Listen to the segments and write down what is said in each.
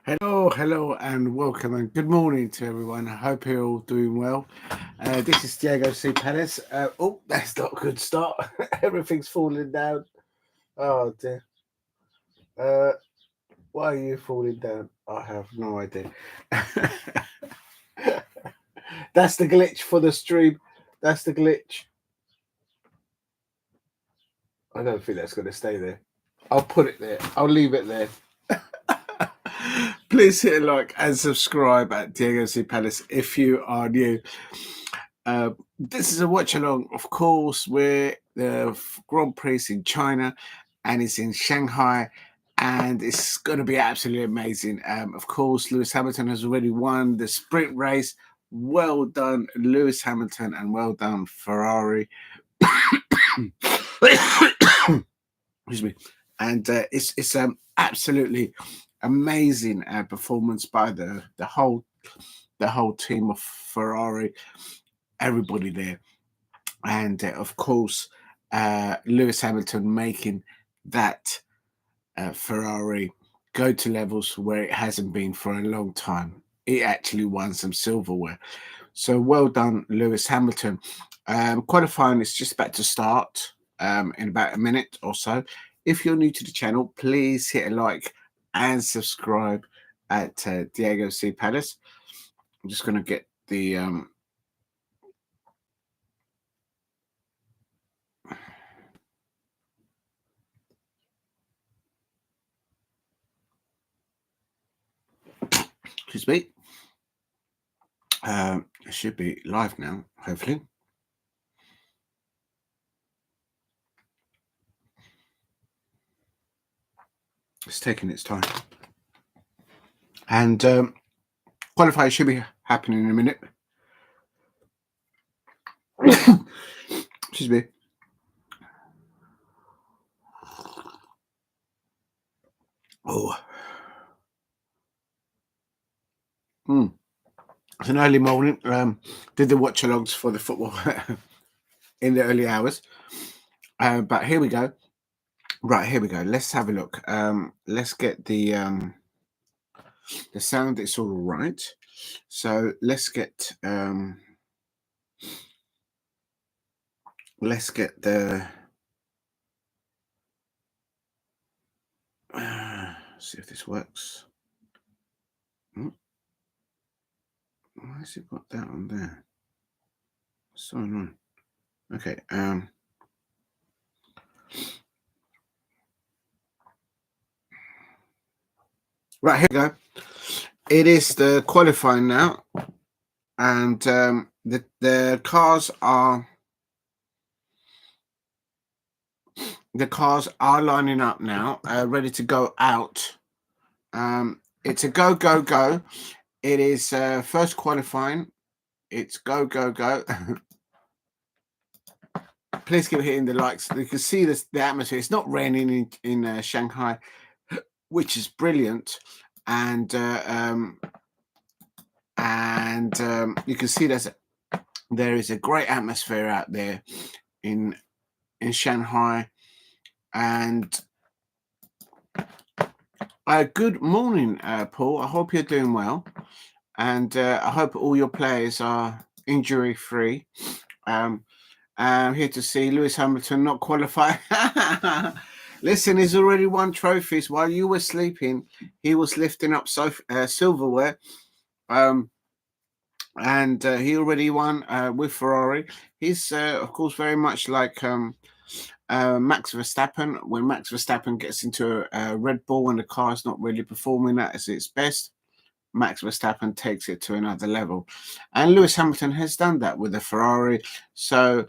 Hello, and welcome, and good morning to everyone. I hope you're all doing well. This is Diego C. Palace. That's not a good start. Everything's falling down. Oh dear. Uh, why are you falling down? I have no idea. That's the glitch for the stream. That's the glitch. I don't think that's going to stay there. I'll put it there. I'll leave it there. Please hit a like and subscribe at Diego C. Palace if you are new. This is a watch along, of course. We're the Grand Prix in China and it's in Shanghai, and it's going to be absolutely amazing. Of course, Lewis Hamilton has already won the sprint race. Well done, Lewis Hamilton, and well done, Ferrari. Excuse me. And it's absolutely amazing performance by the whole team of Ferrari, everybody there, and of course Lewis Hamilton making that Ferrari go to levels where it hasn't been for a long time. It actually won some silverware, so well done, Lewis Hamilton. Qualifying is just about to start in about a minute or so. If you're new to the channel, please hit a like and subscribe at Diego C. Palace. I'm just going to get the excuse me. It should be live now, hopefully. It's taking its time. And qualifying should be happening in a minute. Excuse me. Oh. It's an early morning. Did the watch alongs for the football in the early hours. But here we go. Right, here we go. Let's have a look. Let's get the sound. It's all right. So let's get the see if this works. Why has it got that on there? So annoying. Okay. Right, here we go. It is the qualifying now, and the cars are lining up now, ready to go out. It's a go. It is first qualifying. It's go. Please keep hitting the likes. You can see this, the atmosphere. It's not raining in Shanghai, which is brilliant, and you can see there is a great atmosphere out there in Shanghai. And good morning, Paul. I hope you're doing well, and I hope all your players are injury free. I'm here to see Lewis Hamilton not qualify. Listen, he's already won trophies. While you were sleeping, he was lifting up silverware. And he already won with Ferrari. He's, of course, very much like Max Verstappen. When Max Verstappen gets into a Red Bull and the car is not really performing at its best, Max Verstappen takes it to another level. And Lewis Hamilton has done that with the Ferrari. So,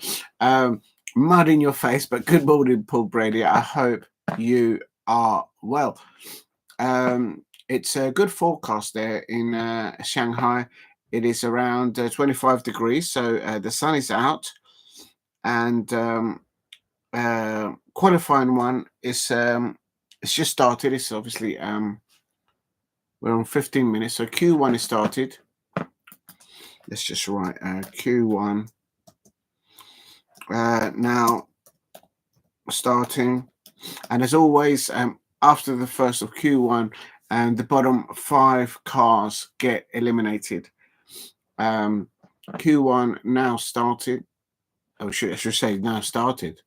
mud in your face, but good morning, Paul Brady. I hope you are well. It's a good forecast there in Shanghai. It is around 25 degrees, so the sun is out. And qualifying one is it's just started. It's obviously we're on 15 minutes, so Q1 is started. Let's just write Q1 now starting, and as always, after the first of Q1 and the bottom 5 cars get eliminated. Q1 now started. I should say now started.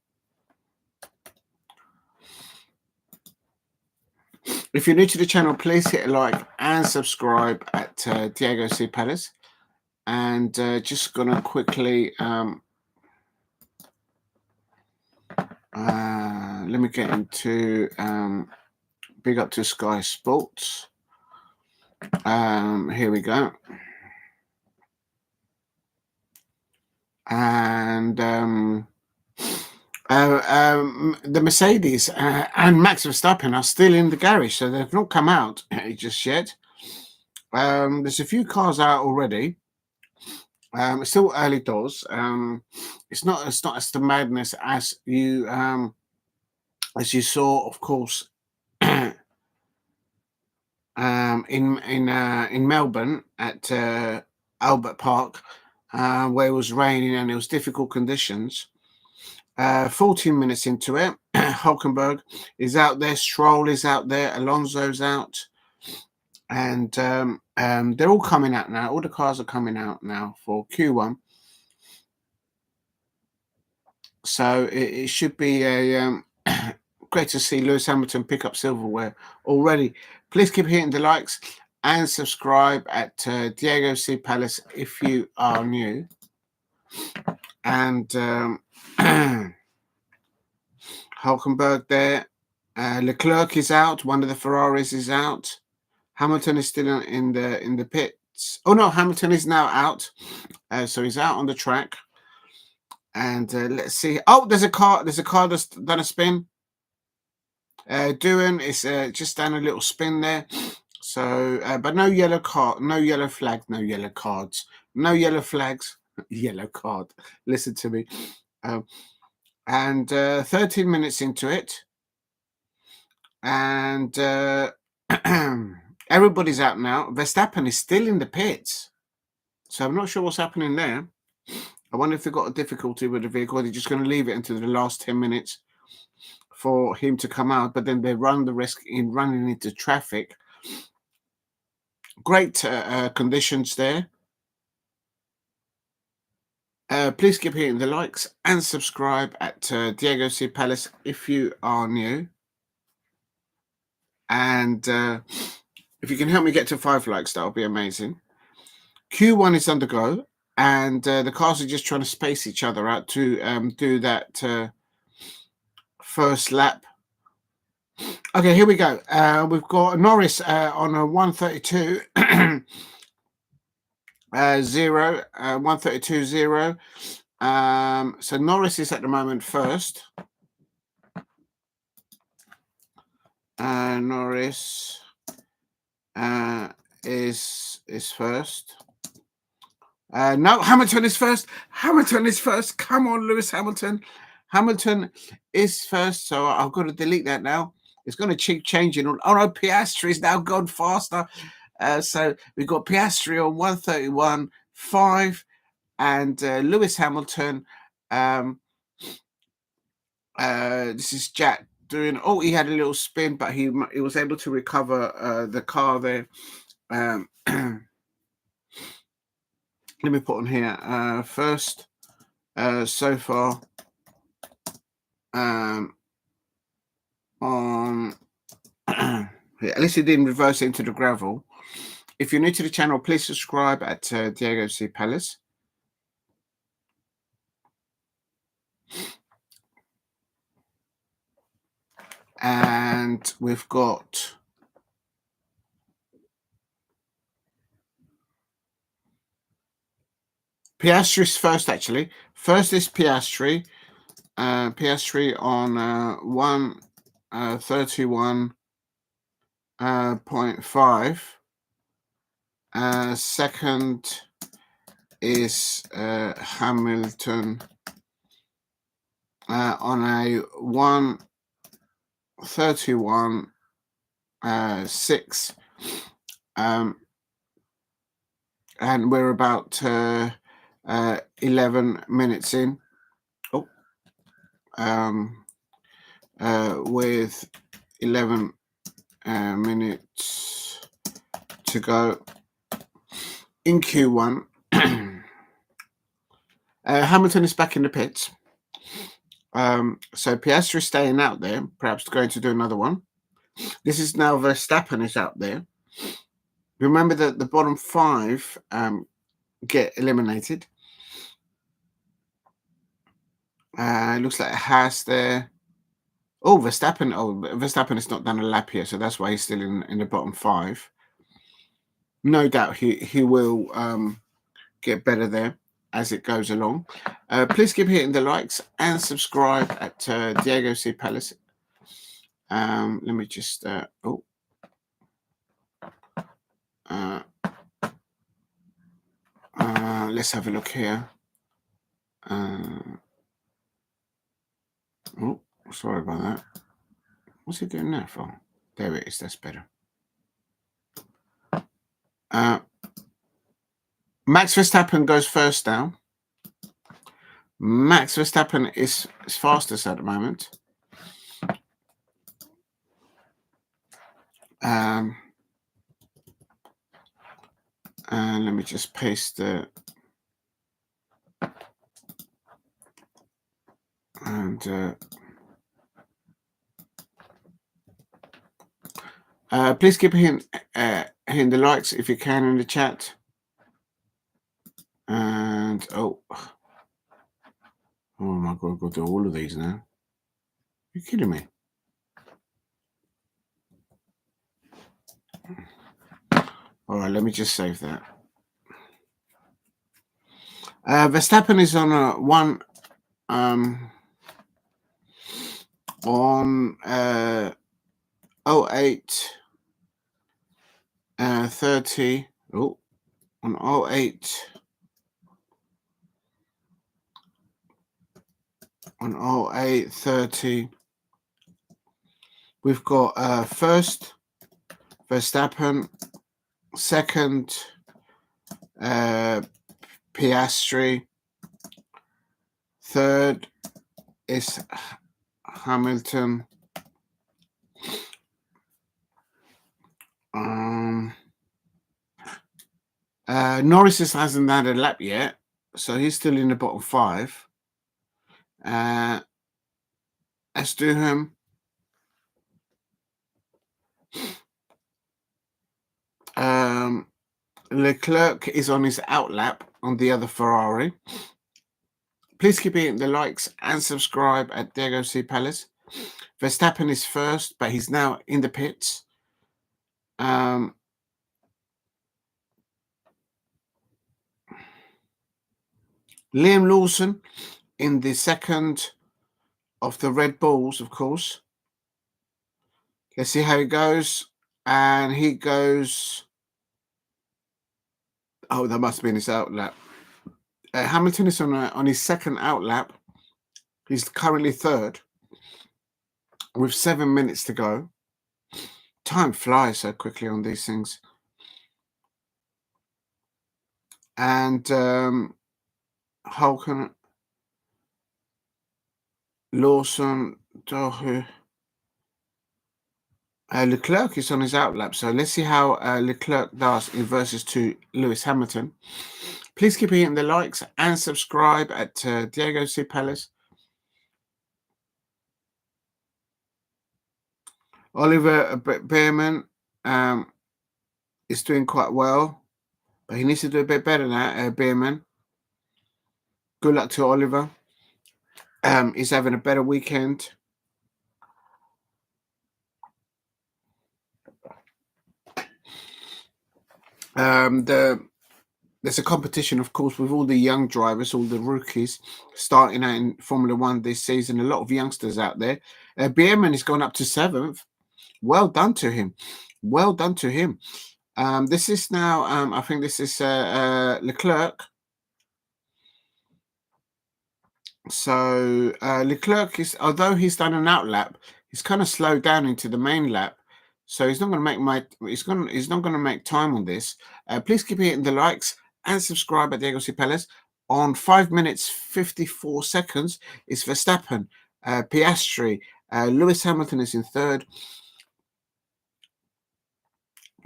If you're new to the channel, please hit a like and subscribe at Diego C. Palace. And just going to quickly let me get into big up to Sky Sports. Here we go. And the Mercedes and Max Verstappen are still in the garage, so they've not come out just yet. There's a few cars out already. It's still early doors. It's not as the madness as you saw, of course, in Melbourne at Albert Park, where it was raining and it was difficult conditions. 14 minutes into it, Hulkenberg is out there, Stroll is out there, Alonso's out, and they're all coming out now. All the cars are coming out now for Q1. So it should be a great to see Lewis Hamilton pick up silverware already. Please keep hitting the likes and subscribe at Diego C. Palace if you are new. And Hulkenberg there. Leclerc is out. One of the Ferraris is out. Hamilton is still in the pits. Oh no, Hamilton is now out. So he's out on the track. And let's see. Oh, there's a car that's done a spin. Doohan is just done a little spin there. So, but no yellow card, no yellow flag, no yellow cards, no yellow flags, yellow card. Listen to me. And 13 minutes into it, and everybody's out now. Verstappen is still in the pits, so I'm not sure what's happening there. I wonder if they've got a difficulty with the vehicle. They're just going to leave it until the last 10 minutes for him to come out, but then they run the risk in running into traffic. Great conditions there. Please keep hitting the likes and subscribe at Diego C. Palace if you are new. And if you can help me get to 5 likes, that'll be amazing. Q1 is on the go, and the cars are just trying to space each other out to do that first lap. Okay, here we go. We've got Norris on a 132. 0, 132.0. So Norris is at the moment first. Norris is first. No, Hamilton is first. Hamilton is first. Come on, Lewis Hamilton. Hamilton is first. So I've got to delete that now. It's going to keep changing. Oh no, Piastri is now gone faster. So we've got Piastri on 131.5 and Lewis Hamilton. This is Jack Doohan. Oh, he had a little spin, but he was able to recover the car there. Let me put on here first so far on at least he didn't reverse into the gravel. If you're new to the channel, please subscribe at Diego C. Palace. And we've got Piastri's first, actually. First is Piastri. Piastri on 131.5. Second is Hamilton on a 131.6. And we're about 11 minutes in. With 11 minutes to go in Q1. Hamilton is back in the pits. So Piastri staying out there, perhaps going to do another one. This is now Verstappen is out there. Remember that the bottom 5 get eliminated. It looks like Haas there. Oh, Verstappen. Oh, Verstappen has not done a lap here, so that's why he's still in the bottom 5. No doubt he will get better there as it goes along. Please keep hitting the likes and subscribe at Diego C. Palace. Let me just let's have a look here. Oh, sorry about that. What's he doing that for? There it is. That's better. Max Verstappen goes first now. Max Verstappen is fastest at the moment. And let me just paste the please keep hitting the likes if you can in the chat. And oh my god, I've got to do all of these now. You're kidding me. All right, let me just save that. Verstappen is on a 08 30. Oh, on 08. On 08:30, we've got first Verstappen, second Piastri, third is Hamilton, Norris hasn't had a lap yet, so he's still in the bottom 5. Let's do him. Leclerc is on his outlap on the other Ferrari. Please keep hitting the likes and subscribe at Diego C. Palace. Verstappen is first, but he's now in the pits. Liam Lawson in the second of the Red Bulls, of course. Let's see how he goes. And he goes... Oh, that must have been his outlap. Hamilton is on his second outlap. He's currently third with 7 minutes to go. Time flies so quickly on these things. And Hulkenberg, Lawson, Doohan. Leclerc is on his outlap, so let's see how Leclerc does in versus to Lewis Hamilton. Please keep hitting the likes and subscribe at Diego C. Palace. Oliver Bearman is doing quite well, but he needs to do a bit better now, Bearman. Good luck to Oliver. He's having a better weekend. There's a competition, of course, with all the young drivers, all the rookies starting out in Formula One this season. A lot of youngsters out there. Bearman has gone up to 7th. Well done to him. Well done to him. This is now, I think this is Leclerc. So Leclerc is, although he's done an outlap, he's kind of slowed down into the main lap. So he's not going to make he's not going to make time on this. Please keep hitting the likes and subscribe at Diego C. Palace. On 5 minutes 54 seconds is Verstappen, Piastri, Lewis Hamilton is in third.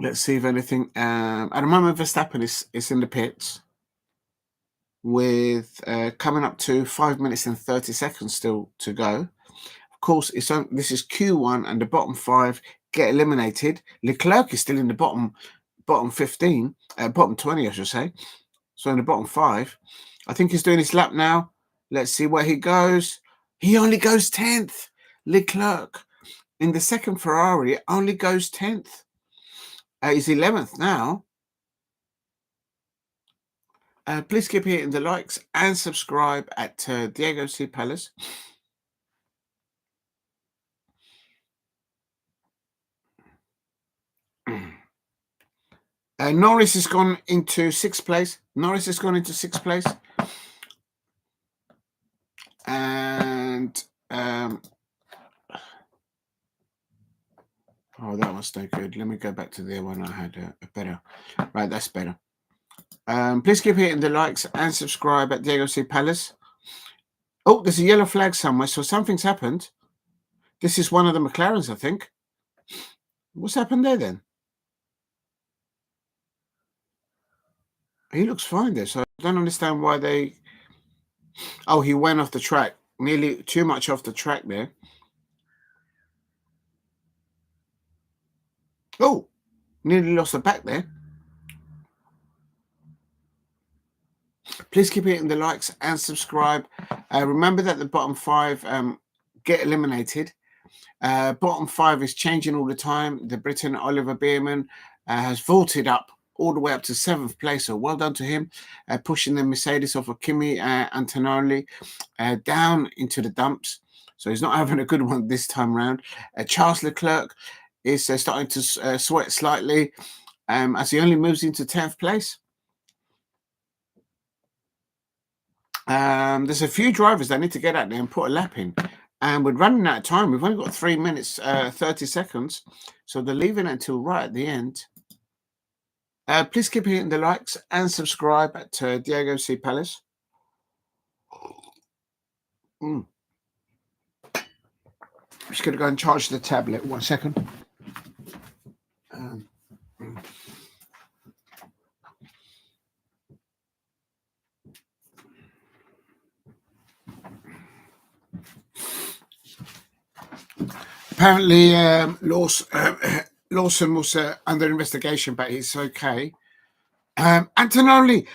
Let's see if anything. At the moment, Verstappen is in the pits with coming up to 5 minutes and 30 seconds still to go. Of course, this is Q1 and the bottom 5 get eliminated. Leclerc is still in the bottom 15, bottom 20, I should say. So in the bottom 5, I think he's doing his lap now. Let's see where he goes. He only goes 10th. Leclerc in the second Ferrari only goes 10th. He's 11th now. Please keep hitting the likes and subscribe at Diego C. Palace. Norris has gone into 6th place. And oh, that was no good. Let me go back to the one I had a better. Right, that's better. Please keep hitting the likes and subscribe at Diego C. Palace. Oh, there's a yellow flag somewhere, so something's happened. This is one of the McLarens, I think. What's happened there then? He looks fine there, so I don't understand why they... Oh, he went off the track. Nearly too much off the track there. Oh, nearly lost the back there. Please keep hitting the likes and subscribe. Remember that the bottom 5 get eliminated. Bottom 5 is changing all the time. The Briton Oliver Bearman has vaulted up all the way up to 7th place. So well done to him, pushing the Mercedes off of Kimi Antonelli down into the dumps. So he's not having a good one this time around. Charles Leclerc is starting to sweat slightly as he only moves into 10th place. There's a few drivers that need to get out there and put a lap in. And we're running out of time. We've only got 3 minutes, 30 seconds. So they're leaving it until right at the end. Please keep hitting the likes and subscribe at Diego C. Palace. I'm just going to go and charge the tablet. 1 second. Apparently, Lawson was under investigation, but he's okay. Antonelli's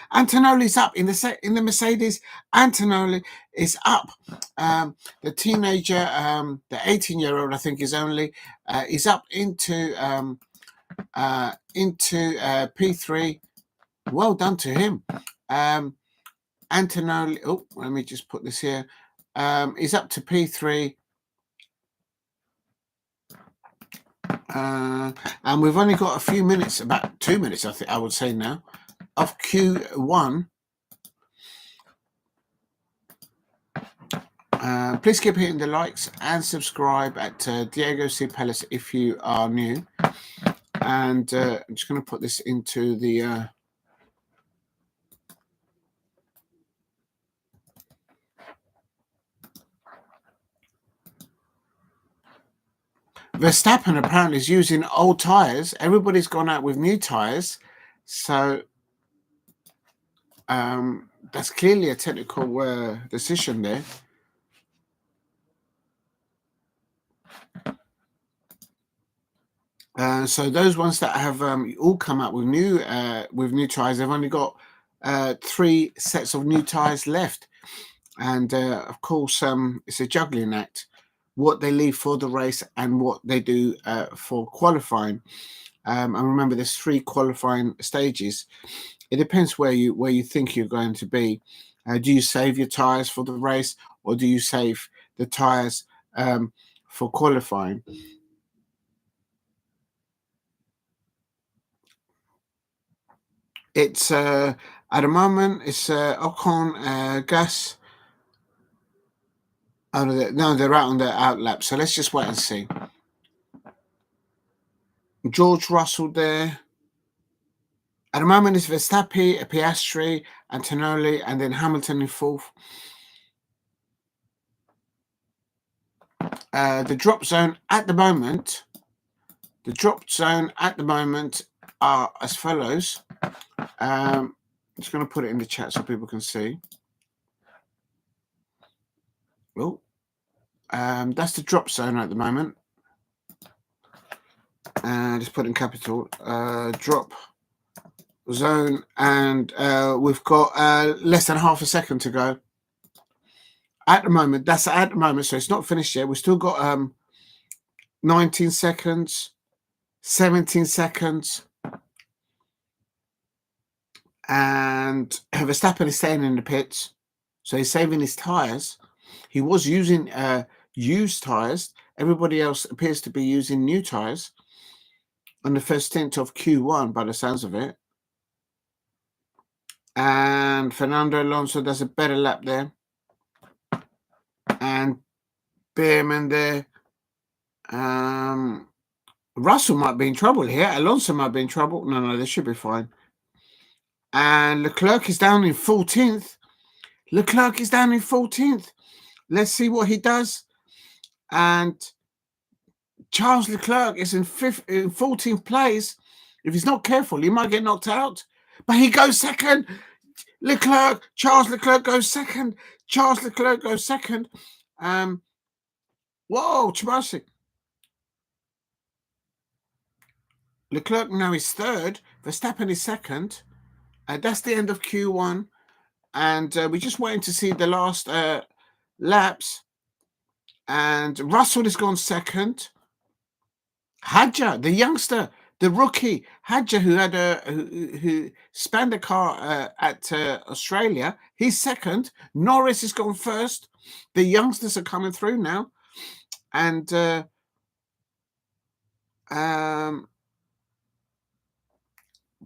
up in the Mercedes. Antonelli is up. The teenager, the 18-year-old, I think, is up into P3. Well done to him. Antonelli. Oh, let me just put this here. He's up to P3. And we've only got a few minutes, about 2 minutes, I would say now, of Q1. Please keep hitting the likes and subscribe at Diego C. Palace if you are new. And I'm just going to put this into the... Verstappen apparently is using old tyres. Everybody's gone out with new tyres. So that's clearly a technical decision there. So those ones that have all come out with new tyres, they've only got 3 sets of new tyres left. And of course, it's a juggling act. What they leave for the race and what they do for qualifying. And remember, there's 3 qualifying stages. It depends where you think you're going to be. Do you save your tyres for the race, or do you save the tyres for qualifying? It's at the moment it's Ocon, Gas. Oh, no, they're out on their out lap. So let's just wait and see. George Russell there. At the moment, it's Verstappen, Piastri, Antonelli, and then Hamilton in 4th. The drop zone at the moment are as follows. I'm just going to put it in the chat so people can see. Oh, that's the drop zone at the moment. Just put in capital drop zone, and we've got less than half a second to go. At the moment, that's at the moment, so it's not finished yet. We've still got 19 seconds, 17 seconds, and Verstappen is staying in the pits, so he's saving his tyres. He was using used tyres. Everybody else appears to be using new tyres on the first stint of Q1 by the sounds of it. And Fernando Alonso does a better lap there. And Bearman there. Russell might be in trouble here. Alonso might be in trouble. No, they should be fine. And Leclerc is down in 14th. Leclerc is down in 14th. Let's see what he does. And Charles Leclerc is in 14th place. If he's not careful, he might get knocked out. But he goes second. Charles Leclerc goes second. Charles Leclerc goes second. Whoa, Chibasi. Leclerc now is third. Verstappen is second. That's the end of Q1. And we're just waiting to see the last laps. And Russell has gone second. Hadjar, the youngster, the rookie, Hadjar, who spanned the car at Australia, he's second. Norris has gone first. The youngsters are coming through now. And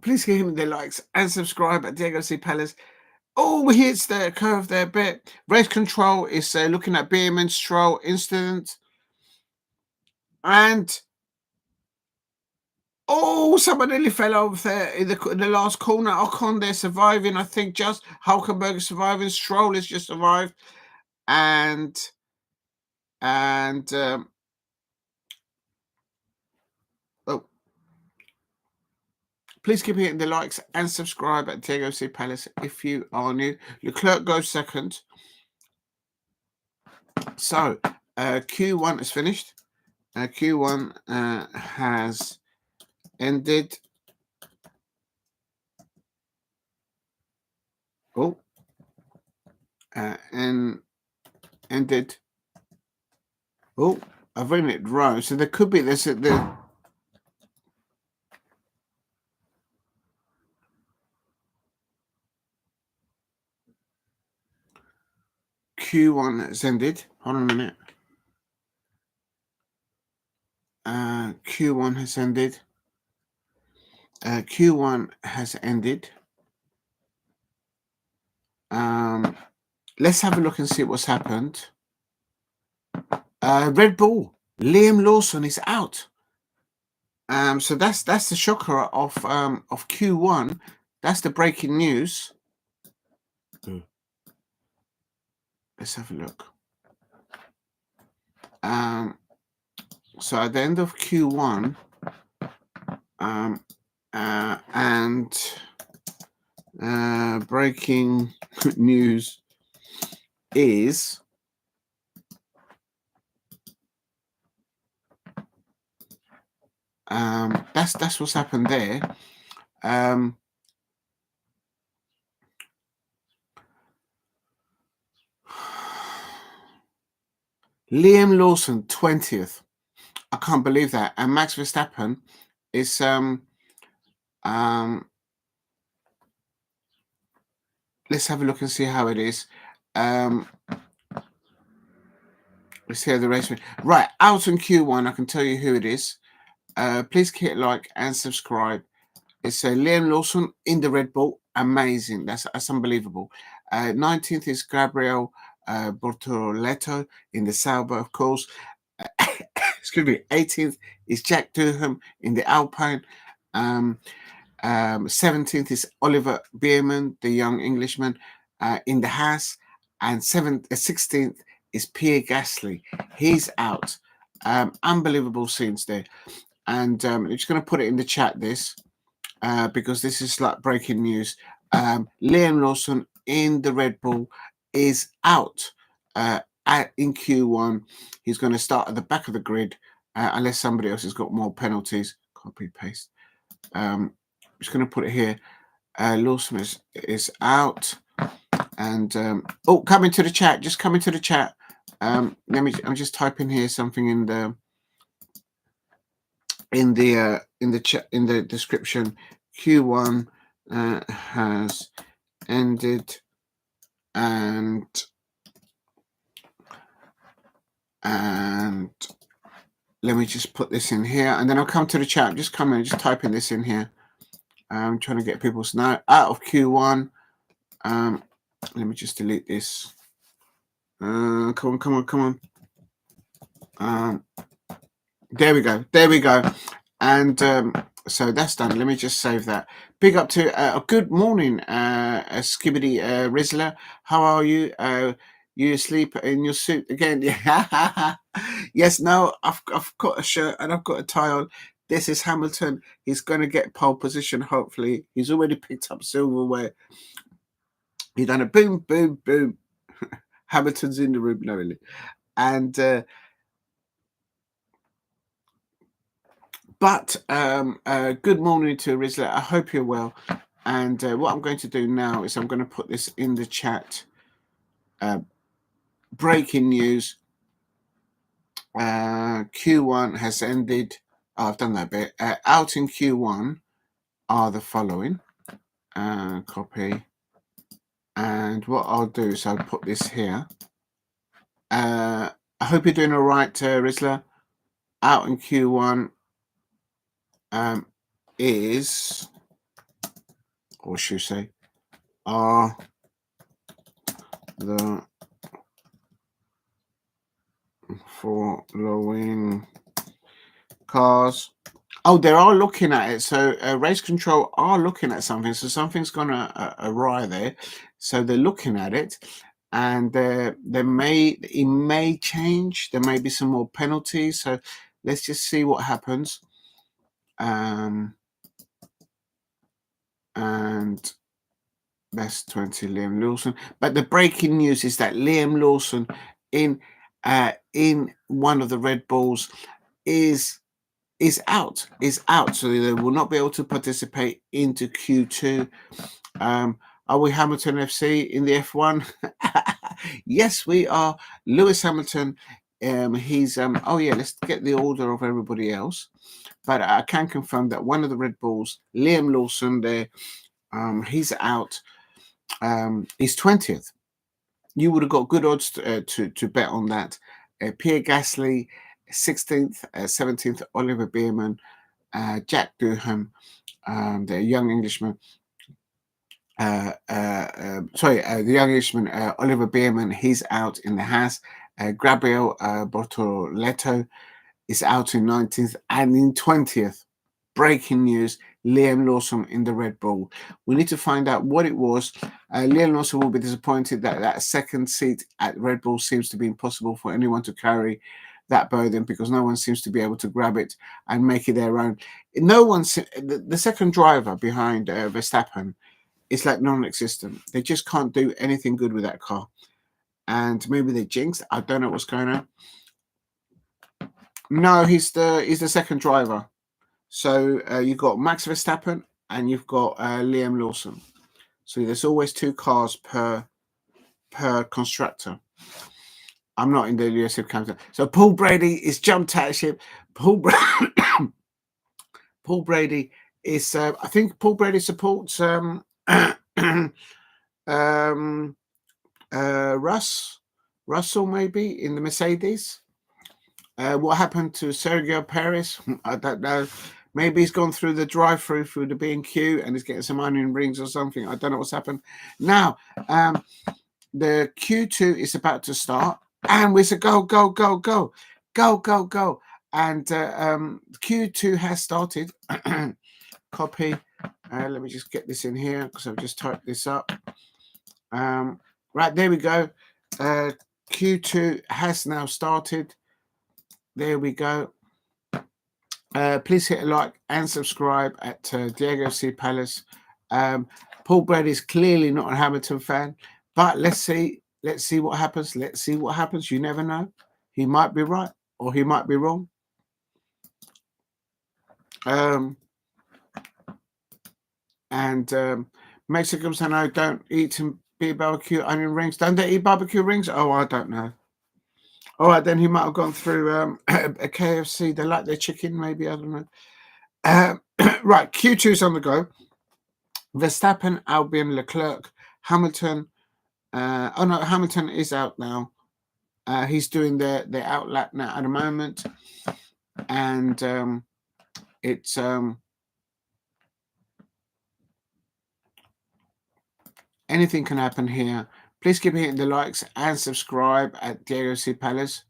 please give him the likes and subscribe at Diego C. Palace. Oh, he hits the curve there a bit. Race control is looking at Bearman, Stroll incident. And somebody nearly fell over there in the last corner. Ocon, they're surviving. I think just Hulkenberg is surviving. Stroll has just survived. And please keep hitting the likes and subscribe at Diego C. Palace if you are new. Leclerc goes second. So Q1 is finished. Q1 has ended. And ended. I've written it wrong. So there could be this. Q1 has ended. Hold on a minute. Q1 has ended. Q1 has ended. Let's have a look and see what's happened. Red Bull, Liam Lawson is out. So that's the shocker of Q1. That's the breaking news. Let's have a look. So at the end of Q1, and breaking news is that's what's happened there. Liam Lawson 20th. I can't believe that. And Max Verstappen is let's have a look and see how it is. Let's see how the race went. Right, out in Q1, I can tell you who it is. Please hit like and subscribe. It's Liam Lawson in the Red Bull. Amazing. That's unbelievable. 19th is Gabriel Bortoleto in the Sauber, of course. Excuse me. 18th is Jack Doohan in the Alpine. 17th is Oliver Bearman, the young Englishman, in the Haas. And 16th is Pierre Gasly. He's out. Unbelievable scenes there. And I'm just going to put it in the chat, this. because this is like breaking news. Liam Lawson in the Red Bull is out in Q1. He's going to start at the back of the grid unless somebody else has got more penalties. Copy, paste. I'm just going to put it here. Lawson is out. And come into the chat. Just come into the chat. I'm just typing here something in the chat, in the description. Q1 has ended, and let me just put this in here, and then I'll come to the chat. Just come in, just typing this in here. I'm trying to get people to know out of Q1. Let me just delete this. Come on. There we go. And so that's done. Let me just save that. Big up to a good morning, Skibbity Rizzler. How are you? You asleep in your suit again? Yeah. Yes, no, I've got a shirt and I've got a tie on. This is Hamilton. He's going to get pole position, hopefully. He's already picked up silverware. He's done a boom, boom, boom. Hamilton's in the room, no, really. And but good morning to Rizzler. I hope you're well. And what I'm going to do now is I'm going to put this in the chat. Breaking news. Q1 has ended. Oh, I've done that bit. Out in Q1 are the following. Copy. And what I'll do is I'll put this here. I hope you're doing all right, Rizzler. Out in Q1 is, or should I say, are the following cars. Oh, they are looking at it. So race control are looking at something. So something's going to awry there. So they're looking at it, and it may change. There may be some more penalties. So let's just see what happens. And that's 20 Liam Lawson. But the breaking news is that Liam Lawson in one of the Red Bulls is out. So they will not be able to participate into Q2. Are we Hamilton FC in the F1? Yes, we are. Lewis Hamilton. He's oh yeah, let's get the order of everybody else. But I can confirm that one of the Red Bulls, Liam Lawson, there, he's out. He's 20th. You would have got good odds to bet on that. Pierre Gasly, 16th, 17th, Oliver Bearman, Jack Doohan, the young Englishman. The young Englishman, Oliver Bearman, he's out in the Haas. Gabriel Bortoleto is out in 19th, and in 20th, breaking news, Liam Lawson in the Red Bull. We need to find out what it was. Liam Lawson will be disappointed that second seat at Red Bull seems to be impossible for anyone to carry that burden, because no one seems to be able to grab it and make it their own. No one's the second driver behind Verstappen. It's like non-existent. They just can't do anything good with that car. And maybe they jinxed. I don't know what's going on. No, he's the second driver. So you've got Max Verstappen and you've got Liam Lawson. So there's always two cars per constructor. I'm not in the USF counter. So Paul Brady is jumped out of ship. Paul Brady is. I think Paul Brady supports Russell maybe in the Mercedes. What happened to Sergio Perez? I don't know. Maybe he's gone through the drive-through through the B&Q and he's getting some onion rings or something. I don't know what's happened. Now, the Q2 is about to start, and we said go. And Q2 has started. Copy. Let me just get this in here because I've just typed this up. Right, there we go. Q2 has now started. There we go. Please hit a like and subscribe at Diego C. Palace. Paul Brady's clearly not a Hamilton fan, but let's see what happens. Let's see what happens. You never know. He might be right or he might be wrong. Mexicans, I know, don't eat and be barbecue onion rings. Don't they eat barbecue rings? Oh, I don't know. All right, then he might have gone through a KFC. They like their chicken, maybe. I don't know. Right, Q2's on the go. Verstappen, Albon, Leclerc, Hamilton. Oh no, Hamilton is out now. He's doing the outlap now at the moment, and it's anything can happen here. Please keep hitting the likes and subscribe at Diego C. Palace.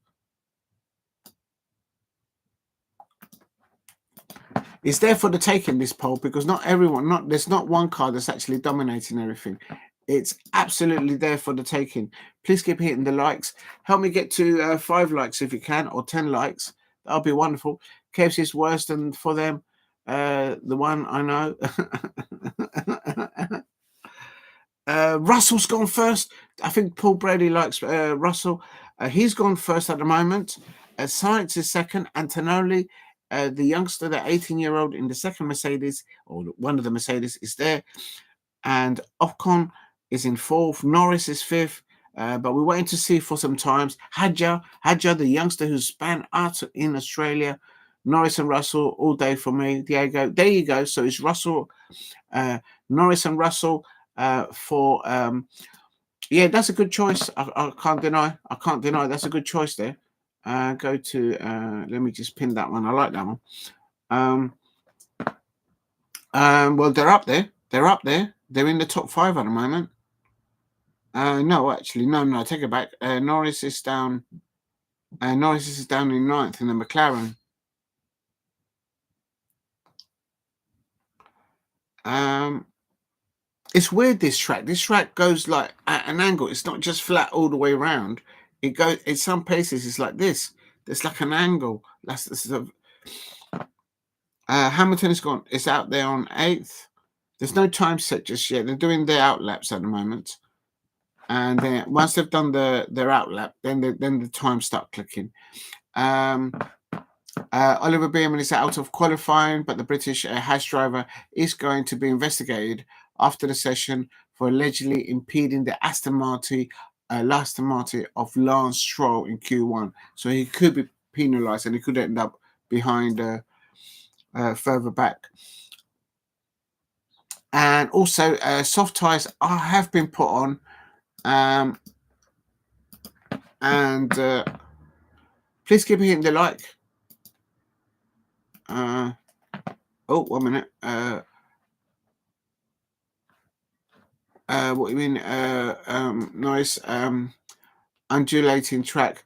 It's there for the taking, this poll, because not everyone, there's not one car that's actually dominating everything. It's absolutely there for the taking. Please keep hitting the likes. Help me get to 5 likes if you can, or 10 likes. That'll be wonderful. KFC is worse than for them. The one I know. Russell's gone first. I think Paul Brady likes Russell. He's gone first at the moment. Sainz is second. Antonelli, the youngster, the 18-year-old in the second Mercedes, or one of the Mercedes, is there. And Ocon is in fourth. Norris is fifth. But we're waiting to see for some times. Hadjar, the youngster who's span out in Australia. Norris and Russell all day for me. Diego, there you go. So it's Russell, Norris and Russell for yeah, that's a good choice. I can't deny. That's a good choice there. Go to let me just pin that one. I like that one. Well, they're up there. They're in the top 5 at the moment. No, actually, no, take it back. Norris is down. Norris is down in 9th in the McLaren. It's weird, this track. This track goes like at an angle. It's not just flat all the way around. It goes in some places. It's like this. There's like an angle. That's the sort of. Hamilton is gone. It's out there on 8th. There's no time set just yet. They're doing their outlaps at the moment, and then once they've done their outlap, then the time start clicking. Oliver Bearman is out of qualifying, but the British Haas driver is going to be investigated after the session for allegedly impeding the Aston Martin of Lance Stroll in Q1. So he could be penalised and he could end up behind further back. And also, soft tyres have been put on. Please keep hitting the like. Oh, 1 minute. What do you mean? Nice. Undulating track.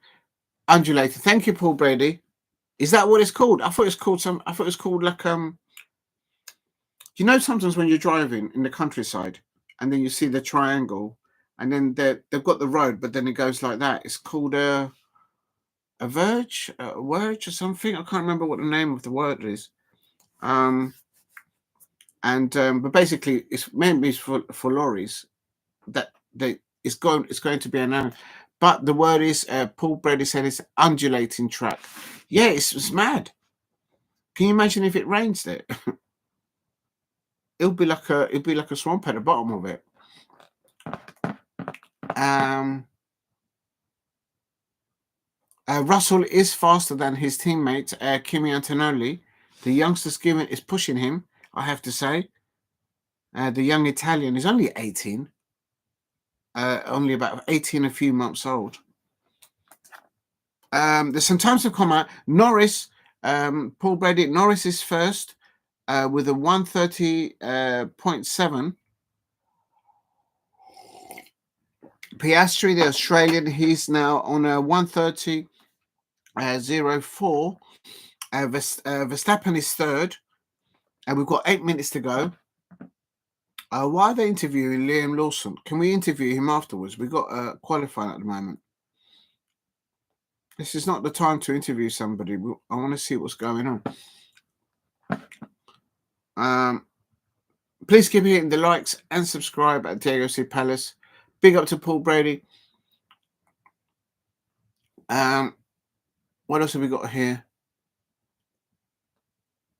Undulating. Thank you, Paul Brady. Is that what it's called? I thought it was called like you know, sometimes when you're driving in the countryside and then you see the triangle and then they've got the road, but then it goes like that. It's called a verge, a wedge or something. I can't remember what the name of the word is. But basically it's mainly for lorries that it's going to be an, but the word is Paul Brady said it's undulating track. Yeah, it's mad. Can you imagine if it rains there? it'll be like a swamp at the bottom of it. Russell is faster than his teammate Kimi Antonelli. The youngster's is pushing him, I have to say. The young Italian is only 18. Only about 18, a few months old. There's some times have come out. Norris, Paul Brady, Norris is first with a 130.7. Piastri, the Australian, he's now on a 130.04. Verstappen is third, and we've got 8 minutes to go. Why are they interviewing Liam Lawson? Can we interview him afterwards? We've got qualifying at the moment. This is not the time to interview somebody. I want to see what's going on. Please keep hitting the likes and subscribe at Diego C. Palace. Big up to Paul Brady. What else have we got here?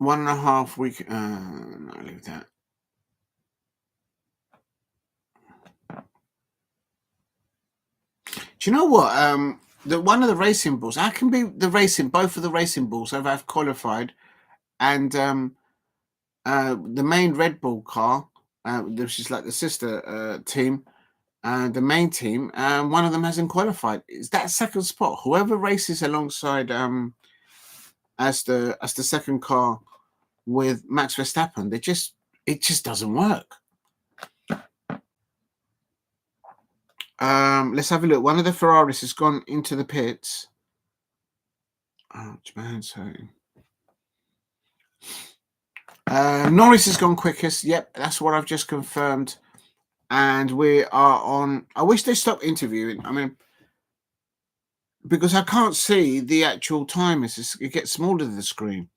1.5 week. No, leave that. Do you know what? One of the racing bulls. How can be the racing? Both of the racing bulls have qualified, and the main Red Bull car, which is like the sister team, the main team, one of them hasn't qualified. Is that second spot? Whoever races alongside as the second car with Max Verstappen, it just doesn't work. Let's have a look. One of the Ferraris has gone into the pits. Oh man, sorry. Norris has gone quickest. Yep, that's what I've just confirmed. And we are on. I wish they stopped interviewing. I mean, because I can't see the actual time. It gets smaller than the screen.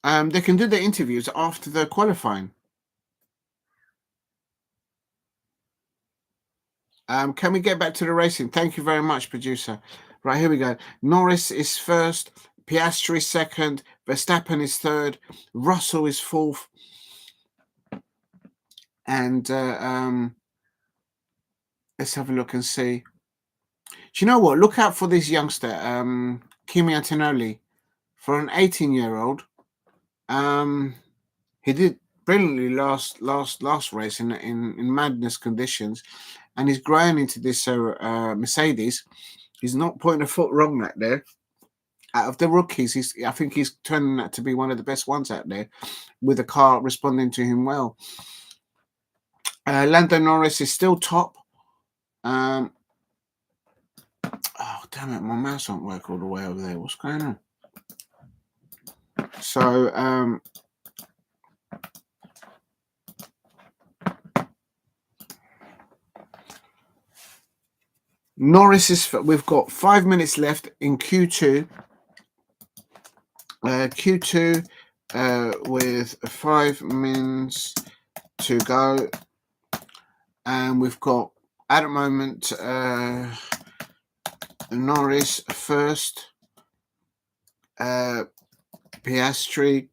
They can do the interviews after the qualifying. Can we get back to the racing? Thank you very much, producer. Right, here we go. Norris is first. Piastri second. Verstappen is third. Russell is fourth. And let's have a look and see. Do you know what? Look out for this youngster, Kimi Antonelli, for an 18-year-old. He did brilliantly last race in madness conditions, and he's growing into this Mercedes. He's not putting a foot wrong out there. Out of the rookies, I think he's turning out to be one of the best ones out there, with the car responding to him well. Lando Norris is still top. Oh, damn it, my mouse won't work all the way over there. What's going on? So, Norris we've got 5 minutes left in Q2. Q2 with 5 minutes to go. And we've got, at the moment, Norris first, Piastri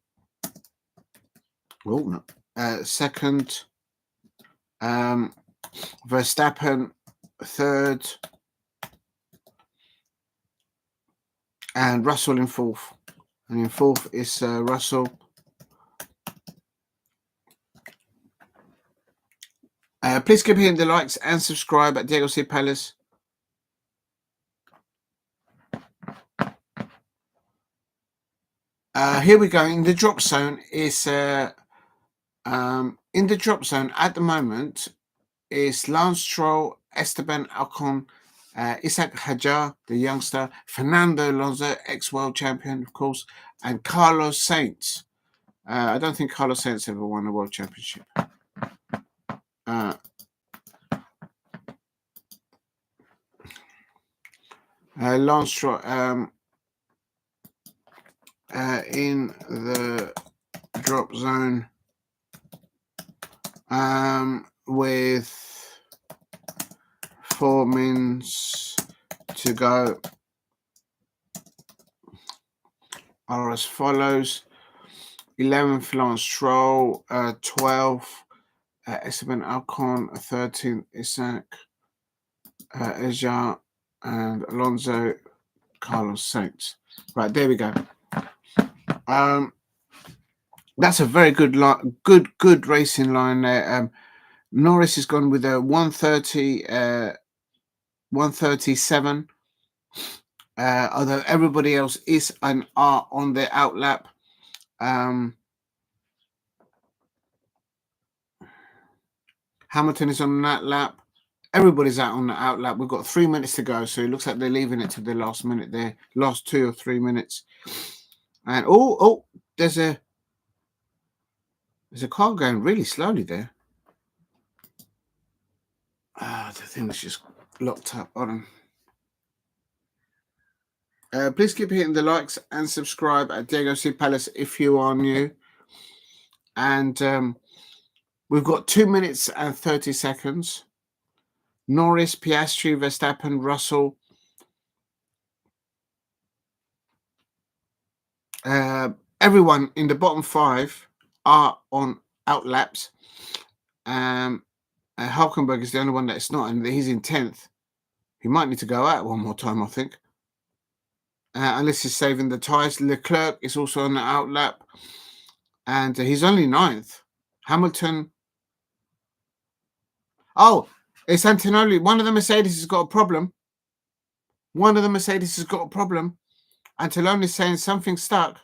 second, Verstappen third, and Russell in fourth. And in fourth is Russell. Please keep hitting the likes and subscribe at Diego C. Palace. Here we go. In the drop zone is in the drop zone at the moment is Lance Stroll, Esteban, Ocon, Isack Hadjar, the youngster, Fernando Alonso, ex-world champion, of course, and Carlos Sainz. I don't think Carlos Sainz ever won a world championship. Lance Stroll in the drop zone with 4 minutes to go are as follows: 11th Lance Stroll, 12th Esteban Ocon, 13th Isack Hadjar, and Alonso, Carlos Sainz. Right, there we go. That's a very good good racing line there. Norris has gone with a 1:37. Although everybody else is and are on their outlap. Hamilton is on that lap. Everybody's out on the outlap. We've got 3 minutes to go, so it looks like they're leaving it to the last minute there, last 2 or 3 minutes. And there's a car going really slowly there. The thing's just locked up on him. Please keep hitting the likes and subscribe at Diego C. Palace if you are new. And we've got 2 minutes and 30 seconds. Norris, Piastri, Verstappen, Russell. Everyone in the bottom 5 are on outlaps. Hulkenberg is the only one that's not, and he's in 10th. He might need to go out one more time, I think. Unless he's saving the tyres. Leclerc is also on the outlap, and he's only 9th. Hamilton. Oh, it's Antonelli. One of the Mercedes has got a problem. Antonelli's saying something stuck.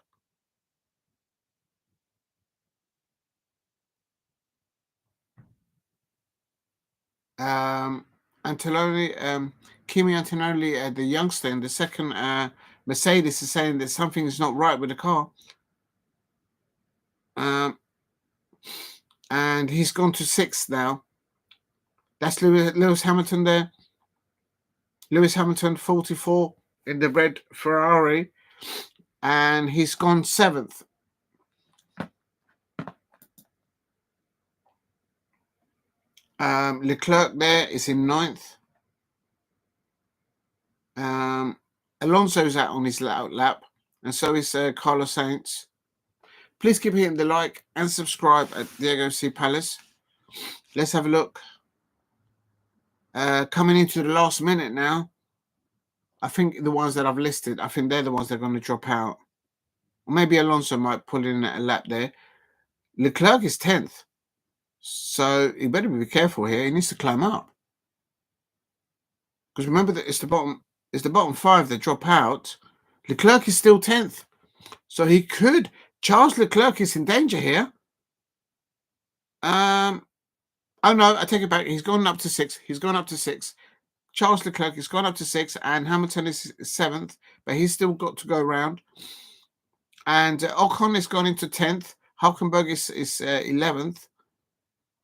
Antonelli, Kimi Antonelli, the youngster in the second Mercedes, is saying that something is not right with the car. And he's gone to 6th now. That's Lewis Hamilton there. Lewis Hamilton, 44 in the red Ferrari, and he's gone 7th. Leclerc there is in 9th. Alonso's out on his lap, and so is Carlos Sainz. Please keep hitting the like and subscribe at Diego C. Palace. Let's have a look. Coming into the last minute now. I think the ones that I've listed, I think they're the ones that are going to drop out. Or maybe Alonso might pull in a lap there. Leclerc is 10th. So he better be careful here. He needs to climb up. Because remember that it's the bottom 5 that drop out. Leclerc is still 10th. So he could. Charles Leclerc is in danger here. Oh no, I take it back. He's gone up to 6. Charles Leclerc has gone up to 6, and Hamilton is 7th, but he's still got to go around. And Ocon has gone into 10th. Hulkenberg is 11th.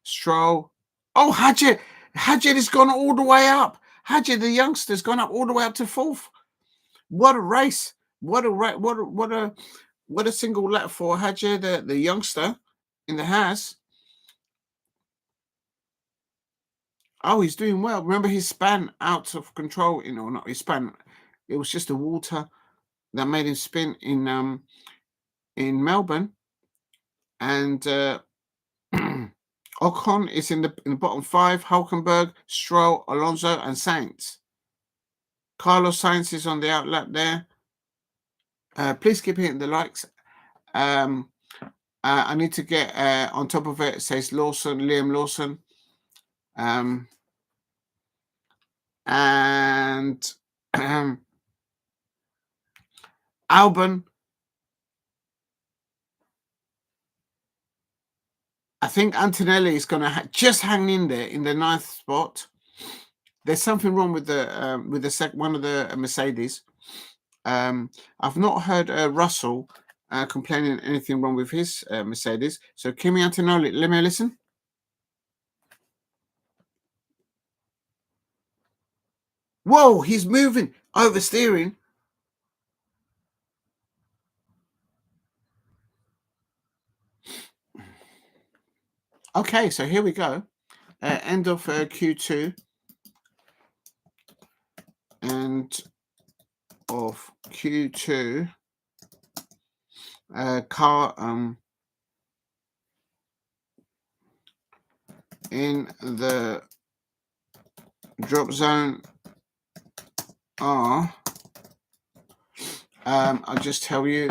Stroll. Oh, Hadjar has gone all the way up. Hadjar, the youngster's gone up all the way up to 4th. What a race! What a single lap for Hadjar, the youngster in the Haas. Oh, he's doing well. Remember, he span out of control. Not he span. It was just the water that made him spin in Melbourne. And Ocon is in the bottom 5. Hulkenberg, Stroll, Alonso, and Sainz. Carlos Sainz is on the outlap there. Please keep hitting the likes. I need to get on top of it. It says Liam Lawson. And Albon. I think Antonelli is going to just hang in there in the 9th spot. There's something wrong with one of the Mercedes. I've not heard Russell complaining anything wrong with his Mercedes. So Kimi Antonelli, let me listen. Whoa, he's moving, oversteering. Okay, so here we go. End of Q2. End of Q2. Car in the drop zone are I'll just tell you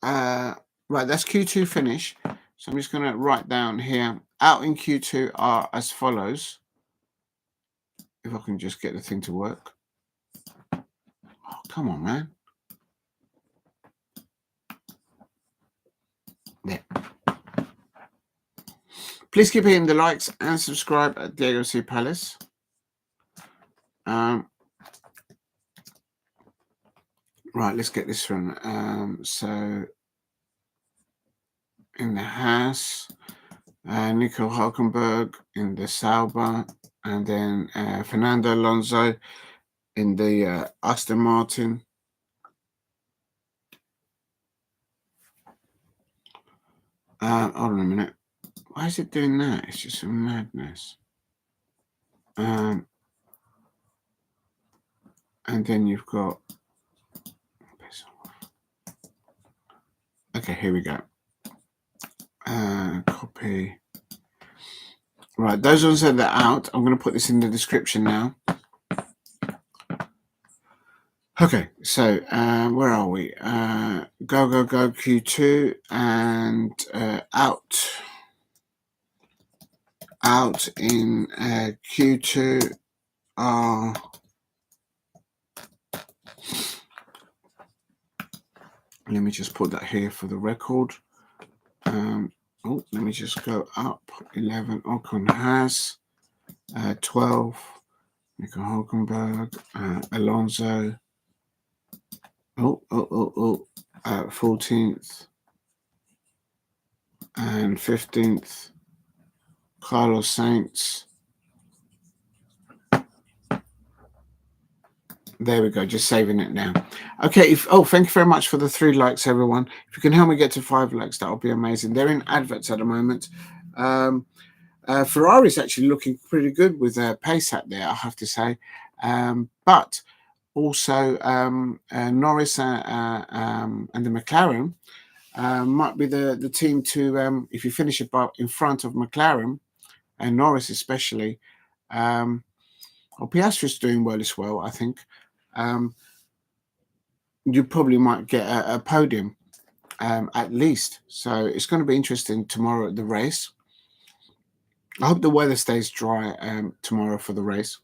right, that's Q2 finish. So I'm just going to write down here, out in Q2 are as follows. If I can just get the thing to work. Oh, come on, man. There. Please keep hitting the likes and subscribe at Diego C. Palace. Right, let's get this one. So in the Haas, Nico Hulkenberg in the Sauber, and then Fernando Alonso in the Aston Martin. Hold on a minute. Why is it doing that? It's just some madness. And then you've got. Okay, here we go. Copy. Right, those ones that are out, I'm going to put this in the description now. Okay, so where are we? Go Q2 and out in Q2 are let me just put that here for the record. Let me just go up 11. Ocon Haas, 12. Nico Hulkenberg, Alonso. 14th and 15th. Carlos Sainz. There we go, just saving it now. Okay, thank you very much for the 3 likes, everyone. If you can help me get to 5 likes, that would be amazing. They're in adverts at the moment. Ferrari's actually looking pretty good with pace out there, I have to say. But also Norris and the McLaren might be the team to, if you finish in front of McLaren, and Norris especially, Piastri's doing well as well, I think. You probably might get a podium at least. So it's going to be interesting tomorrow at the race. I hope the weather stays dry tomorrow for the race.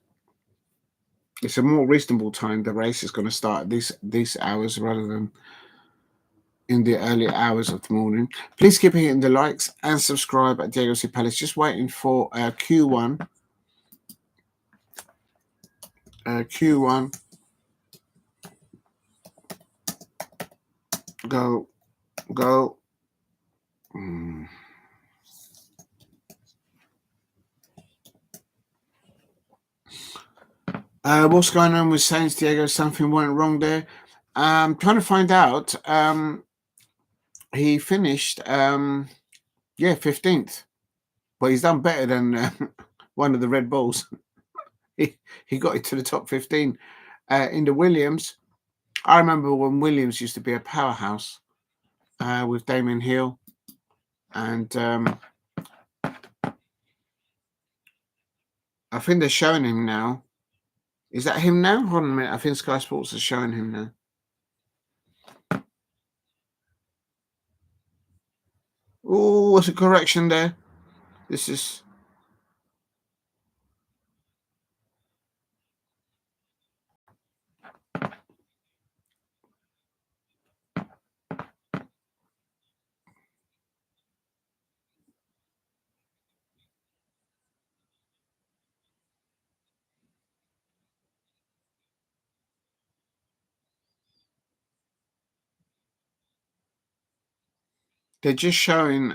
It's a more reasonable time. The race is going to start at these hours rather than in the early hours of the morning. Please keep hitting the likes and subscribe at Diego C. Palace. Just waiting for Q1. Q1. Go. What's going on with Sainz, Diego? Something went wrong there. I'm trying to find out. He finished, 15th. But he's done better than one of the Red Bulls. he got into the top 15. In the Williams, I remember when Williams used to be a powerhouse with Damon Hill. And I think they're showing him now. Is that him now? Hold on a minute. I think Sky Sports is showing him now. Oh, what's a correction there? This is... They're just showing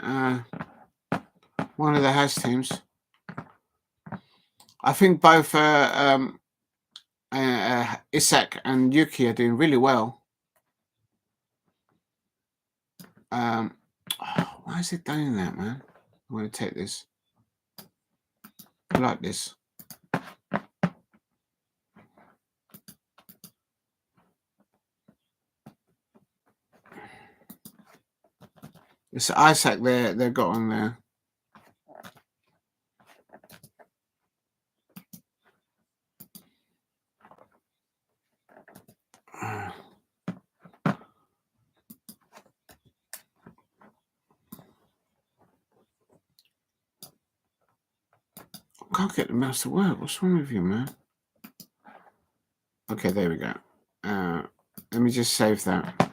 one of the Haas teams. I think both Isack and Yuki are doing really well. Why is it doing that, man? I'm going to take this. I like this. It's Isack they've got on there. I can't get the mouse to work. What's wrong with you, man? Okay, there we go. Let me just save that.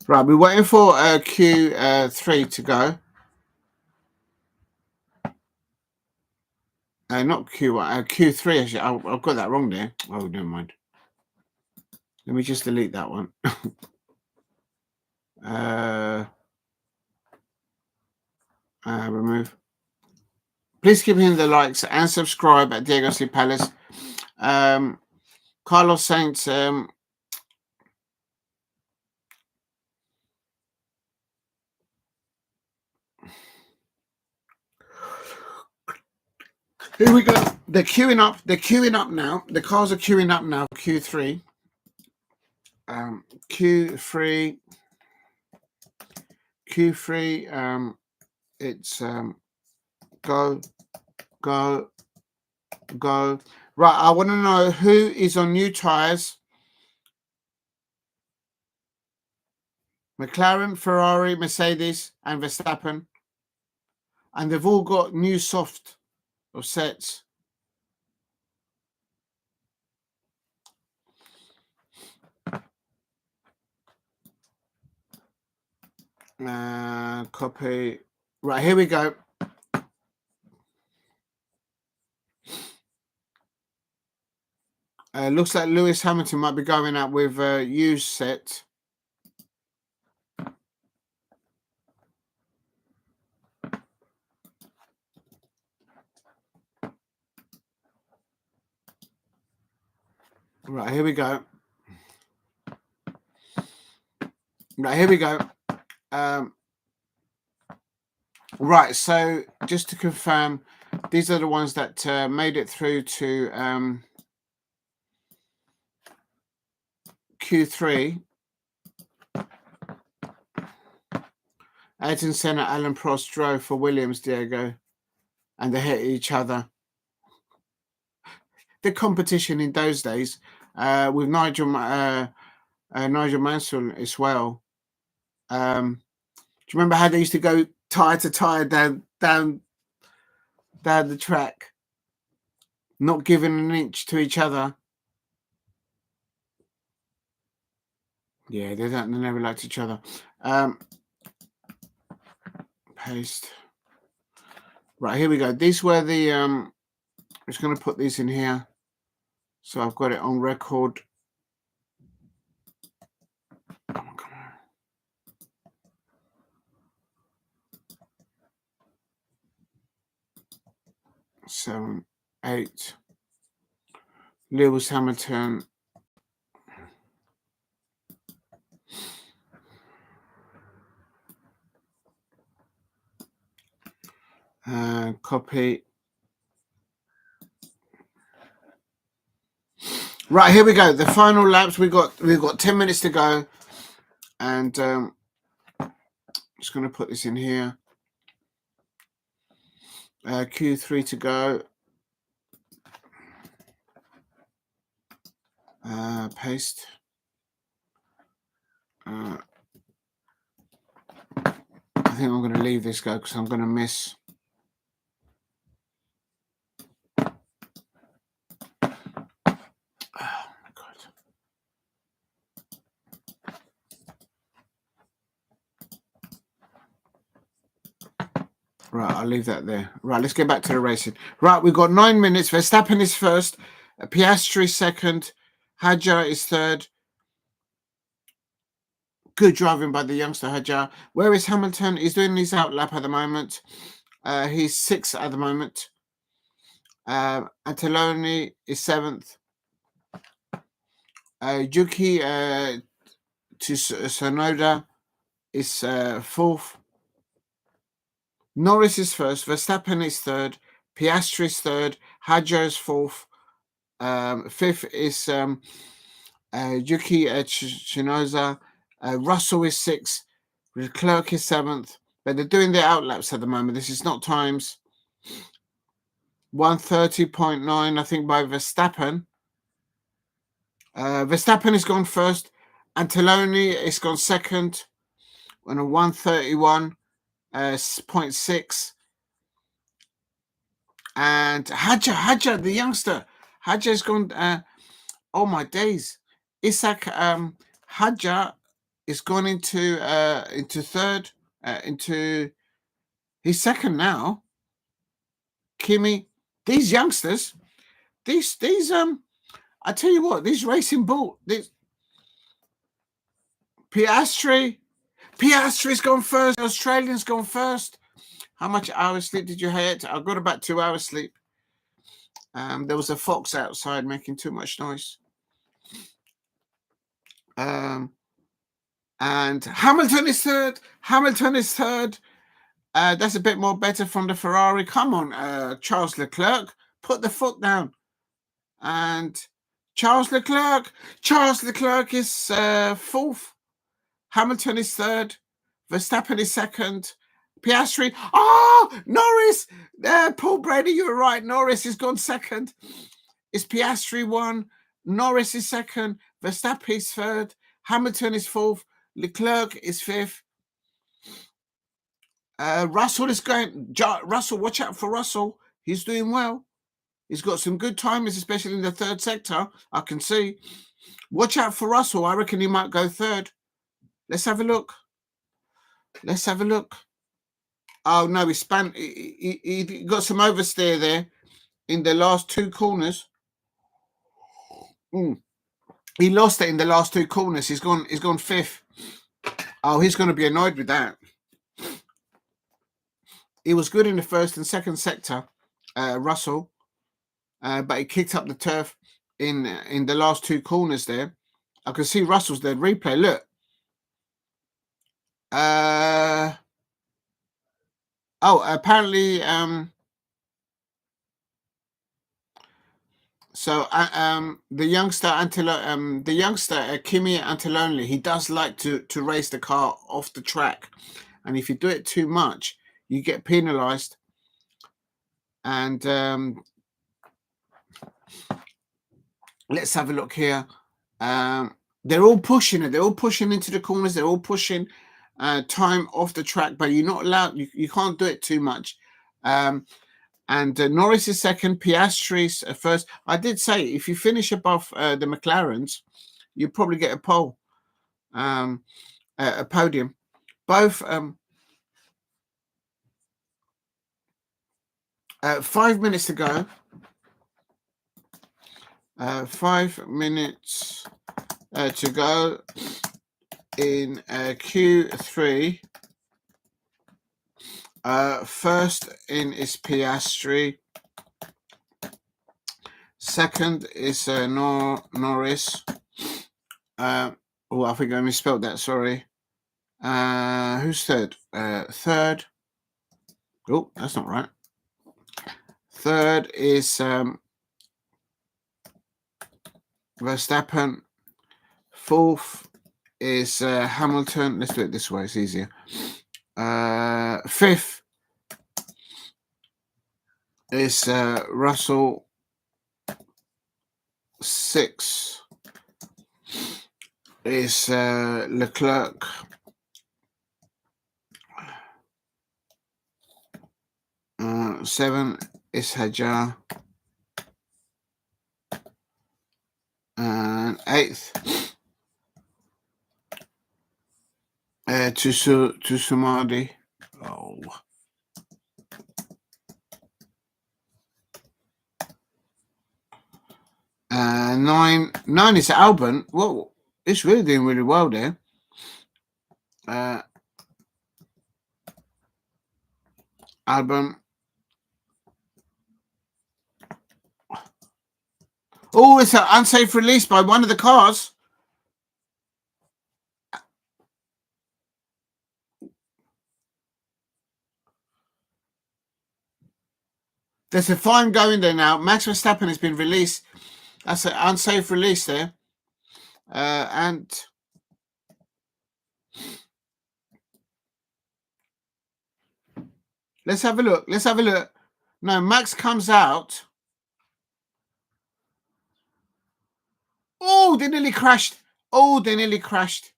Right, we're waiting for Q3 to go. Not Q1, Q3 actually. I've got that wrong there. Oh, never mind. Let me just delete that one. Remove. Please keep hitting the likes and subscribe at Diego C. Palace. Carlos Sainz. Here we go. They're queuing up. They're queuing up now. The cars are queuing up now. Q3. Q3. Q3. It's go. Right. I want to know who is on new tires. McLaren, Ferrari, Mercedes, and Verstappen. And they've all got new soft or sets. Copy. Right, here we go. Looks like Lewis Hamilton might be going out with used set. Right, here we go. Right, here we go. Right, so just to confirm, these are the ones that made it through to Q3. Ayrton Senna, Alan Prost drove for Williams, Diego, and they hit each other. The competition in those days with Nigel Mansell as well. Do you remember how they used to go tire to tire down the track, not giving an inch to each other? Yeah, they never liked each other. Paste. Right, here we go. These were the I'm just going to put these in here so I've got it on record. Come on. 7, 8. Lewis Hamilton. Copy. Right, here we go. The final laps. We've got 10 minutes to go, and just going to put this in here. Q3 to go. Paste. I think I'm going to leave this go because I'm going to miss. Right, I'll leave that there. Right, let's get back to the racing. Right, we've got 9 minutes. Verstappen is first. Piastri second. Hadjar is third. Good driving by the youngster Hadjar. Where is Hamilton? He's doing his outlap at the moment. He's 6th at the moment. Antonelli is 7th. Yuki to Tsunoda is 4th. Norris is first. Verstappen is third. Piastri is third. Hadjar is 4th. 5th is Yuki Tsunoda. Russell is 6th. Leclerc is 7th. But they're doing their outlaps at the moment. This is not times. 130.9, I think, by Verstappen. Verstappen has gone first. Antonelli has gone second on a 131.6. And Hadjar, the youngster, Hadjar's gone. Oh my days! Isack Hadjar is gone into third. He's second now. Kimi, these youngsters, these I tell you what, these racing bull, this Piastri's gone first. The Australian's gone first. How much hours sleep did you have? I got about 2 hours sleep. There was a fox outside making too much noise. And Hamilton is third. Hamilton is third. That's a bit more better from the Ferrari. Come on, Charles Leclerc, put the foot down. And Charles Leclerc is fourth. Hamilton is third. Verstappen is second. Piastri. Oh, Norris. Paul Brady, you were right. Norris has gone second. Is Piastri one? Norris is second. Verstappen is third. Hamilton is fourth. Leclerc is fifth. Russell is going. Russell, watch out for Russell. He's doing well. He's got some good timers, especially in the third sector. I can see. Watch out for Russell. I reckon he might go third. Let's have a look. Let's have a look. Oh no, he got some oversteer there in the last two corners. He lost it in the last two corners. He's gone fifth. Oh, he's going to be annoyed with that. He was good in the first and second sector, Russell, but he kicked up the turf in the last two corners there. I can see Russell's there. Replay, look. Apparently, the youngster Kimi Antonelli, he does like to race the car off the track, and if you do it too much, you get penalised. And let's have a look here. They're all pushing it. They're all pushing into the corners. They're all pushing time off the track, but you're not allowed. You can't do it too much. And Norris is second. Piastri's first. I did say if you finish above the McLarens, you probably get a pole, a podium. Both 5 minutes to go. 5 minutes to go in Q3. First in is Piastri. Second is Norris. I think I misspelled that. Sorry. Who's third? Third. Oh, that's not right. Third is Verstappen. Fourth is Hamilton. Let's do it this way. It's easier. Fifth is Russell. Sixth is Leclerc. Seven is Hadjar. And eighth to Sumadi. Oh. Nine is Alpine. Well, it's really doing really well there. Alpine. Oh, it's an unsafe release by one of the cars. There's a fine going there now. Max Verstappen has been released. That's an unsafe release there. And let's have a look. Let's have a look. No, Max comes out. Oh, they nearly crashed. Oh, they nearly crashed.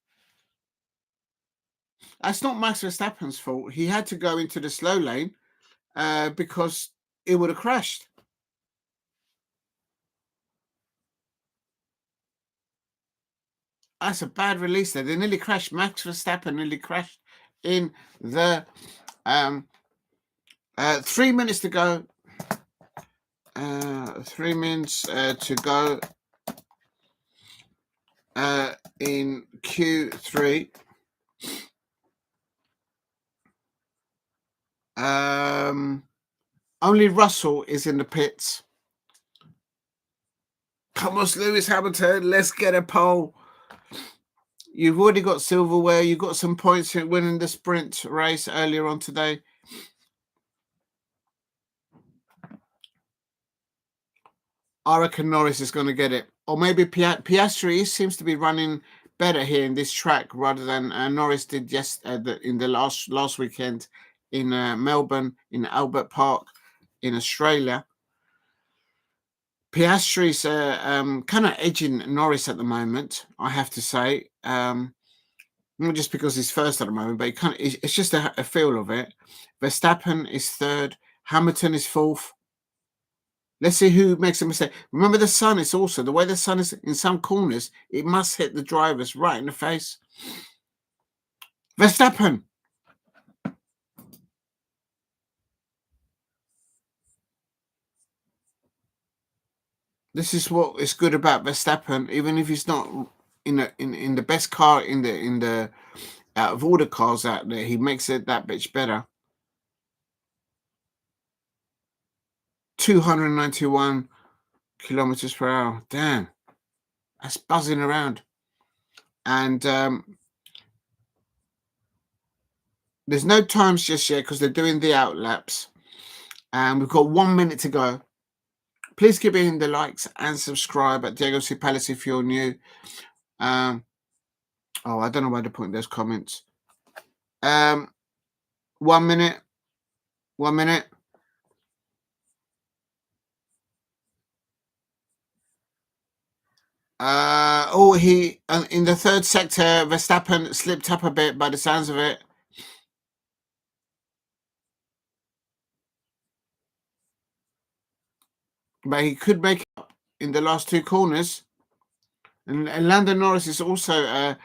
That's not Max Verstappen's fault. He had to go into the slow lane because it would have crashed. That's a bad release there. They nearly crashed. Max Verstappen nearly crashed in the 3 minutes to go. 3 minutes to go in Q3. Only Russell is in the pits. Come on, Lewis Hamilton. Let's get a pole. You've already got silverware. You got some points in winning the sprint race earlier on today. I reckon Norris is going to get it. Or maybe Piastri seems to be running better here in this track rather than Norris did in the last weekend in Melbourne, in Albert Park, in Australia. Piastri's kind of edging Norris at the moment, I have to say. Not just because he's first at the moment, but it's just a feel of it. Verstappen is third. Hamilton is fourth. Let's see who makes a mistake. Remember, the sun is also, the way the sun is in some corners, it must hit the drivers right in the face. Verstappen. This is what is good about Verstappen, even if he's not in the best car in the out of all the cars out there, he makes it that bit better. 291 kilometers per hour. Damn, that's buzzing around. And there's no times just yet because they're doing the out laps, and we've got 1 minute to go. Please keep in the likes and subscribe at Diego C. Palace if you're new. I don't know why they're putting those comments. 1 minute. 1 minute. He in the third sector, Verstappen slipped up a bit by the sounds of it. But he could make it up in the last two corners. And Lando Norris has also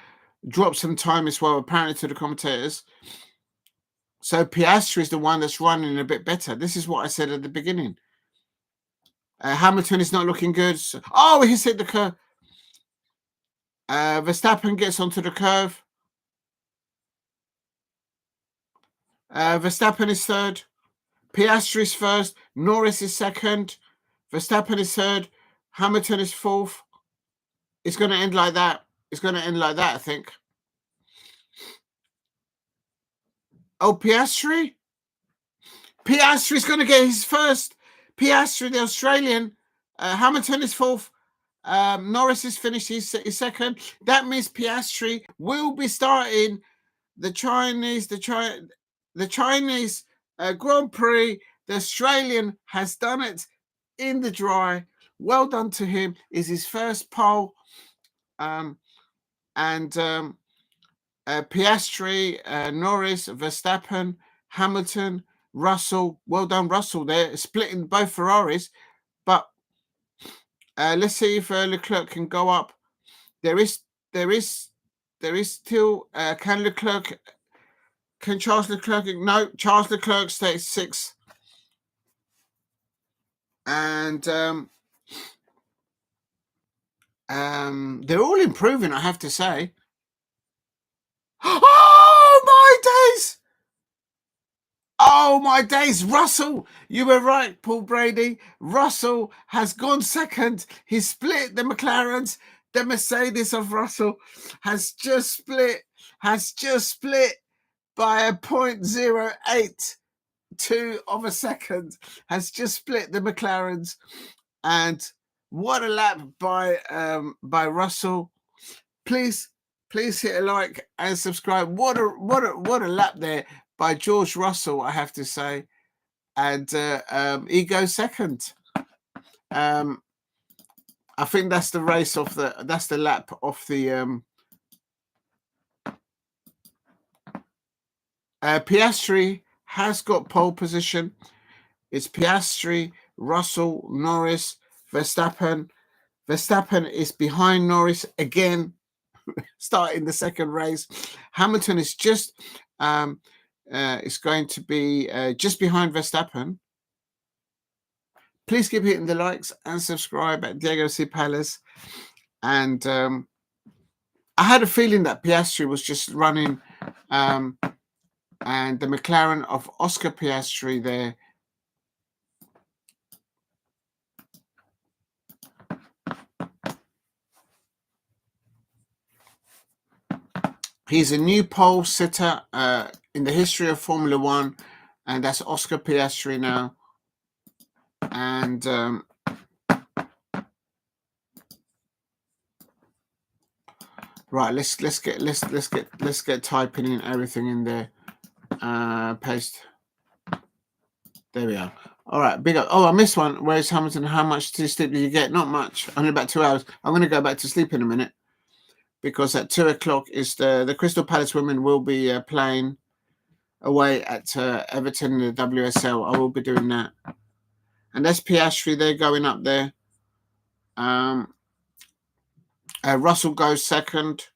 dropped some time as well, apparently, to the commentators. So Piastri is the one that's running a bit better. This is what I said at the beginning. Hamilton is not looking good. He's hit the curve. Verstappen gets onto the curve. Verstappen is third. Piastri is first. Norris is second. Verstappen is third. Hamilton is fourth. It's going to end like that. I think. Oh, Piastri? Piastri's going to get his first. Piastri, the Australian. Hamilton is fourth. Norris is finished his second. That means Piastri will be starting the Chinese Grand Prix. The Australian has done it in the dry. Well done to him. Is his first pole. Piastri, Norris, Verstappen, Hamilton, Russell. Well done, Russell. They're splitting both Ferraris. But let's see if Leclerc can go up. There is still can Charles Leclerc? No, Charles Leclerc stays sixth. And they're all improving, I have to say. Oh my days! Oh my days, Russell! You were right, Paul Brady. Russell has gone second. He split the McLarens. The Mercedes of Russell has just split by a 0.082 of a second. Has just split the McLarens, and what a lap by Russell. Please hit a like and subscribe. What a lap there by George Russell, I have to say. And he goes second. I think that's the lap of the Piastri has got pole position. It's Piastri, Russell, Norris, Verstappen. Verstappen is behind Norris again, starting the second race. Hamilton is just is going to be just behind Verstappen. Please keep hitting the likes and subscribe at Diego C. Palace. And I had a feeling that Piastri was just running, and the McLaren of Oscar Piastri there. He's a new pole sitter in the history of Formula One, and that's Oscar Piastri now. And right, let's get typing in everything in there. Paste. There we are. All right, big up. Oh, I missed one. Where's Hamilton? How much sleep did you get? Not much. Only about 2 hours. I'm going to go back to sleep in a minute, because at 2 o'clock is the Crystal Palace women will be playing away at Everton in the WSL. I will be doing that. And that's Piastri. They're going up there. Russell goes second.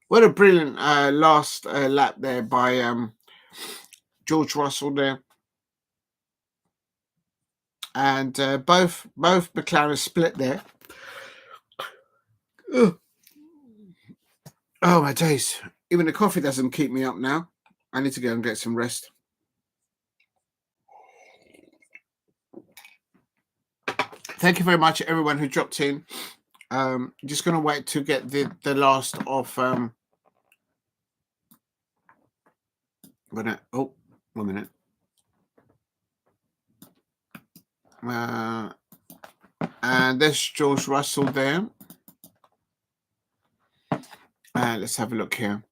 What a brilliant last lap there by George Russell there. And both McLaren split there. Ugh. Oh my days. Even the coffee doesn't keep me up now. I need to go and get some rest. Thank you very much, everyone who dropped in. Just going to wait to get the last of... oh, 1 minute. And there's George Russell there. Let's have a look here.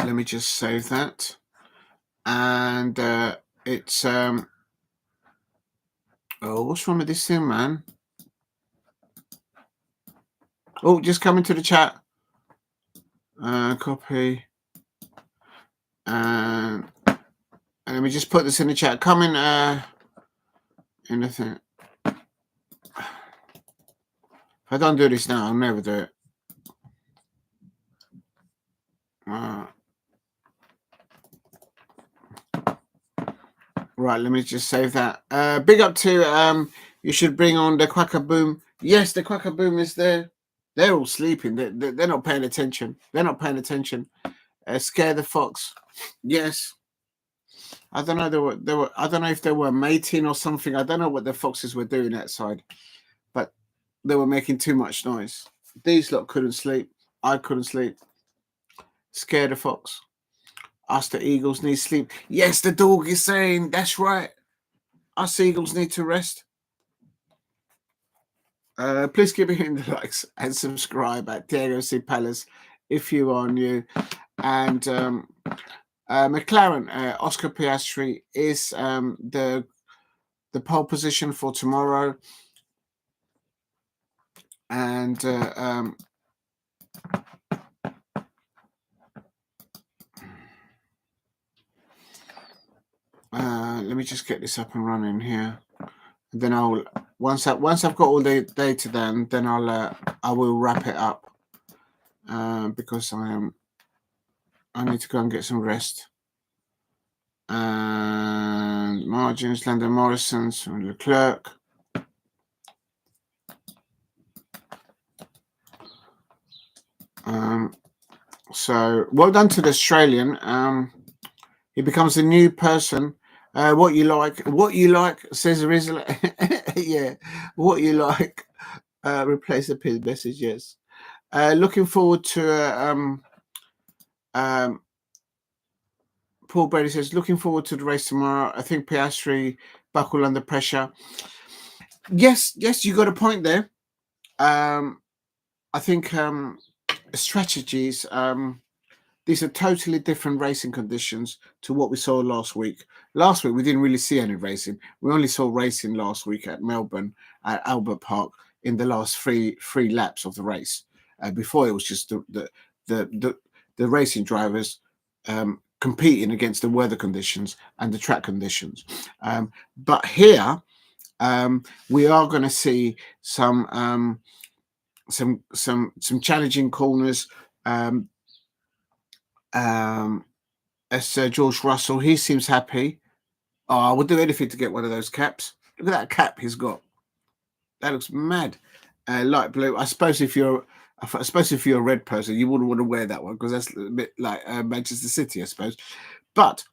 Let me just save that. And it's... oh, what's wrong with this thing, man? Oh, just come into the chat. Copy. And let me just put this in the chat. Come in the thing. If I don't do this now, I'll never do it. Right, let me just save that. Big up to you should bring on the Quacker Boom. Yes, the Quacker Boom is there. They're all sleeping. They're not paying attention. They're not paying attention. Scare the fox. Yes. I don't know. They were. I don't know if they were mating or something. I don't know what the foxes were doing outside, but they were making too much noise. These lot couldn't sleep. I couldn't sleep. Scare the fox. Us the eagles need sleep. Yes, the dog is saying that's right. Us eagles need to rest. Please keep hitting the likes and subscribe at Diego C. Palace if you are new. And McLaren, Oscar Piastri is the pole position for tomorrow. And let me just get this up and running here. And then I'll once I've got all the data then I will wrap it up because I need to go and get some rest. And margins, Landon Morrison's, Leclerc. So well done to the Australian. He becomes a new person. What you like, says Rizla. Yeah, what you like. Replace the pin message. Yes. Looking forward to. Paul Brady says, looking forward to the race tomorrow. I think Piastri buckle under pressure. Yes, you got a point there. I think strategies. These are totally different racing conditions to what we saw last week. Last week, we didn't really see any racing. We only saw racing last week at Melbourne, at Albert Park, in the last three laps of the race. Before, it was just the racing drivers competing against the weather conditions and the track conditions. But here, we are going to see some challenging corners. As George Russell, he seems happy. Oh, I would do anything to get one of those caps. Look at that cap he's got. That looks mad. Light blue. I suppose if you're a red person, you wouldn't want to wear that one because that's a bit like Manchester City, I suppose. But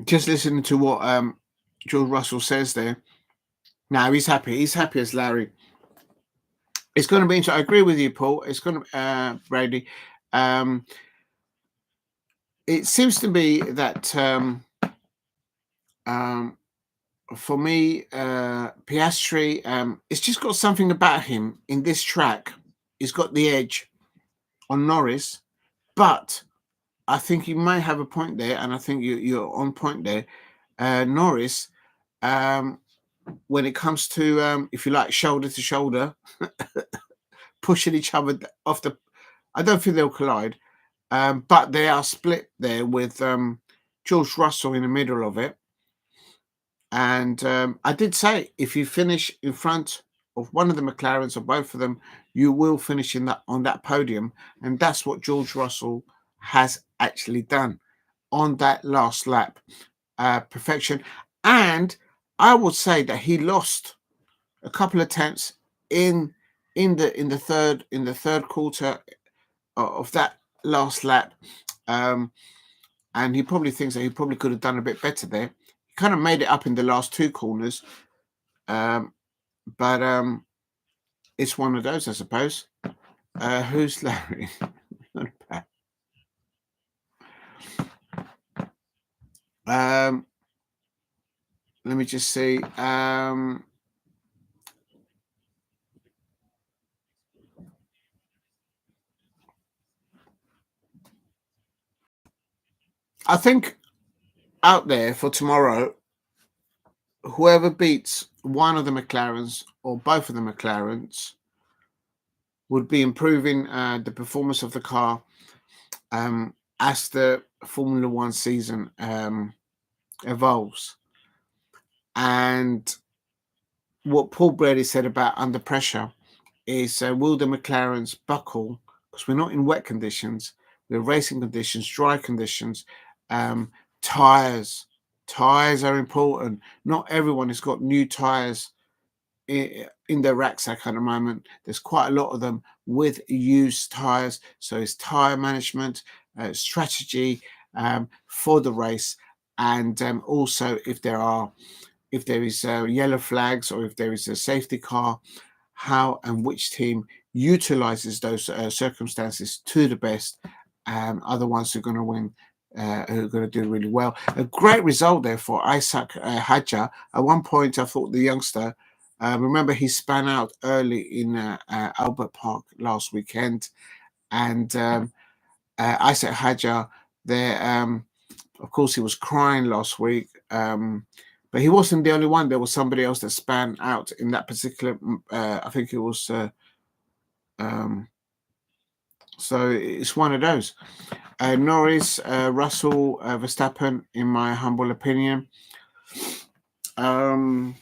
Just listening to what George Russell says there. Now he's happy. He's happy as Larry. It's going to be interesting. I agree with you, Paul. It's going to Brady. It seems to be that for me, Piastri, it's just got something about him in this track. He's got the edge on Norris, but I think you may have a point there, and I think you're on point there. Norris, when it comes to, if you like, shoulder to shoulder, pushing each other off the, I don't think they'll collide, but they are split there with George Russell in the middle of it. And I did say, if you finish in front of one of the McLarens or both of them, you will finish on that podium. And that's what George Russell has actually done on that last lap. Perfection. And I would say that he lost a couple of tenths in the third quarter of that last lap. And he probably thinks that he probably could have done a bit better there. He kind of made it up in the last two corners. But it's one of those, I suppose. Who's Larry? Let me just see. I think out there for tomorrow, whoever beats one of the McLarens or both of the McLarens would be improving the performance of the car as the Formula One season evolves. And what Paul Brady said about under pressure is, will the McLarens buckle? Because we're not in wet conditions, we're racing conditions, dry conditions. Tires are important. Not everyone has got new tires in their rucksack at the moment. There's quite a lot of them with used tires. So it's tire management, strategy for the race, and also if there is yellow flags or if there is a safety car, how and which team utilizes those circumstances to the best, are the ones who are going to win, who are going to do really well. A great result there for Isack Hadjar. At one point, I thought the youngster, remember he span out early in Albert Park last weekend, and Isack Hadjar there, of course, he was crying last week, but he wasn't the only one. There was somebody else that span out in that particular, I think it was, so it's one of those. Norris, Russell, Verstappen, in my humble opinion. In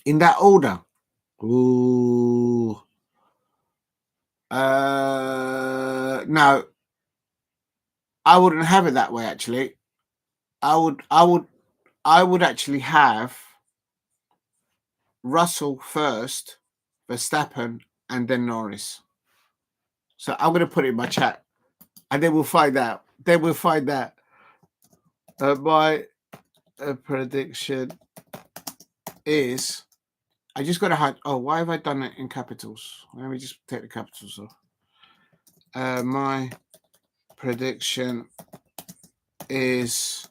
that order. Ooh. No, I wouldn't have it that way, actually. I would actually have Russell first, Verstappen, and then Norris. So I'm going to put it in my chat, and then we'll find out. My prediction is, I just got to hide. Oh, why have I done it in capitals? Let me just take the capitals off. My prediction is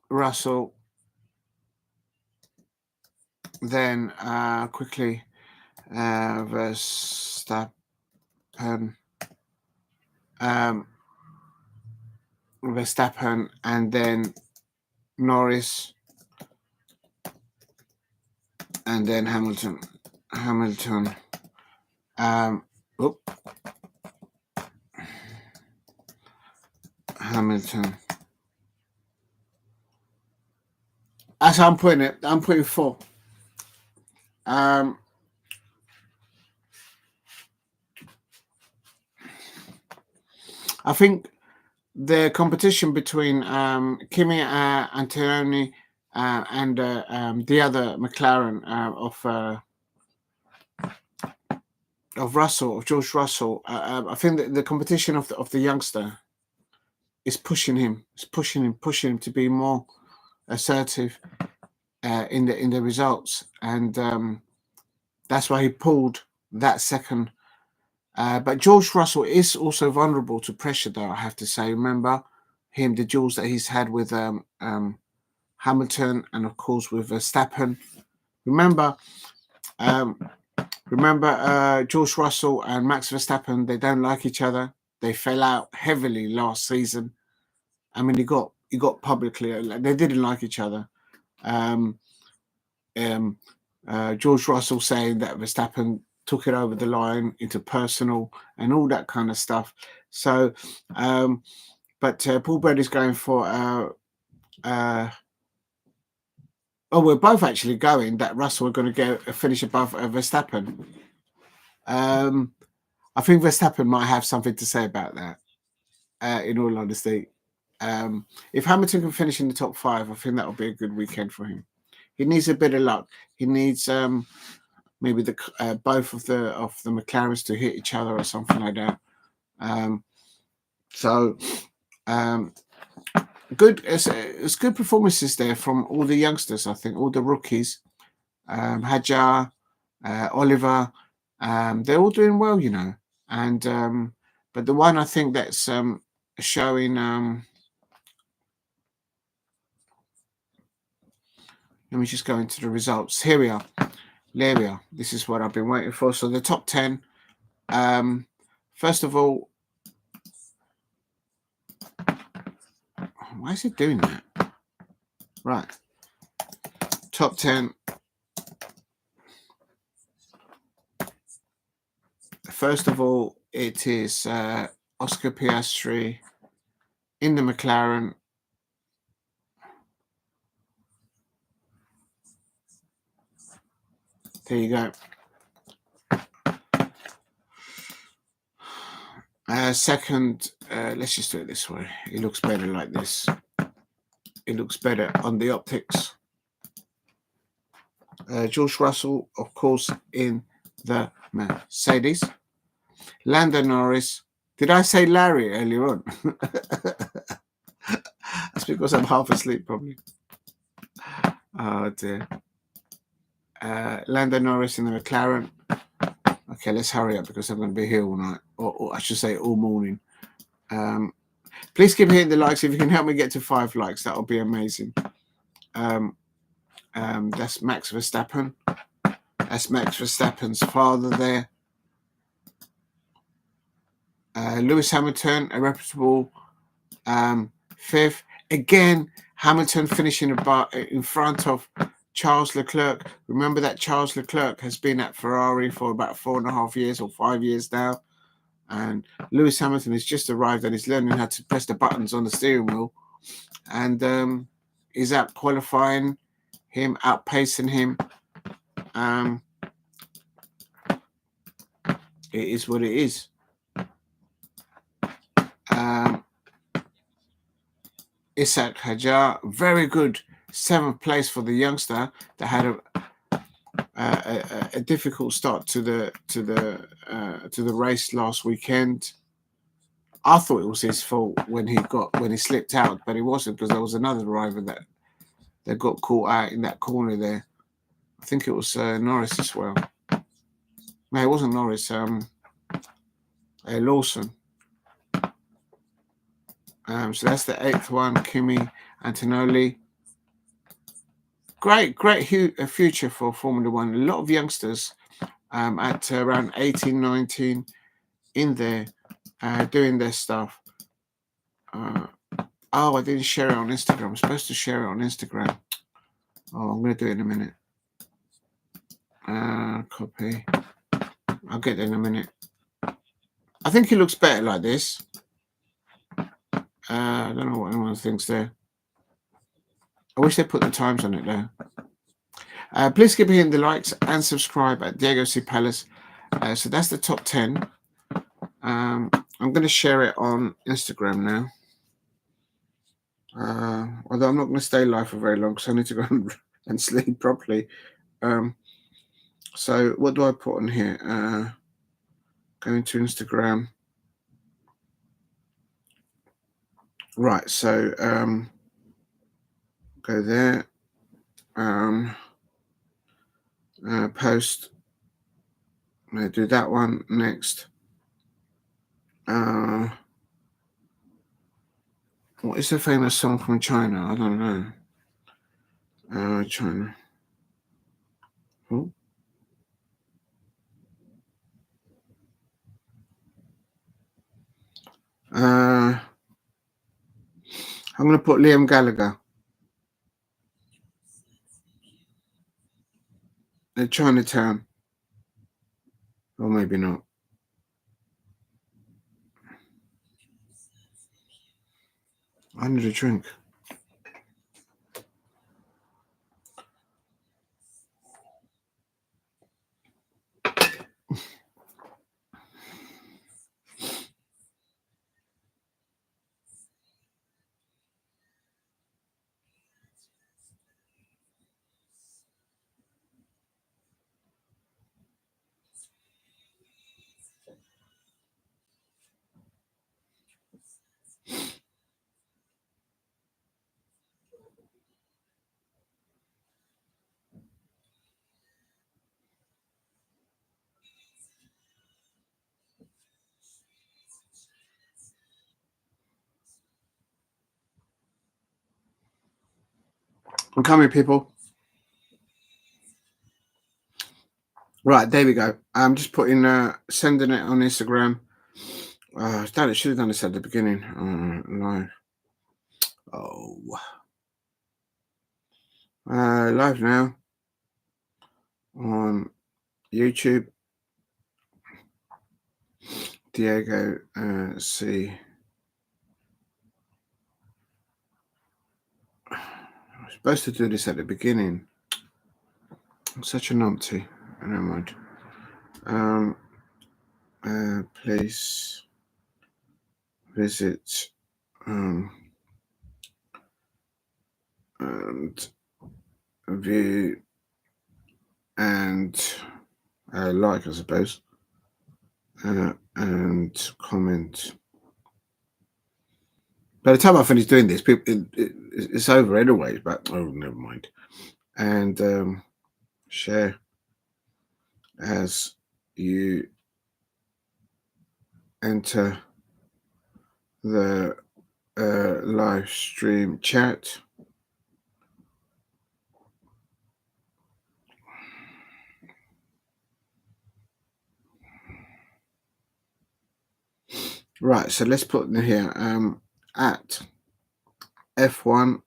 Russell, then quickly Verstappen, and then Norris, and then Hamilton. Hamilton. As I'm putting it, I'm putting 4. I think the competition between Kimi Antonelli and the other McLaren of Russell, of George Russell. I think that the competition of the youngster is pushing him. It's pushing him to be more assertive in the results, and that's why he pulled that second. But George Russell is also vulnerable to pressure, though, I have to say. Remember him, the duels that he's had with Hamilton, and of course with Verstappen. Remember George Russell and Max Verstappen, they don't like each other. They fell out heavily last season. I mean, he got publicly, they didn't like each other. George Russell saying that Verstappen took it over the line into personal and all that kind of stuff. So, but Paul Brady's going for we're both actually going that Russell are going to finish above Verstappen. I think Verstappen might have something to say about that, in all honesty. If Hamilton can finish in the top 5, I think that will be a good weekend for him. He needs a bit of luck. He needs maybe the both of the McLarens to hit each other or something like that. Good. It's good performances there from all the youngsters. I think all the rookies, Hadjar, Oliver, they're all doing well, you know. And but the one I think that's showing. Let me just go into the results. Here we are. There we are. This is what I've been waiting for. So the top 10. First of all, why is it doing that? Right. Top 10. First of all, it is Oscar Piastri in the McLaren. There you go. Second, let's just do it this way. It looks better like this. It looks better on the optics. George Russell, of course, in the Mercedes. Lando Norris. Did I say Larry earlier on? That's because I'm half asleep, probably. Oh, dear. Lando Norris in the McLaren. Okay, let's hurry up because I'm going to be here all night, or I should say all morning. Please keep hitting the likes. If you can help me get to 5 likes, that would be amazing. That's Max Verstappen. That's Max Verstappen's father there. Lewis Hamilton, a reputable 5th. Again, Hamilton finishing in front of Charles Leclerc. Remember that Charles Leclerc has been at Ferrari for about 4.5 years or 5 years now. And Lewis Hamilton has just arrived and he's learning how to press the buttons on the steering wheel. And he's out qualifying him, outpacing him. It is what it is. Isack Hadjar, very good 7th place for the youngster that had a difficult start to the race last weekend. I thought it was his fault when he slipped out, but it wasn't, because there was another driver that got caught out in that corner there. I think it was Norris as well. No, it wasn't Norris. Lawson. So that's the 8th one. Kimi Antonelli. Great future for Formula One. A lot of youngsters at around 18, 19 in there doing their stuff. I didn't share it on Instagram. I'm supposed to share it on Instagram. Oh, I'm going to do it in a minute. Copy. I'll get there in a minute. I think it looks better like this. I don't know what anyone thinks there. I wish they put the times on it though. Please keep hitting the likes and subscribe at Diego C. Palace. So that's the top 10. I'm going to share it on Instagram now. Although I'm not going to stay live for very long because I need to go and sleep properly. So what do I put on here? Going to Instagram. Right, so go there. Post. I'm going to do that one next. What is the famous song from China? I don't know. China. Oh. I'm going to put Liam Gallagher. Chinatown. Or maybe not. I need a drink. I'm coming, people. Right, there we go. I'm just putting, sending it on Instagram. I should have done this at the beginning. Live. Live now on YouTube. Diego C. I was supposed to do this at the beginning. I'm such a numpty. Never mind. Please visit and view and like, I suppose, and comment. By the time I finish doing this, people, it's over anyway. But never mind. And share as you enter the live stream chat. Right, so let's put in here at F1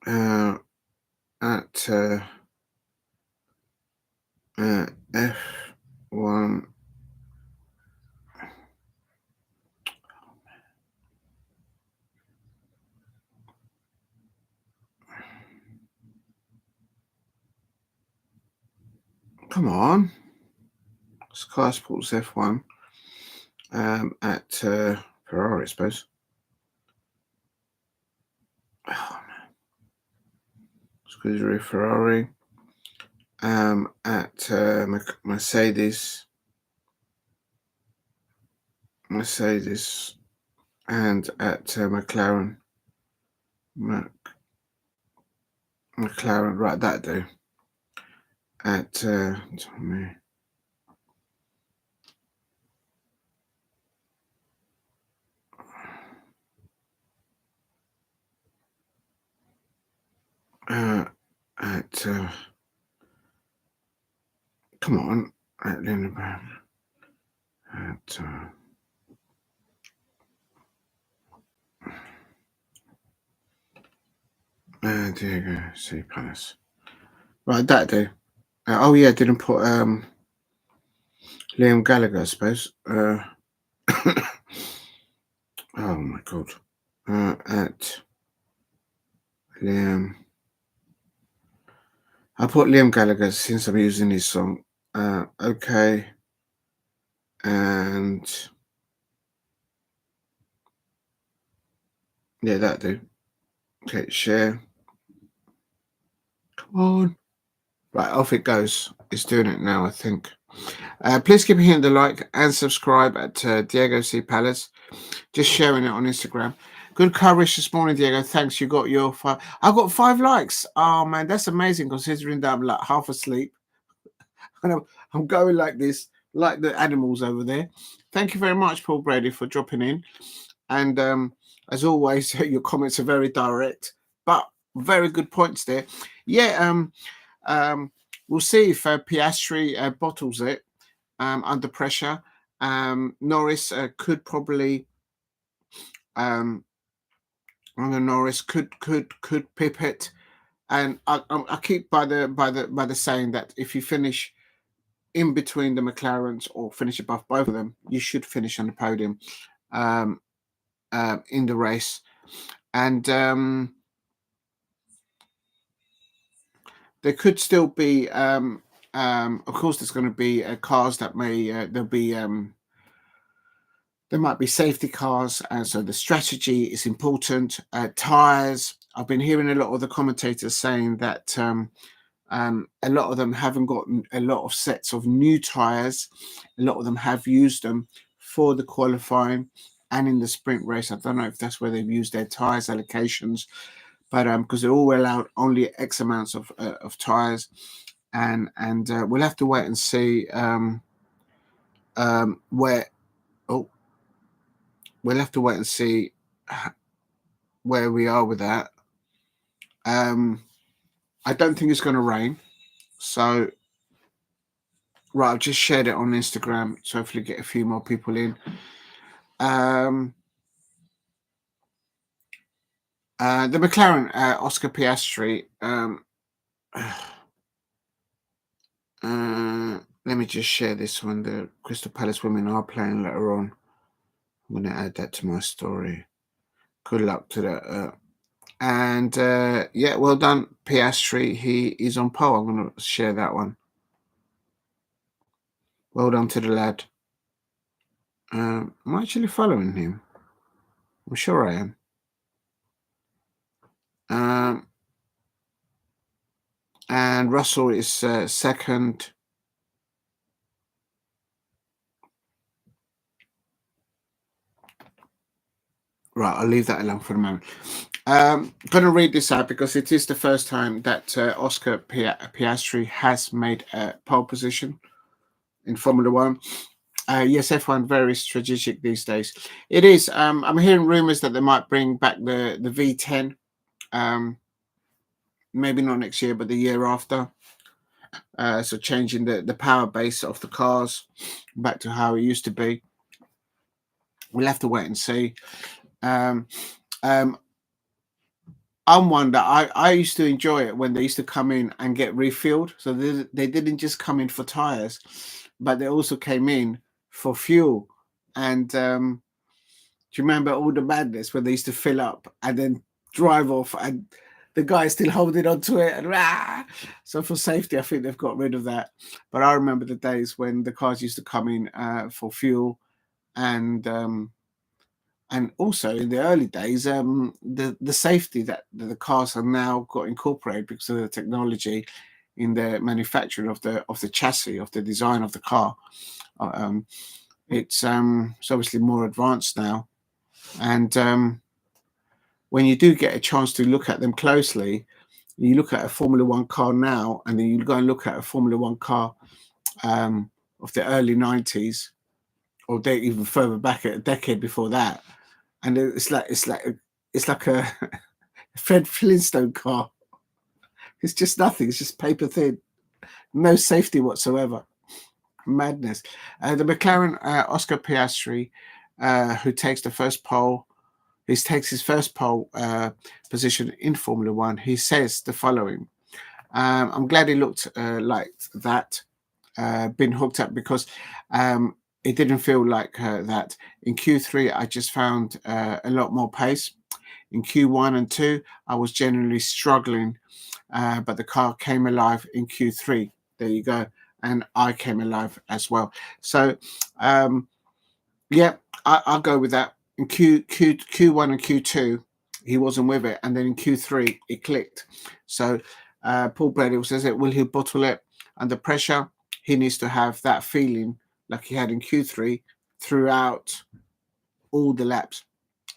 at F1 come on, Sky Sports F1 at Ferrari, I suppose. Oh, Scuderia Ferrari at Mercedes and at McLaren. McLaren, right, that do. At Tommy. Come on, at Lindemann. At Diego C. Palace. Right, that do. Oh yeah, didn't put Liam Gallagher, I suppose. Oh my god. At Liam. I put Liam Gallagher since I'm using his song. Okay. And Yeah, that do. Okay, share. Come on. Right, off it goes. It's doing it now, I think. Please keep hitting the like and subscribe at Diego C. Palace. Just sharing it on Instagram. Good coverage this morning, Diego. Thanks. You got your 5. I got 5 likes. Oh man, that's amazing considering that I'm like half asleep. And I'm going like this, like the animals over there. Thank you very much, Paul Brady, for dropping in. And as always, your comments are very direct, but very good points there. Yeah, we'll see if Piastri bottles it under pressure. Norris could probably Norris could pip it, and I keep by the saying that if you finish in between the McLarens or finish above both of them, you should finish on the podium in the race. And there could still be, of course, there's going to be cars that may there'll be. There might be safety cars, and so the strategy is important. Tires. I've been hearing a lot of the commentators saying that a lot of them haven't gotten a lot of sets of new tires. A lot of them have used them for the qualifying and in the sprint race. I don't know if that's where they've used their tires allocations, but because they're all allowed only X amounts of tires, and we'll have to wait and see where. Oh, we'll have to wait and see where we are with that. I don't think it's going to rain. So, right, I've just shared it on Instagram. So hopefully get a few more people in. The McLaren, Oscar Piastri. Let me just share this one. The Crystal Palace women are playing later on. I'm going to add that to my story. Good luck to that. And yeah, well done, Piastri. He is on pole. I'm going to share that one. Well done to the lad. I'm actually following him. I'm sure I am. And Russell is second. Right, I'll leave that alone for the moment. I'm going to read this out because it is the first time that Oscar Piastri has made a pole position in Formula One. Yes, F1 very strategic these days. It is. I'm hearing rumors that they might bring back the V10. Maybe not next year, but the year after. So changing the power base of the cars back to how it used to be. We'll have to wait and see. I'm one that I used to enjoy it when they used to come in and get refueled. So they didn't just come in for tires, but they also came in for fuel. And do you remember all the madness when they used to fill up and then drive off and the guy still holding onto it? And so for safety, I think they've got rid of that. But I remember the days when the cars used to come in for fuel, and also in the early days, the safety that the cars have now got incorporated because of the technology in the manufacturing of the chassis, of the design of the car. It's obviously more advanced now, and when you do get a chance to look at them closely, you look at a Formula One car now, and then you go and look at a Formula One car of the early 90s, or even further back, a decade before that. And it's like a Fred Flintstone car. It's just nothing. It's just paper thin. No safety whatsoever. Madness. The McLaren Oscar Piastri, who takes the first pole, takes his first pole position in Formula One. He says the following: "I'm glad he looked like that, been hooked up because." It didn't feel like that. In Q3, I just found a lot more pace. In Q1 and 2, I was generally struggling, but the car came alive in Q3. There you go. And I came alive as well. So, yeah, I'll go with that. In Q1 and Q2, he wasn't with it, and then in Q3 it clicked. So Paul Brady says it, will he bottle it under pressure? He needs to have that feeling like he had in Q3 throughout all the laps.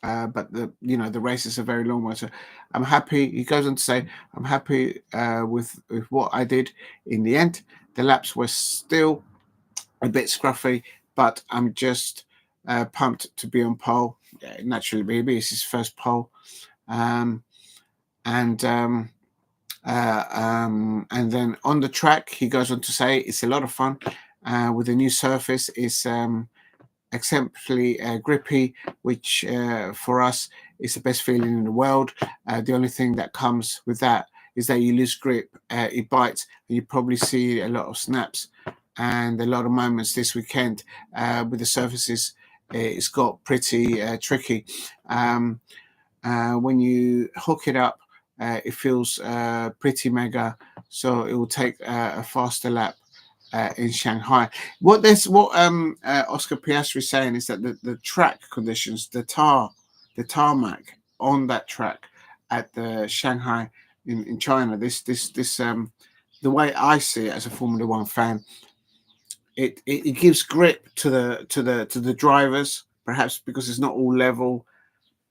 But the race is a very long one. So I'm happy. He goes on to say, I'm happy with what I did in the end. The laps were still a bit scruffy, but I'm just pumped to be on pole. Naturally, maybe it's his first pole. And then on the track, he goes on to say it's a lot of fun with the new surface. It's exemplary grippy, which for us is the best feeling in the world. The only thing that comes with that is that you lose grip, it bites, and you probably see a lot of snaps and a lot of moments this weekend with the surfaces. It's got pretty tricky. When you hook it up, it feels pretty mega, so it will take a faster lap in Shanghai. What Oscar Piastri is saying is that the track conditions, the tarmac on that track at the Shanghai in China, this the way I see it as a Formula One fan, it gives grip to the drivers, perhaps because it's not all level,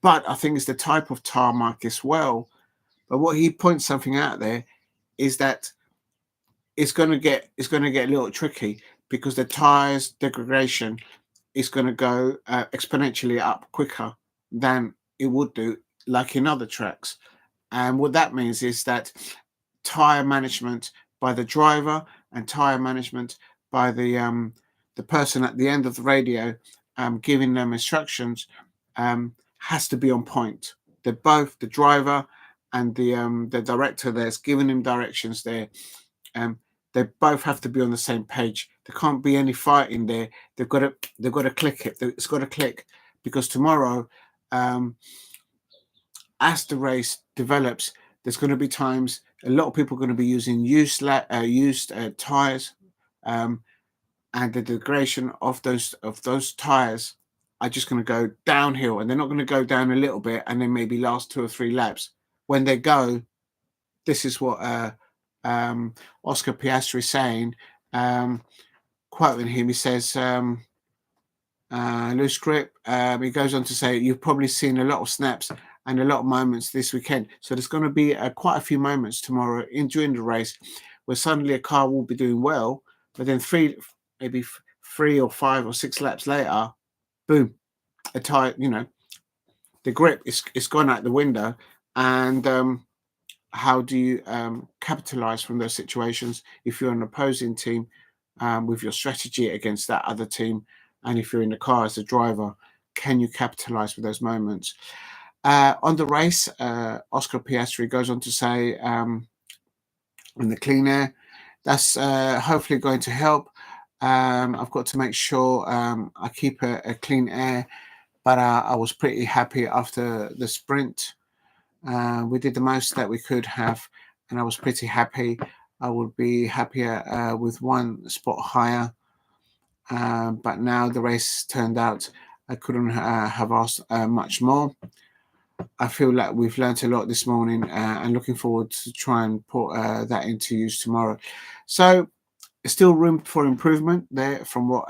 but I think it's the type of tarmac as well. But what he points something out there is that it's going to get a little tricky because the tires degradation is going to go exponentially up quicker than it would do like in other tracks. And what that means is that tire management by the driver and tire management by the person at the end of the radio giving them instructions has to be on point. They're both, the driver and the director there's giving him directions there. They both have to be on the same page. There can't be any fighting there. They've got to click it. It's got to click, because tomorrow, as the race develops, there's going to be times a lot of people are going to be using used tires, and the degradation of those tires are just going to go downhill, and they're not going to go down a little bit and then maybe last 2 or 3 laps. When they go, this is what Oscar Piastri is saying, quoting him, he says, loose grip. He goes on to say, you've probably seen a lot of snaps and a lot of moments this weekend. So there's going to be quite a few moments tomorrow during the race where suddenly a car will be doing well, but then 3 or 5 or 6 laps later, boom, a tire, the grip is gone out the window. And how do you capitalize from those situations if you're an opposing team with your strategy against that other team? And if you're in the car as a driver, can you capitalize with those moments? On the race, Oscar Piastri goes on to say, in the clean air, that's hopefully going to help. I've got to make sure I keep a clean air, but I was pretty happy after the sprint. We did the most that we could have, and I was pretty happy. I would be happier with 1 spot higher, but now the race turned out I couldn't have asked much more. I feel like we've learnt a lot this morning, and looking forward to try and put that into use tomorrow. So still room for improvement there from what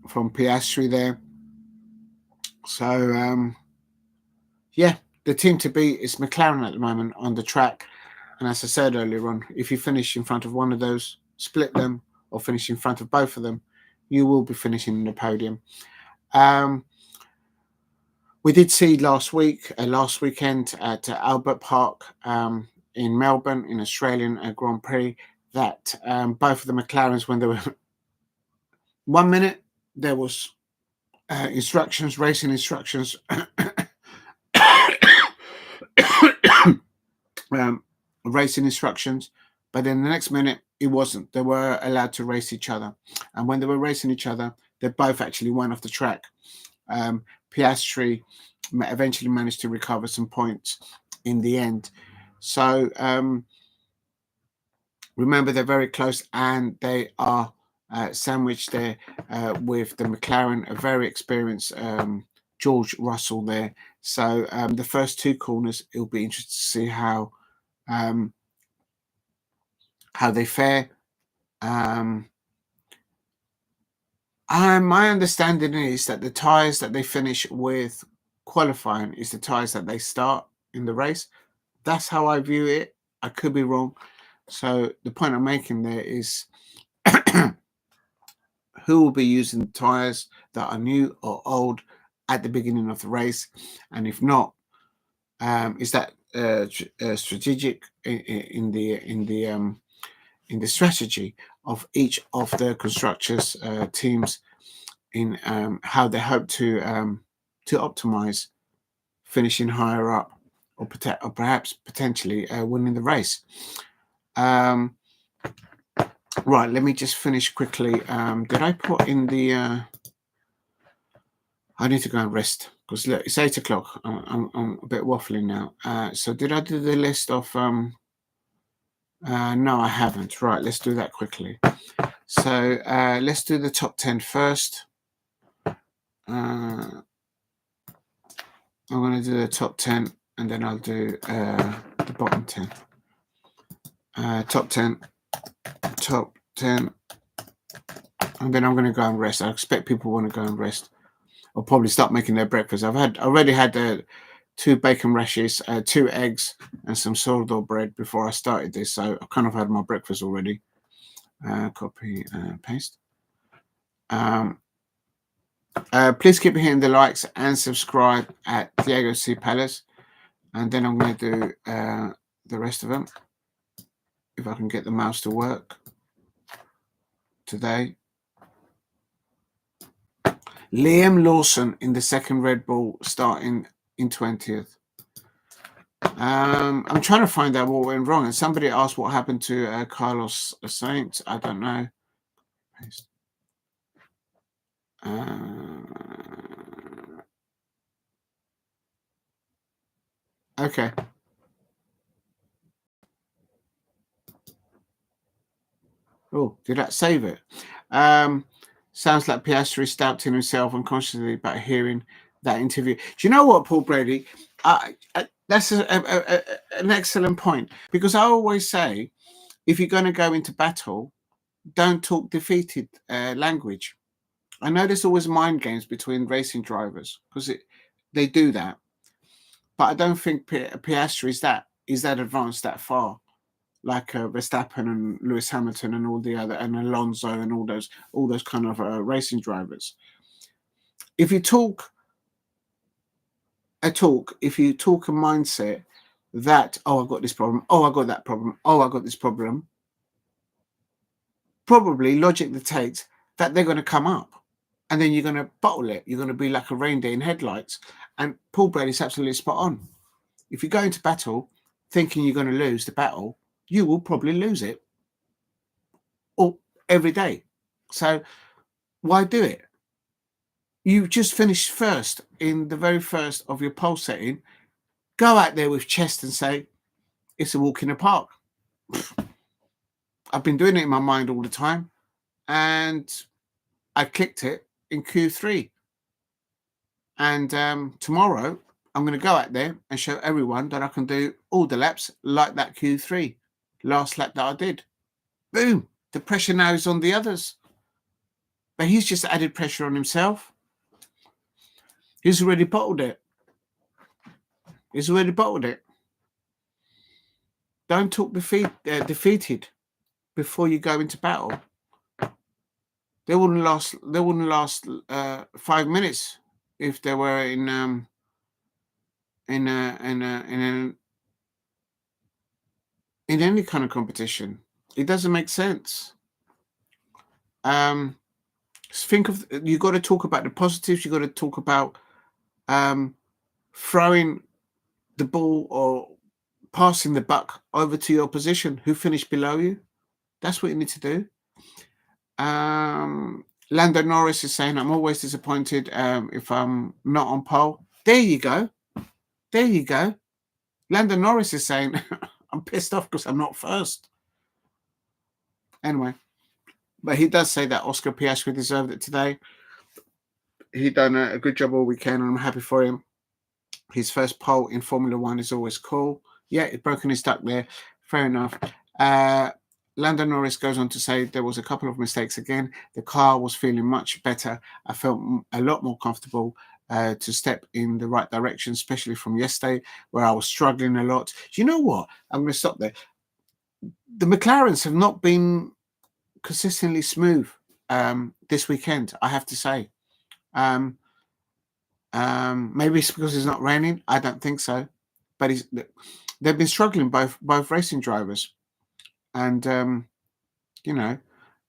from Piastri there. So yeah, the team to beat is McLaren at the moment on the track. And as I said earlier on, if you finish in front of one of those, split them, or finish in front of both of them, you will be finishing in the podium. We did see last weekend at Albert Park in Melbourne, in Australian Grand Prix, that both of the McLarens, when they were 1 minute, there was racing instructions, racing instructions, but then the next minute it wasn't. They were allowed to race each other, and when they were racing each other, they both actually went off the track. Piastri eventually managed to recover some points in the end. So Remember, they're very close, and they are sandwiched there with the McLaren, a very experienced George Russell there. So the first two corners, it'll be interesting to see how they fare. And my understanding is that the tyres that they finish with qualifying is the tyres that they start in the race. That's how I view it. I could be wrong. So the point I'm making there is who will be using tyres that are new or old at the beginning of the race, and if not, is that strategic in the strategy of each of the constructors teams in how they hope to optimize finishing higher up or perhaps potentially winning the race. Right, let me just finish quickly. Did I put in the I need to go and rest because look, it's 8 o'clock. I'm a bit waffling now. So did I do the list of no, I haven't. Right, let's do that quickly. So let's do the top 10 first. I'm going to do the top 10 and then I'll do the bottom 10. Top 10, and then I'm going to go and rest. I expect people want to go and rest. I'll probably start making their breakfast. I've already had 2 bacon rashers, 2 eggs, and some sourdough bread before I started this. So I kind of had my breakfast already. Copy, paste. Please keep hitting the likes and subscribe at Diego C. Palace. And then I'm going to do the rest of them. If I can get the mouse to work today. Liam Lawson in the second Red Bull starting in 20th. I'm trying to find out what went wrong. And somebody asked what happened to Carlos Sainz. I don't know. Okay. Oh, did that save it? Sounds like Piastri stabbed in himself unconsciously by hearing that interview. Do you know what, Paul Brady? That's an excellent point, because I always say, if you're going to go into battle, don't talk defeated language. I know there's always mind games between racing drivers because they do that, but I don't think Piastri is that advanced that far, like Verstappen and Lewis Hamilton and all the other, and Alonso and all those kind of racing drivers. If you talk a mindset that, oh, I've got this problem, oh, I got that problem, oh, I got this problem, probably logic dictates that they're going to come up, and then you're going to bottle it. You're going to be like a reindeer in headlights. And Paul Brady's absolutely spot on. If you go into battle thinking you're going to lose the battle, you will probably lose it all every day. So why do it? You just finished first in the very first of your pole setting. Go out there with chest and say, it's a walk in the park. I've been doing it in my mind all the time, and I clicked it in Q3. And tomorrow, I'm going to go out there and show everyone that I can do all the laps like that Q3, last lap that I did. Boom. The pressure now is on the others. But he's just added pressure on himself. He's already bottled it. Don't talk defeated before you go into battle. They wouldn't last 5 minutes if they were in any kind of competition. It doesn't make sense. Think of, you got to talk about the positives. You got to talk about throwing the ball or passing the buck over to your opposition who finished below you. That's what you need to do. Lando Norris is saying, I'm always disappointed if I'm not on pole. There you go. Lando Norris is saying, I'm pissed off because I'm not first. Anyway, but he does say that Oscar Piastri deserved it today. He done a good job all weekend, and I'm happy for him. His first pole in Formula One is always cool. Yeah, he's broken his duck there. Fair enough. Lando Norris goes on to say there was a couple of mistakes again. The car was feeling much better. I felt a lot more comfortable to step in the right direction, especially from yesterday where I was struggling a lot. You know what? I'm going to stop there. The McLarens have not been consistently smooth this weekend, I have to say. Maybe it's because it's not raining. I don't think so. But they've been struggling, both racing drivers. And,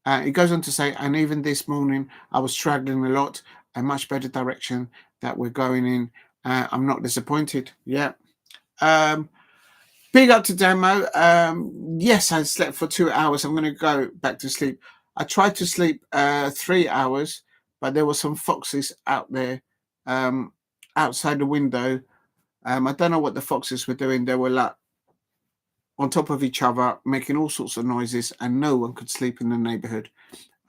it goes on to say, and even this morning, I was struggling a lot. A much better direction that we're going in. I'm not disappointed. Yeah. Big up to Demo. Yes, I slept for 2 hours. I'm going to go back to sleep. I tried to sleep 3 hours, but there were some foxes out there outside the window. I don't know what the foxes were doing. They were like on top of each other, making all sorts of noises, and no one could sleep in the neighborhood.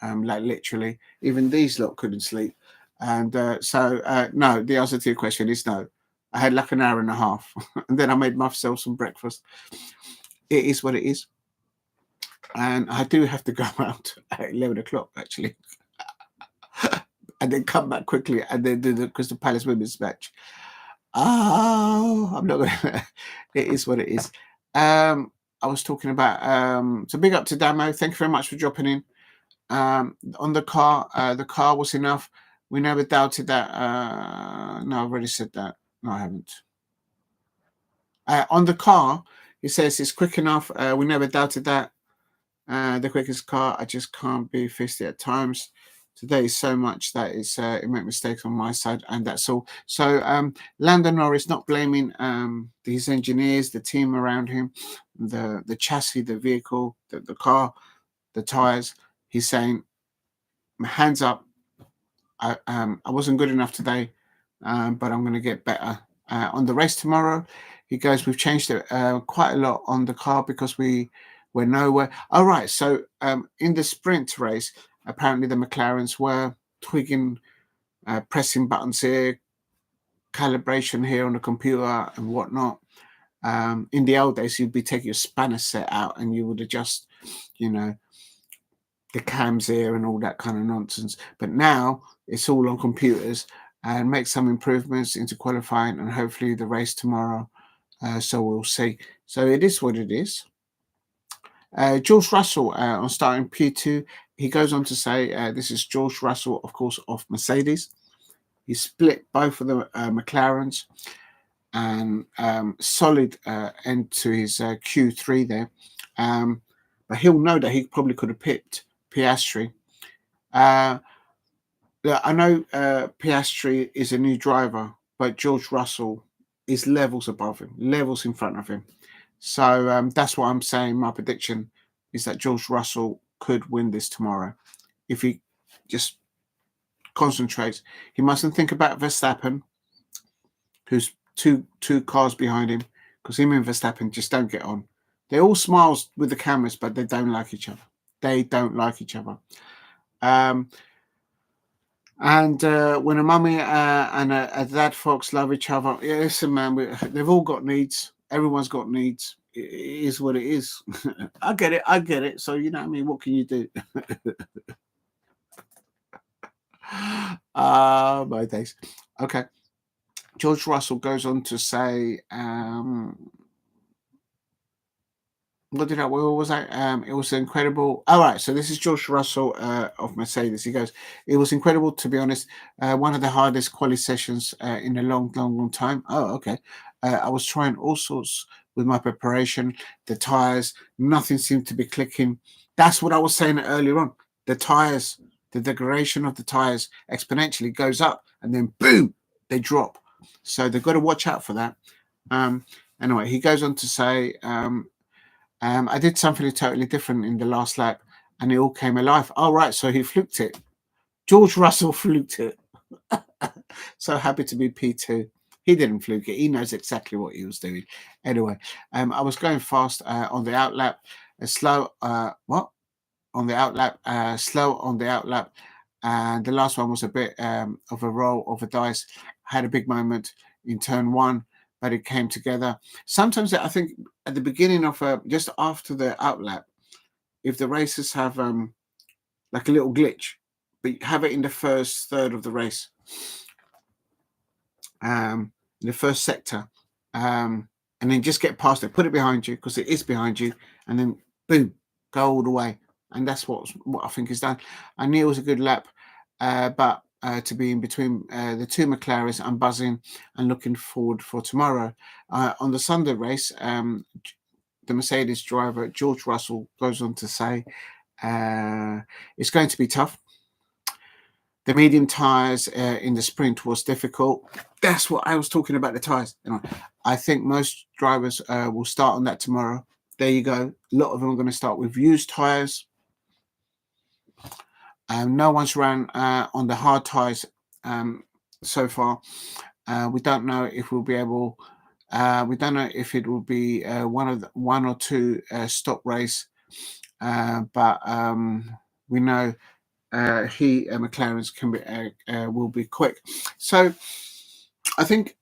Like literally, even these lot couldn't sleep. And no, the answer to your question is no. I had like an hour and a half, and then I made myself some breakfast. It is what it is. And I do have to go out at 11 o'clock, actually. And then come back quickly and then do the Crystal Palace women's match. Oh, I'm not going to. It is what it is. I was talking about, so big up to Damo. Thank you very much for dropping in. On the car was enough. We never doubted that. No, I've already said that. No, I haven't. On the car, he says it's quick enough. We never doubted that. The quickest car. I just can't be fisty at times. Today is so much that it made mistakes on my side, and that's all. So Lando Norris not blaming these engineers, the team around him, the chassis, the vehicle, the car, the tires. He's saying, hands up. I wasn't good enough today, but I'm going to get better. On the race tomorrow, he goes, we've changed it quite a lot on the car because we're nowhere. All right, so in the sprint race, apparently the McLarens were twigging, pressing buttons here, calibration here on the computer and whatnot. In the old days, you'd be taking your spanner set out and you would adjust, the cams here and all that kind of nonsense. But now it's all on computers, and make some improvements into qualifying and hopefully the race tomorrow. So we'll see. So it is what it is. George Russell on starting P2, he goes on to say, this is George Russell, of course, of Mercedes. He split both of the McLarens, and solid end to his Q3 there. But he'll know that he probably could have picked Piastri. I know Piastri is a new driver, but George Russell is levels above him, levels in front of him. So that's what I'm saying. My prediction is that George Russell could win this tomorrow if he just concentrates. He mustn't think about Verstappen, who's two cars behind him, because him and Verstappen just don't get on. They're all smiles with the cameras, but they don't like each other. They don't like each other. And when a mummy and a dad fox love each other, yeah, listen, man, they've all got needs. Everyone's got needs. It is what it is. I get it. So, you know what I mean? What can you do? My days. Okay. George Russell goes on to say, what was that? It was incredible. All right, so this is George Russell of Mercedes. He goes, it was incredible, to be honest. One of the hardest quali sessions in a long time. Oh, okay. I was trying all sorts with my preparation, the tires, nothing seemed to be clicking. That's what I was saying earlier on. The tires, the degradation of the tires exponentially goes up, and then boom, they drop. So they've got to watch out for that. Anyway, he goes on to say, I did something totally different in the last lap, and it all came alive. Oh, right, so he fluked it. George Russell fluked it. So happy to be P2. He didn't fluke it. He knows exactly what he was doing. Anyway, I was going fast on the outlap. Slow. What? on the outlap, slow on the outlap, and the last one was a bit of a roll of a dice. Had a big moment in turn 1, but it came together. Sometimes I think at the beginning of just after the outlap, if the racers have like a little glitch, but you have it in the first third of the race, in the first sector, and then just get past it, put it behind you because it is behind you, and then boom, go all the way. And that's what I think is done. I knew it was a good lap, but to be in between the two McLarens, I'm buzzing and looking forward for tomorrow. On the Sunday race, the Mercedes driver, George Russell, goes on to say, it's going to be tough. The medium tyres in the sprint was difficult. That's what I was talking about, the tyres. I think most drivers will start on that tomorrow. There you go. A lot of them are going to start with used tyres. No one's ran on the hard tyres so far. We don't know if we'll be able. We don't know if it will be one or two stop race, but we know McLaren's can be will be quick. So I think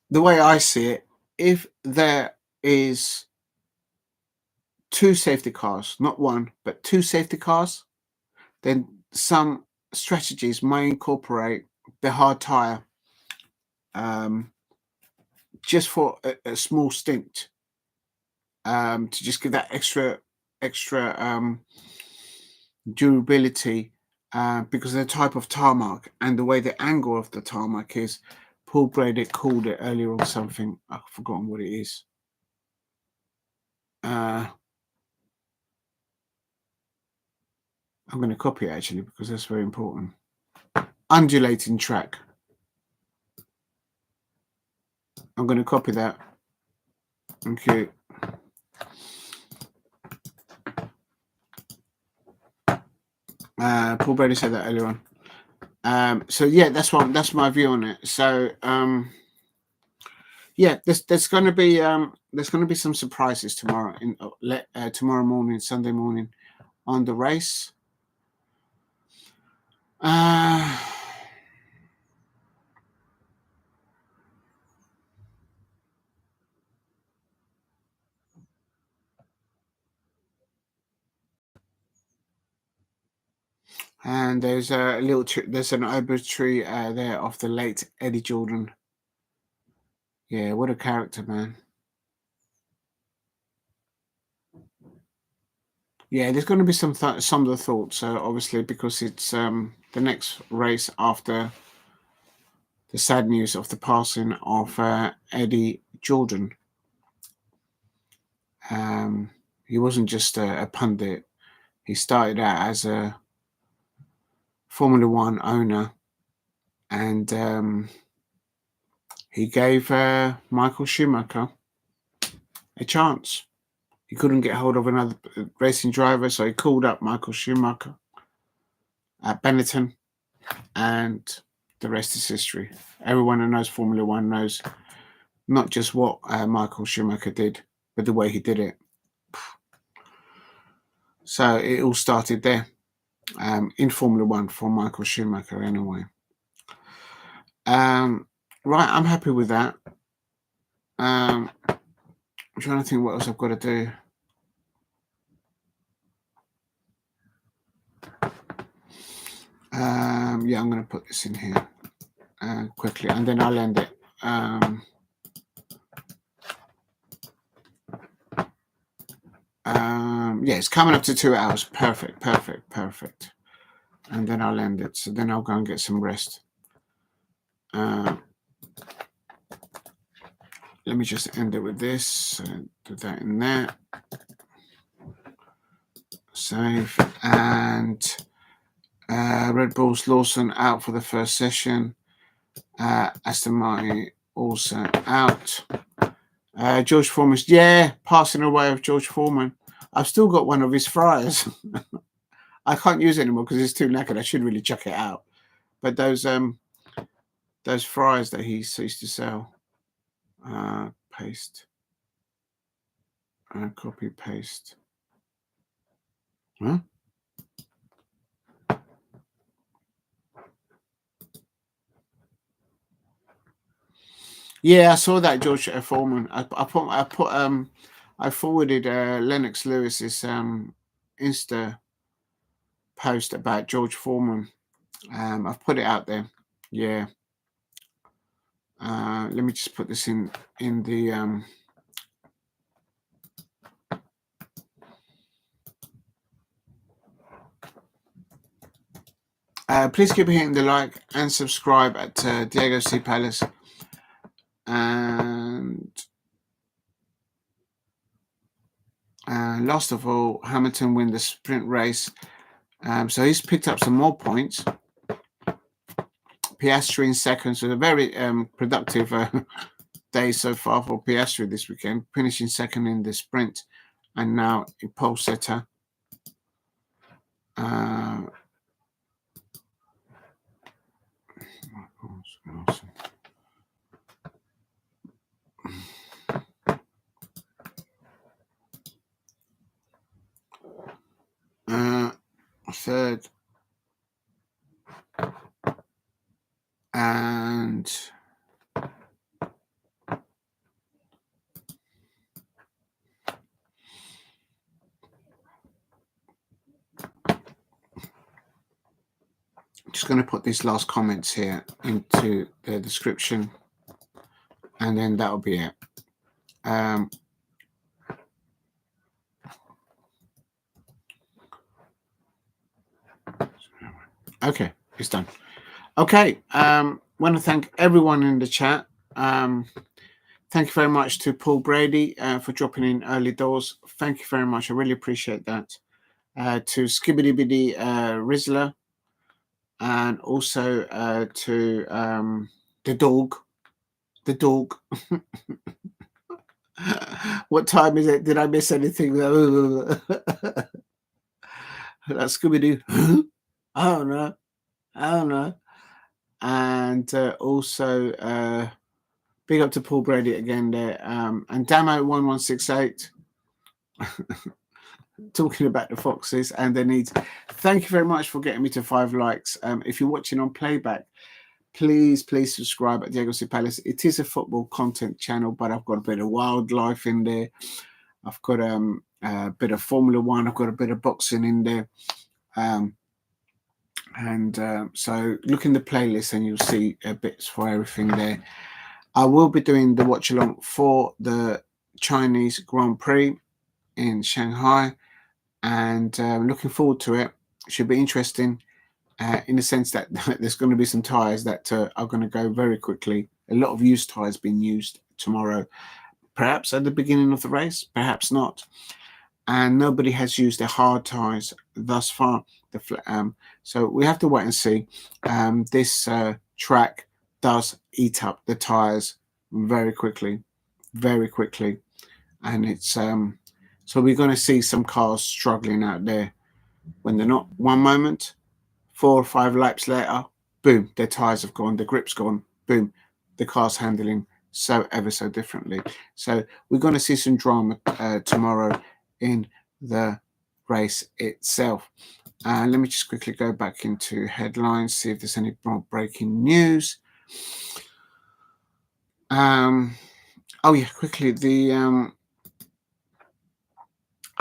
the way I see it, if there is two safety cars, not one, but two safety cars, then some strategies may incorporate the hard tire just for a small stint, to just give that extra durability, because of the type of tarmac and the way the angle of the tarmac is. Paul Brady called it earlier on something. I've forgotten what it is. I'm going to copy it actually because that's very important. Undulating track. I'm going to copy that. Okay. Paul Brady said that earlier on. So yeah, that's my view on it. So yeah, there's going to be some surprises tomorrow tomorrow morning, Sunday morning, on the race. And there's a little there's an obituary there of the late Eddie Jordan. Yeah, what a character, man. Yeah, there's going to be some of the thoughts, obviously, because it's the next race after the sad news of the passing of Eddie Jordan. He wasn't just a pundit. He started out as a Formula One owner, and he gave Michael Schumacher a chance. He couldn't get hold of another racing driver, so he called up Michael Schumacher at Benetton, and the rest is history. Everyone who knows Formula One knows not just what Michael Schumacher did, but the way he did it. So it all started there, in Formula One for Michael Schumacher anyway. Right, I'm happy with that. I'm trying to think what else I've got to do. Yeah, I'm going to put this in here quickly, and then I'll end it. Yeah, it's coming up to 2 hours. Perfect. And then I'll end it. So then I'll go and get some rest. Let me just end it with this. Do that in there. Save. And Red Bull's Lawson out for the first session. Aston Martin also out. George Foreman's, passing away of George Foreman. I've still got one of his fryers. I can't use it anymore because it's too knackered. I should really chuck it out. But those fryers that he used to sell, paste, copy, paste. Huh? Yeah, I saw that George Foreman. I forwarded Lennox Lewis's Insta post about George Foreman. I've put it out there. Yeah. Let me just put this in the please keep hitting the like and subscribe at Diego C. Palace. And last of all, Hamilton win the sprint race. So he's picked up some more points. Piastri in second, so a very productive day so far for Piastri this weekend, finishing second in the sprint and now in pole setter. Third and just going to put these last comments here into the description, and then that'll be it. Okay, it's done. Okay, want to thank everyone in the chat. Thank you very much to Paul Brady for dropping in early doors. Thank you very much. I really appreciate that. To Skibbity Biddy Rizzler, and also to the dog. The dog. What time is it? Did I miss anything? That's Scooby-Doo. I don't know. And also big up to Paul Brady again there. And Damo1168 talking about the Foxes and their needs. Thank you very much for getting me to 5 likes. If you're watching on playback, please subscribe at Diego C. Palace. It is a football content channel, but I've got a bit of wildlife in there. I've got a bit of Formula One. I've got a bit of boxing in there. So look in the playlist and you'll see bits for everything there. I will be doing the watch along for the Chinese Grand Prix in Shanghai, and looking forward to it. Should be interesting in the sense that there's going to be some tyres that are going to go very quickly. A lot of used tyres being used tomorrow, perhaps at the beginning of the race, perhaps not. And nobody has used their hard tyres thus far. So we have to wait and see. This track does eat up the tyres very quickly, and it's so we're going to see some cars struggling out there when they're not. One moment, 4 or 5 laps later, boom, their tyres have gone, the grip's gone, boom, the car's handling ever so differently. So we're going to see some drama tomorrow in the race itself. Let me just quickly go back into headlines, see if there's any more breaking news. Oh yeah, quickly, the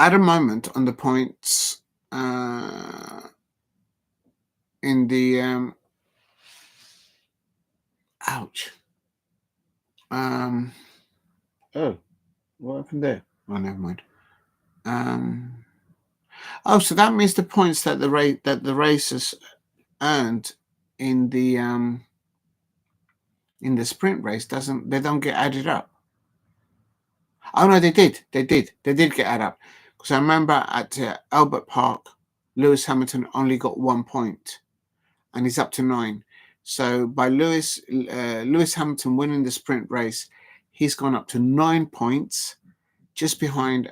at a moment on the points in the ouch. Oh, what happened there? Oh, never mind. Oh, so that means the points that the racers earned in the sprint race don't get added up. Oh no, they did get added up, because I remember at Albert Park, Lewis Hamilton only got 1 point, and he's up to 9. So by Lewis Hamilton winning the sprint race, he's gone up to 9 points, just behind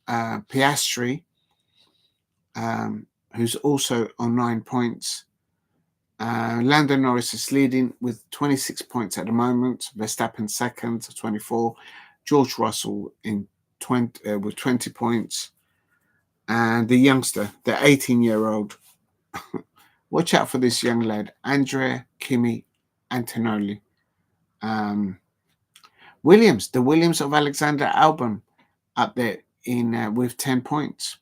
Piastri, who's also on 9 points. Lando Norris is leading with 26 points at the moment. Verstappen second, 24. George Russell in with 20 points. And the youngster, the 18-year-old, watch out for this young lad, Kimi Antonelli. Williams, the Williams of Alexander Albon, up there in with 10 points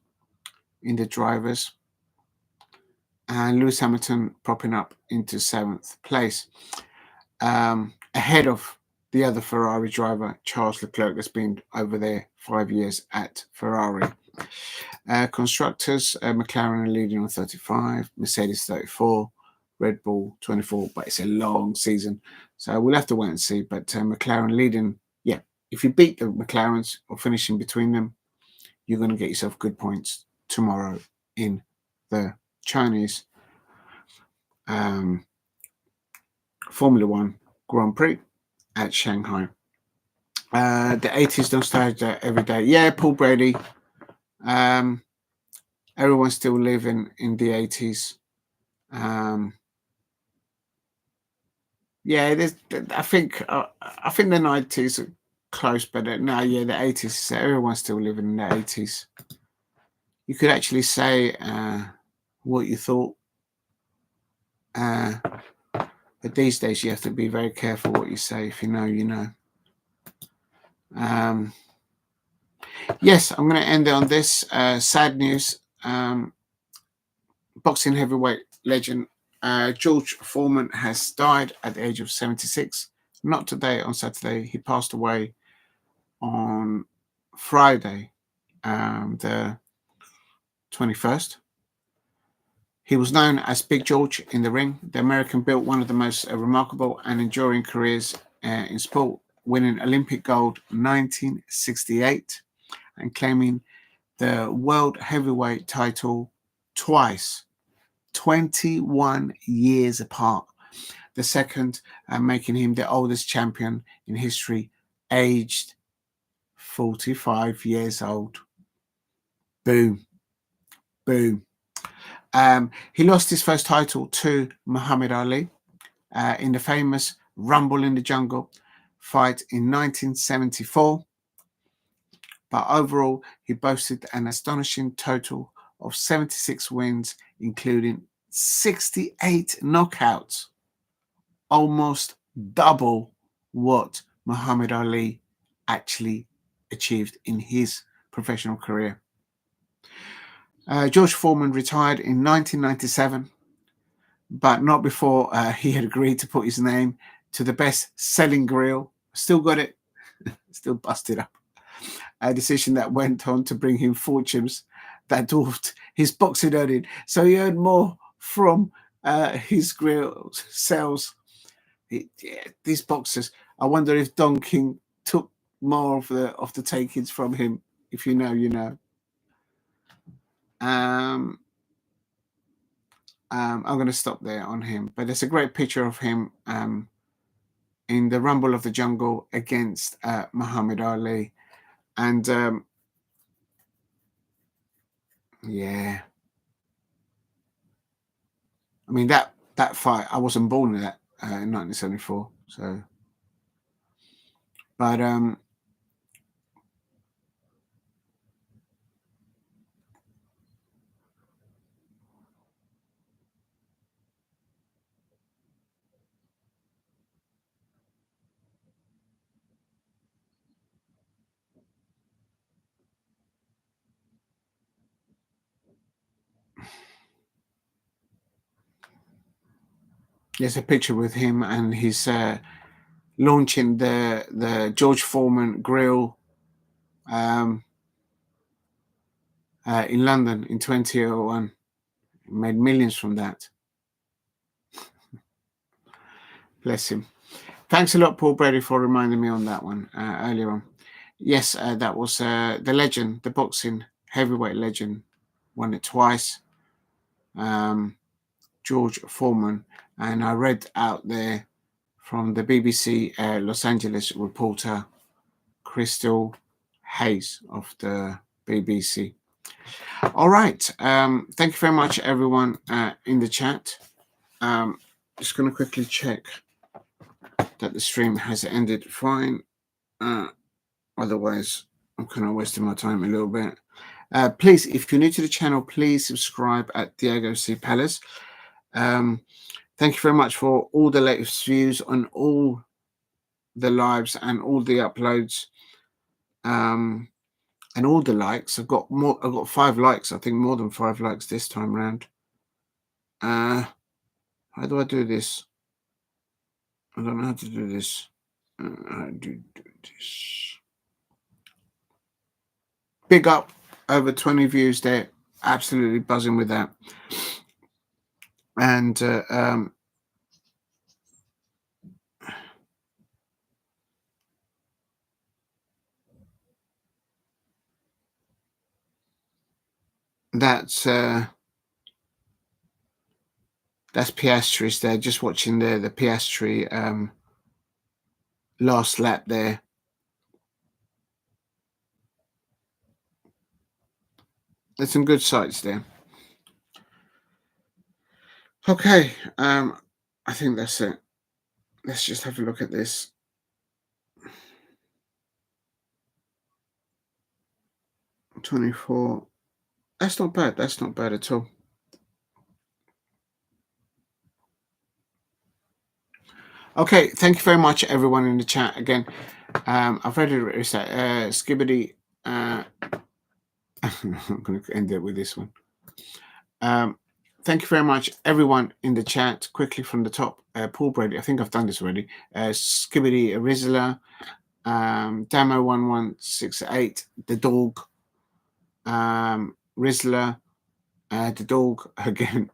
in the drivers, and Lewis Hamilton propping up into 7th place, ahead of the other Ferrari driver, Charles Leclerc, that's been over there 5 years at Ferrari. Constructors, McLaren are leading on 35, Mercedes 34, Red Bull 24, but it's a long season, so we'll have to wait and see. But McLaren leading, yeah, if you beat the McLarens or finishing between them, you're going to get yourself good points tomorrow in the Chinese Formula One Grand Prix at Shanghai. The 80s don't start every day. Yeah, Paul Brady. Everyone's still living in the 80s. Yeah, I think the 90s are close, but no, yeah, the 80s. Everyone's still living in the 80s. You could actually say what you thought, but these days you have to be very careful what you say. If you know, you know. Yes, I'm going to end it on this sad news. Boxing heavyweight legend George Foreman has died at the age of 76. Not today, on Saturday. He passed away on Friday, the 21st. He was known as Big George in the ring. The American built one of the most remarkable and enduring careers in sport, winning Olympic gold 1968 and claiming the world heavyweight title twice, 21 years apart. The second making him the oldest champion in history, aged 45 years old. Boom. Boom. He lost his first title to Muhammad Ali in the famous Rumble in the Jungle fight in 1974. But overall, he boasted an astonishing total of 76 wins, including 68 knockouts, almost double what Muhammad Ali actually achieved in his professional career. George Foreman retired in 1997, but not before he had agreed to put his name to the best-selling grill. Still got it, still busted up. A decision that went on to bring him fortunes that dwarfed his boxing earning. So he earned more from his grill sales. These boxers, I wonder if Don King took more of the takings from him. If you know, you know. I'm going to stop there on him, but there's a great picture of him in the Rumble of the Jungle against Muhammad Ali, and yeah, I mean that fight. I wasn't born in that in 1974, so, but there's a picture with him, and he's launching the George Foreman grill in London in 2001. He made millions from that. Bless him. Thanks a lot, Paul Brady, for reminding me on that one earlier on. Yes, that was the legend, the boxing heavyweight legend, won it twice, George Foreman. And I read out there from the BBC Los Angeles reporter, Crystal Hayes of the BBC. All right. Thank you very much, everyone in the chat. Just going to quickly check that the stream has ended fine. Otherwise, I'm kind of wasting my time a little bit. Please, if you're new to the channel, please subscribe at Diego C. Palace. Thank you very much for all the latest views on all the lives and all the uploads, and all the likes. I've got 5 likes. I think more than 5 likes this time round. How do I do this? I don't know how to do this. How do this? Big up, over 20 views there. Absolutely buzzing with that. And that's Piastri's there. Just watching the Piastri last lap there. There's some good sights there. Okay, I think that's it. Let's just have a look at this. $24. That's not bad. That's not bad at all. Okay, thank you very much, everyone in the chat again. I've read it. Skibbity. I'm going to end it with this one. Thank you very much, everyone in the chat. Quickly from the top, Paul Brady. I think I've done this already. Skibbity Arizla, Damo1168, the dog, Rizla, the dog again,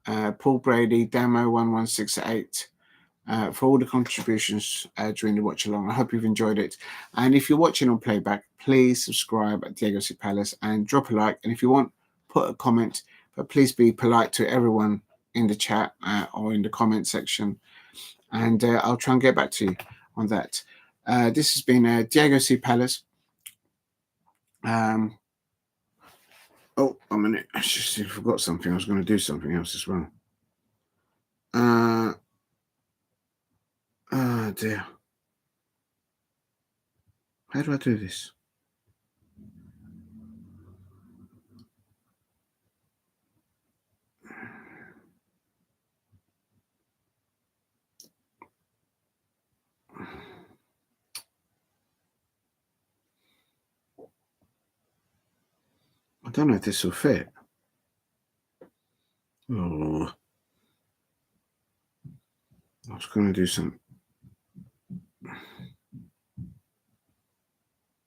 Paul Brady, Damo1168. For all the contributions during the watch along. I hope you've enjoyed it. And if you're watching on playback, please subscribe at Diego C. Palace and drop a like. And if you want, put a comment, but please be polite to everyone in the chat or in the comment section. And I'll try and get back to you on that. This has been Diego C. Palace. Oh, a minute. I just forgot something. I was going to do something else as well. Oh dear. How do I do this? I don't know if this will fit. Oh. I was going to do some.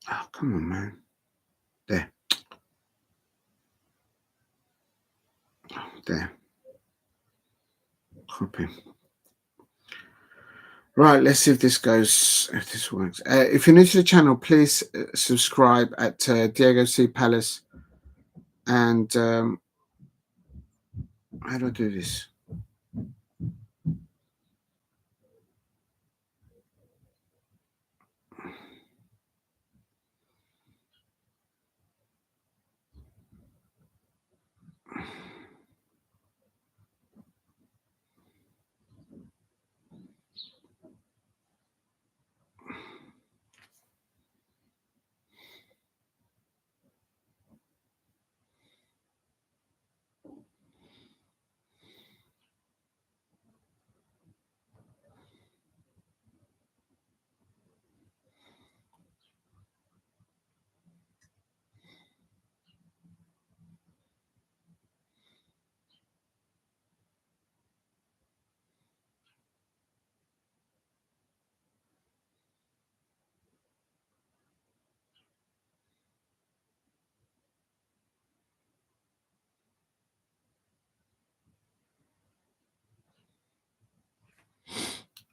Oh, come on, man. There. Oh, there. Copy. Right, let's see if this goes, if this works. If you're new to the channel, please subscribe at Diego C. Palace. And how do I do this?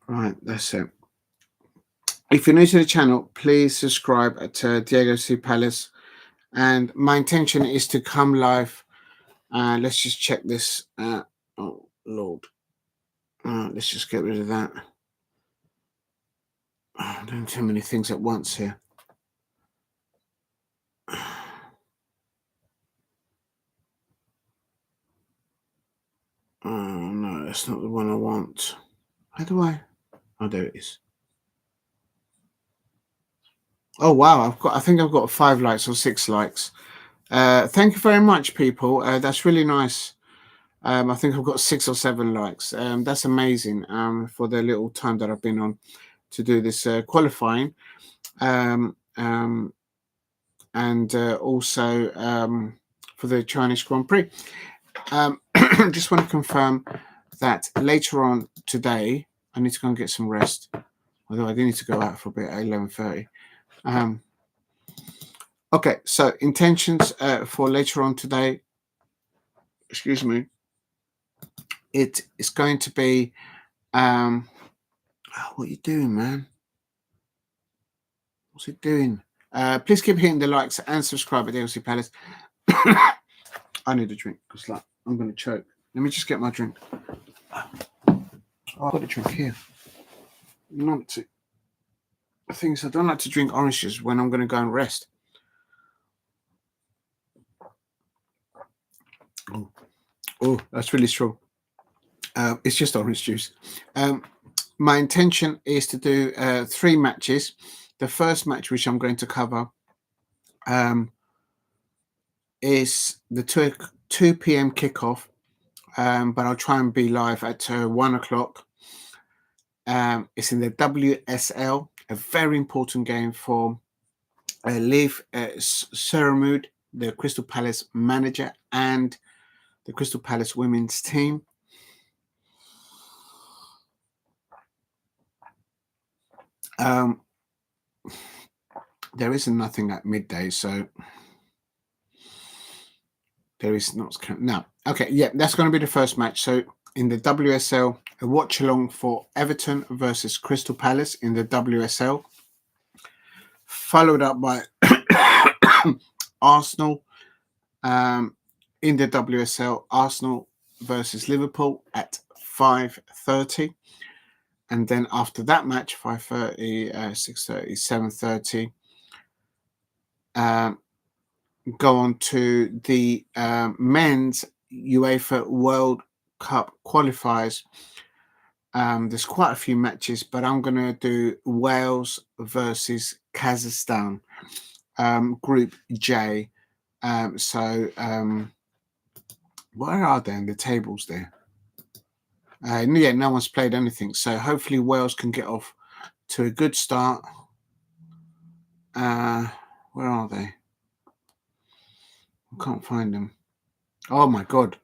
Right, that's it. If you're new to the channel, please subscribe at Diego C. Palace. And my intention is to come live. Let's just check this. Oh, Lord. Let's just get rid of that. Oh, I'm doing too many things at once here. Oh, no, that's not the one I want. How do I? Oh, there it is. Oh, wow. I think I've got 5 likes or 6 likes. Thank you very much, people. That's really nice. I think I've got 6 or 7 likes. That's amazing for the little time that I've been on. to do this qualifying, and also for the Chinese Grand Prix. Just want to confirm that later on today, I need to go and get some rest. Although I do need to go out for a bit at 11:30. Okay, so intentions for later on today. Excuse me. It is going to be. What are you doing, man? What's it doing? Please keep hitting the likes and subscribe at DLC Palace. I need a drink because like I'm going to choke. Let me just get my drink. Oh, I've got a drink here. Not to. The thing is, I don't like to drink oranges when I'm going to go and rest. Oh, that's really strong. It's just orange juice. My intention is to do 3 matches. The first match, which I'm going to cover, is the 2 p.m. kickoff, but I'll try and be live at 1 o'clock. It's in the WSL, a very important game for Liv Seramud, the Crystal Palace manager, and the Crystal Palace women's team. There isn't nothing at midday, so there is not. No. Okay, yeah, that's going to be the first match. So in the WSL, a watch along for Everton versus Crystal Palace in the WSL, followed up by Arsenal in the WSL, Arsenal versus Liverpool at 5:30. And then after that match, 5:30, 6:30, 7:30, go on to the men's UEFA World Cup qualifiers. There's quite a few matches, but I'm going to do Wales versus Kazakhstan, Group J. Where are they in the tables there? Yeah, no one's played anything. So hopefully Wales can get off to a good start. Where are they? I can't find them. Oh my God.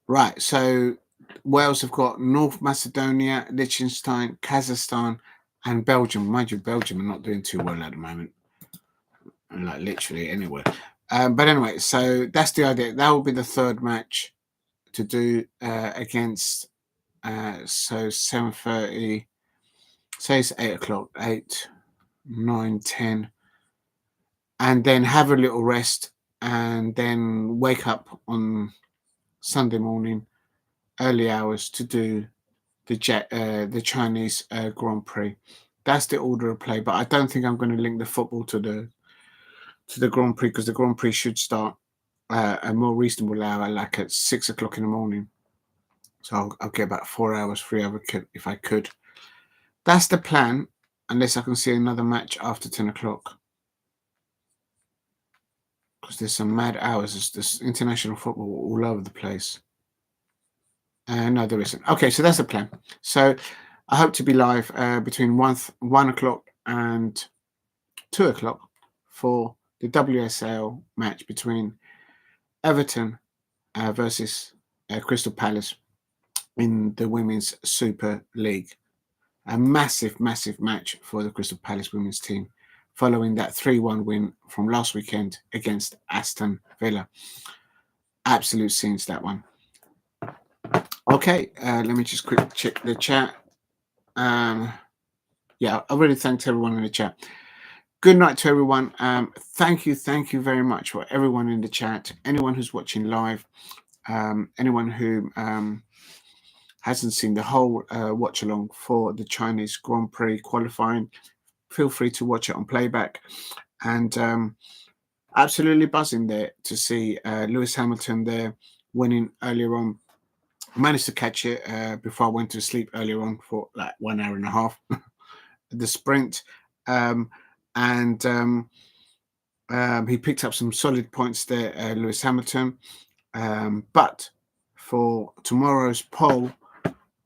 Right. So Wales have got North Macedonia, Liechtenstein, Kazakhstan, and Belgium. Mind you, Belgium are not doing too well at the moment. Like literally anywhere. But anyway, so that's the idea. That will be the third match to do against. So 7:30. Say it's 8 o'clock. 8, 9, 10. And then have a little rest, and then wake up on Sunday morning, early hours, to do the Chinese Grand Prix. That's the order of play. But I don't think I'm going to link the football to the Grand Prix, because the Grand Prix should start a more reasonable hour, like at 6 o'clock in the morning. So I'll get about 4 hours free if I could. That's the plan, unless I can see another match after 10 o'clock. Because there's some mad hours. There's international football all over the place. No, there isn't. Okay, so that's the plan. So I hope to be live between 1 o'clock and 2 o'clock for the WSL match between Everton versus Crystal Palace in the Women's Super League. A massive, massive match for the Crystal Palace women's team, following that 3-1 win from last weekend against Aston Villa. Absolute scenes, that one. Okay, let me just quickly check the chat. Yeah, I really thanked everyone in the chat. Good night to everyone. Thank you very much for everyone in the chat, anyone who's watching live, anyone who hasn't seen the whole watch along for the Chinese Grand Prix qualifying. Feel free to watch it on playback. And absolutely buzzing there to see Lewis Hamilton there winning earlier on. I managed to catch it before I went to sleep earlier on for like 1 hour and a half. The sprint. He picked up some solid points there, Lewis Hamilton. But for tomorrow's poll,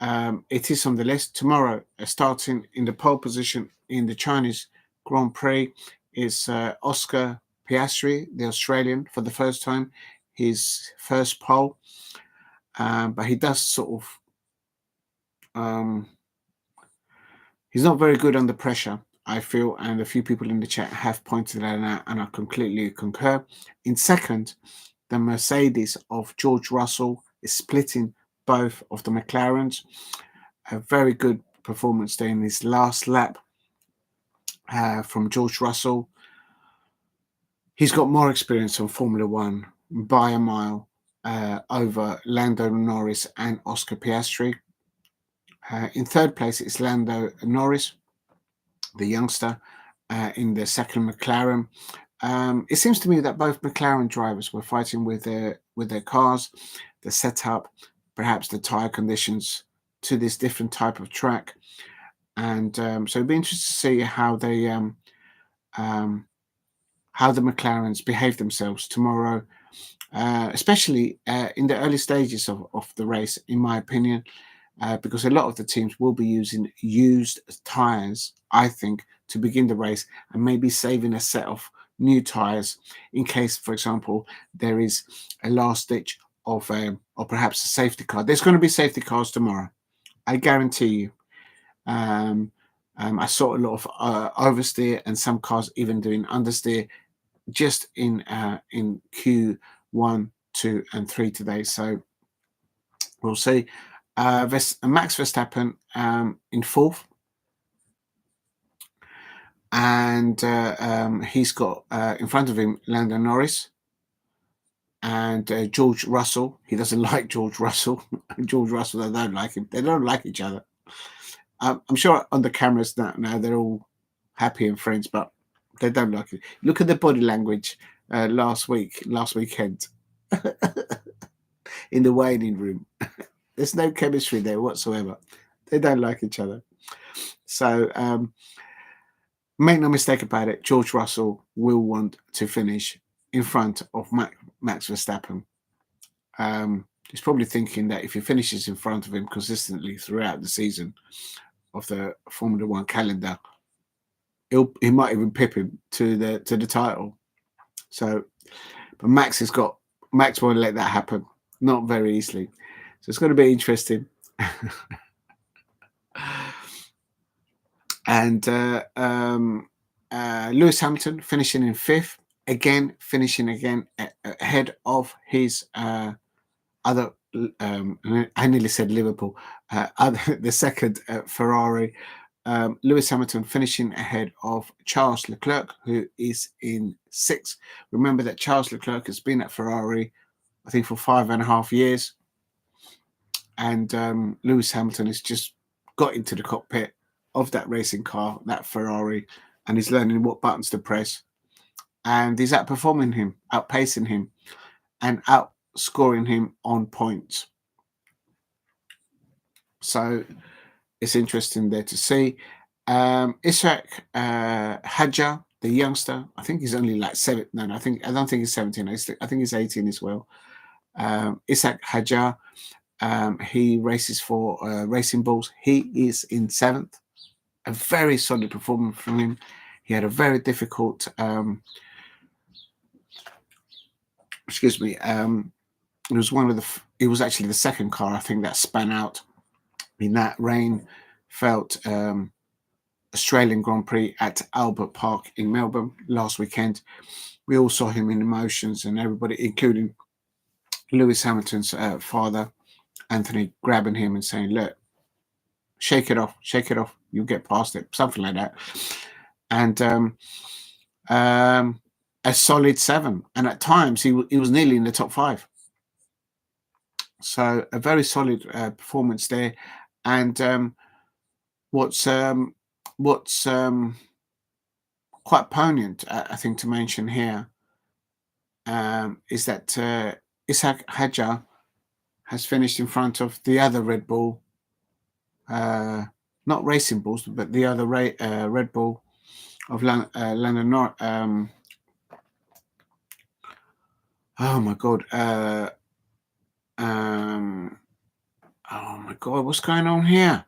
it is on the list tomorrow. Starting in the pole position in the Chinese Grand Prix is Oscar Piastri, the Australian, for the first time, his first pole. But he does sort of, he's not very good under pressure, I feel, and a few people in the chat have pointed that out, and I completely concur. In second, the Mercedes of George Russell is splitting both of the McLarens. A very good performance there in his last lap from George Russell. He's got more experience on Formula One by a mile over Lando Norris and Oscar Piastri. In third place, it's Lando Norris, the youngster, in the second McLaren. It seems to me that both McLaren drivers were fighting with their cars, the setup, perhaps the tyre conditions to this different type of track. And so it'd be interesting to see how the McLarens behave themselves tomorrow, especially in the early stages of the race, in my opinion, because a lot of the teams will be using used tyres, I think, to begin the race, and maybe saving a set of new tyres in case, for example, there is a last ditch of or perhaps a safety car. There's going to be safety cars tomorrow, I guarantee you. I saw a lot of oversteer and some cars even doing understeer just in Q1, 2, and 3 today. So we'll see. Max Verstappen in fourth, and he's got in front of him Lando Norris and George Russell. He doesn't like George Russell. George Russell, they don't like him. They don't like each other. I'm sure on the cameras now they're all happy and friends, but they don't like it. Look at the body language last weekend in the waiting room. There's no chemistry there whatsoever. They don't like each other. So make no mistake about it, George Russell will want to finish in front of Max Verstappen. He's probably thinking that if he finishes in front of him consistently throughout the season of the Formula One calendar, he might even pip him to the title. So, but Max won't let that happen, not very easily. So it's going to be interesting. And Lewis Hamilton finishing in fifth, finishing ahead of his other. I nearly said Liverpool. The second Ferrari. Lewis Hamilton finishing ahead of Charles Leclerc, who is in sixth. Remember that Charles Leclerc has been at Ferrari, I think, for 5.5 years. And Lewis Hamilton has just got into the cockpit of that racing car, that Ferrari, and he's learning what buttons to press. And he's outperforming him, outpacing him, and outscoring him on points. So it's interesting there to see. Isack Hadjar, the youngster, I think he's only like 7. No, I don't think he's 17. I think he's 18 as well. Isack Hadjar, he races for Racing Bulls. He is in 7th. A very solid performance from him. He had a very difficult. Excuse me. It was actually the second car, I think, that span out in that rain-felt Australian Grand Prix at Albert Park in Melbourne last weekend. We all saw him in emotions, and everybody, including Lewis Hamilton's father, Anthony, grabbing him and saying, "Look, shake it off, you'll get past it," something like that. And a solid 7, and at times he was nearly in the top 5. So a very solid performance there. And what's quite poignant, I think, to mention here is that Isack Hadjar has finished in front of the other Red Bull, not Racing Bulls, but the other Red Bull of Lando Norris. Oh my God. Oh my God, what's going on here?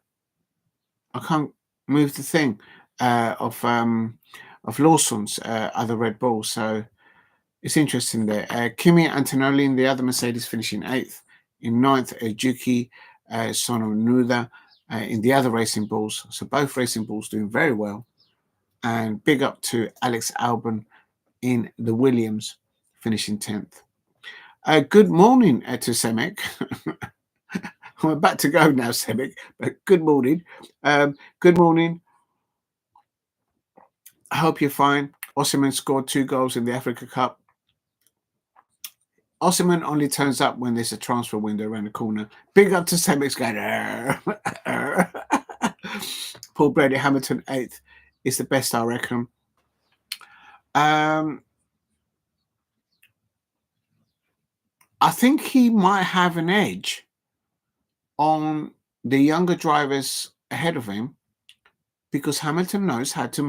I can't move the thing of Lawson's other Red Bull. So it's interesting there. Kimi Antonelli in the other Mercedes finishing 8th. In 9th, Yuki Tsunoda in the other Racing Bulls. So both Racing Bulls doing very well. And big up to Alex Albon in the Williams finishing 10th. Good morning to Semek. I'm about to go now, Semek, but good morning. Good morning. I hope you're fine. Osimhen scored 2 goals in the Africa Cup. Osimhen only turns up when there's a transfer window around the corner. Big up to Semek's going. Paul Brady Hamilton 8th is the best, I reckon. I think he might have an edge on the younger drivers ahead of him because Hamilton knows how to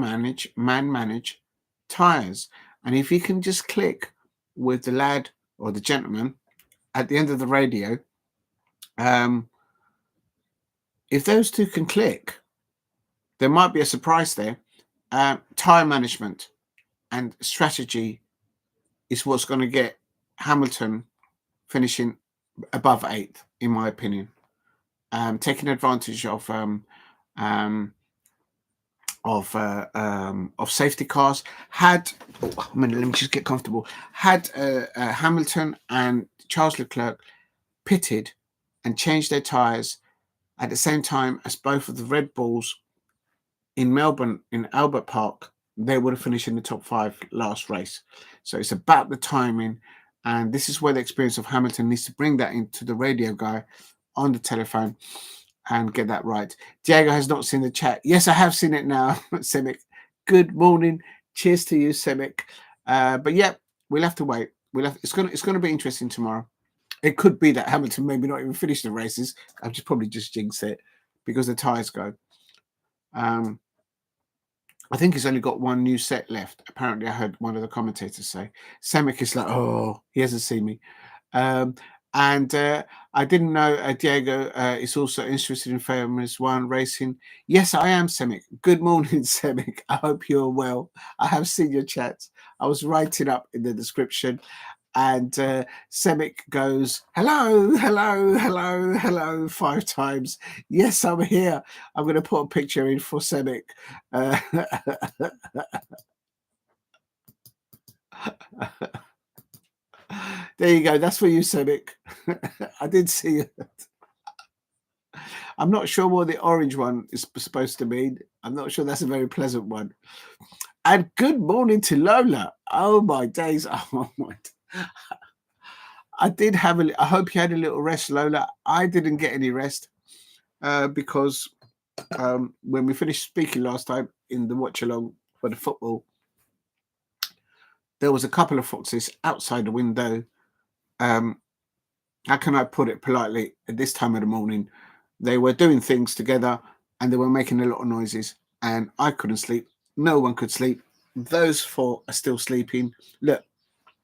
manage tires. And if he can just click with the lad or the gentleman at the end of the radio, if those two can click, there might be a surprise there. Tire management and strategy is what's going to get Hamilton finishing above 8th, in my opinion. Taking advantage of safety cars. Let me just get comfortable. Had Hamilton and Charles Leclerc pitted and changed their tires at the same time as both of the Red Bulls in Melbourne, in Albert Park, they would have finished in the top 5 last race. So it's about the timing. And this is where the experience of Hamilton needs to bring that into the radio guy on the telephone and get that right. Diego has not seen the chat. Yes, I have seen it now, Semic. Good morning. Cheers to you, Semic. But yeah, we'll have to wait. It's gonna be interesting tomorrow. It could be that Hamilton maybe not even finish the races. I've probably just jinxed it because the tyres go. I think he's only got one new set left. Apparently, I heard one of the commentators say. Semic is like, oh, he hasn't seen me. And I didn't know Diego is also interested in Formula 1 racing. Yes, I am, Semic. Good morning, Semic. I hope you're well. I have seen your chats. I was writing up in the description. And Semic goes, hello, hello, hello, hello, 5 times. Yes, I'm here. I'm going to put a picture in for Semic. There you go. That's for you, Semic. I did see it. I'm not sure what the orange one is supposed to mean. I'm not sure that's a very pleasant one. And good morning to Lola. Oh, my days. Oh, my. I did have I hope you had a little rest, Lola. I didn't get any rest because when we finished speaking last time in the watch along for the football, there was a couple of foxes outside the window. How can I put it politely? At this time of the morning, they were doing things together and they were making a lot of noises, and I couldn't sleep. No one could sleep. Those 4 are still sleeping. Look,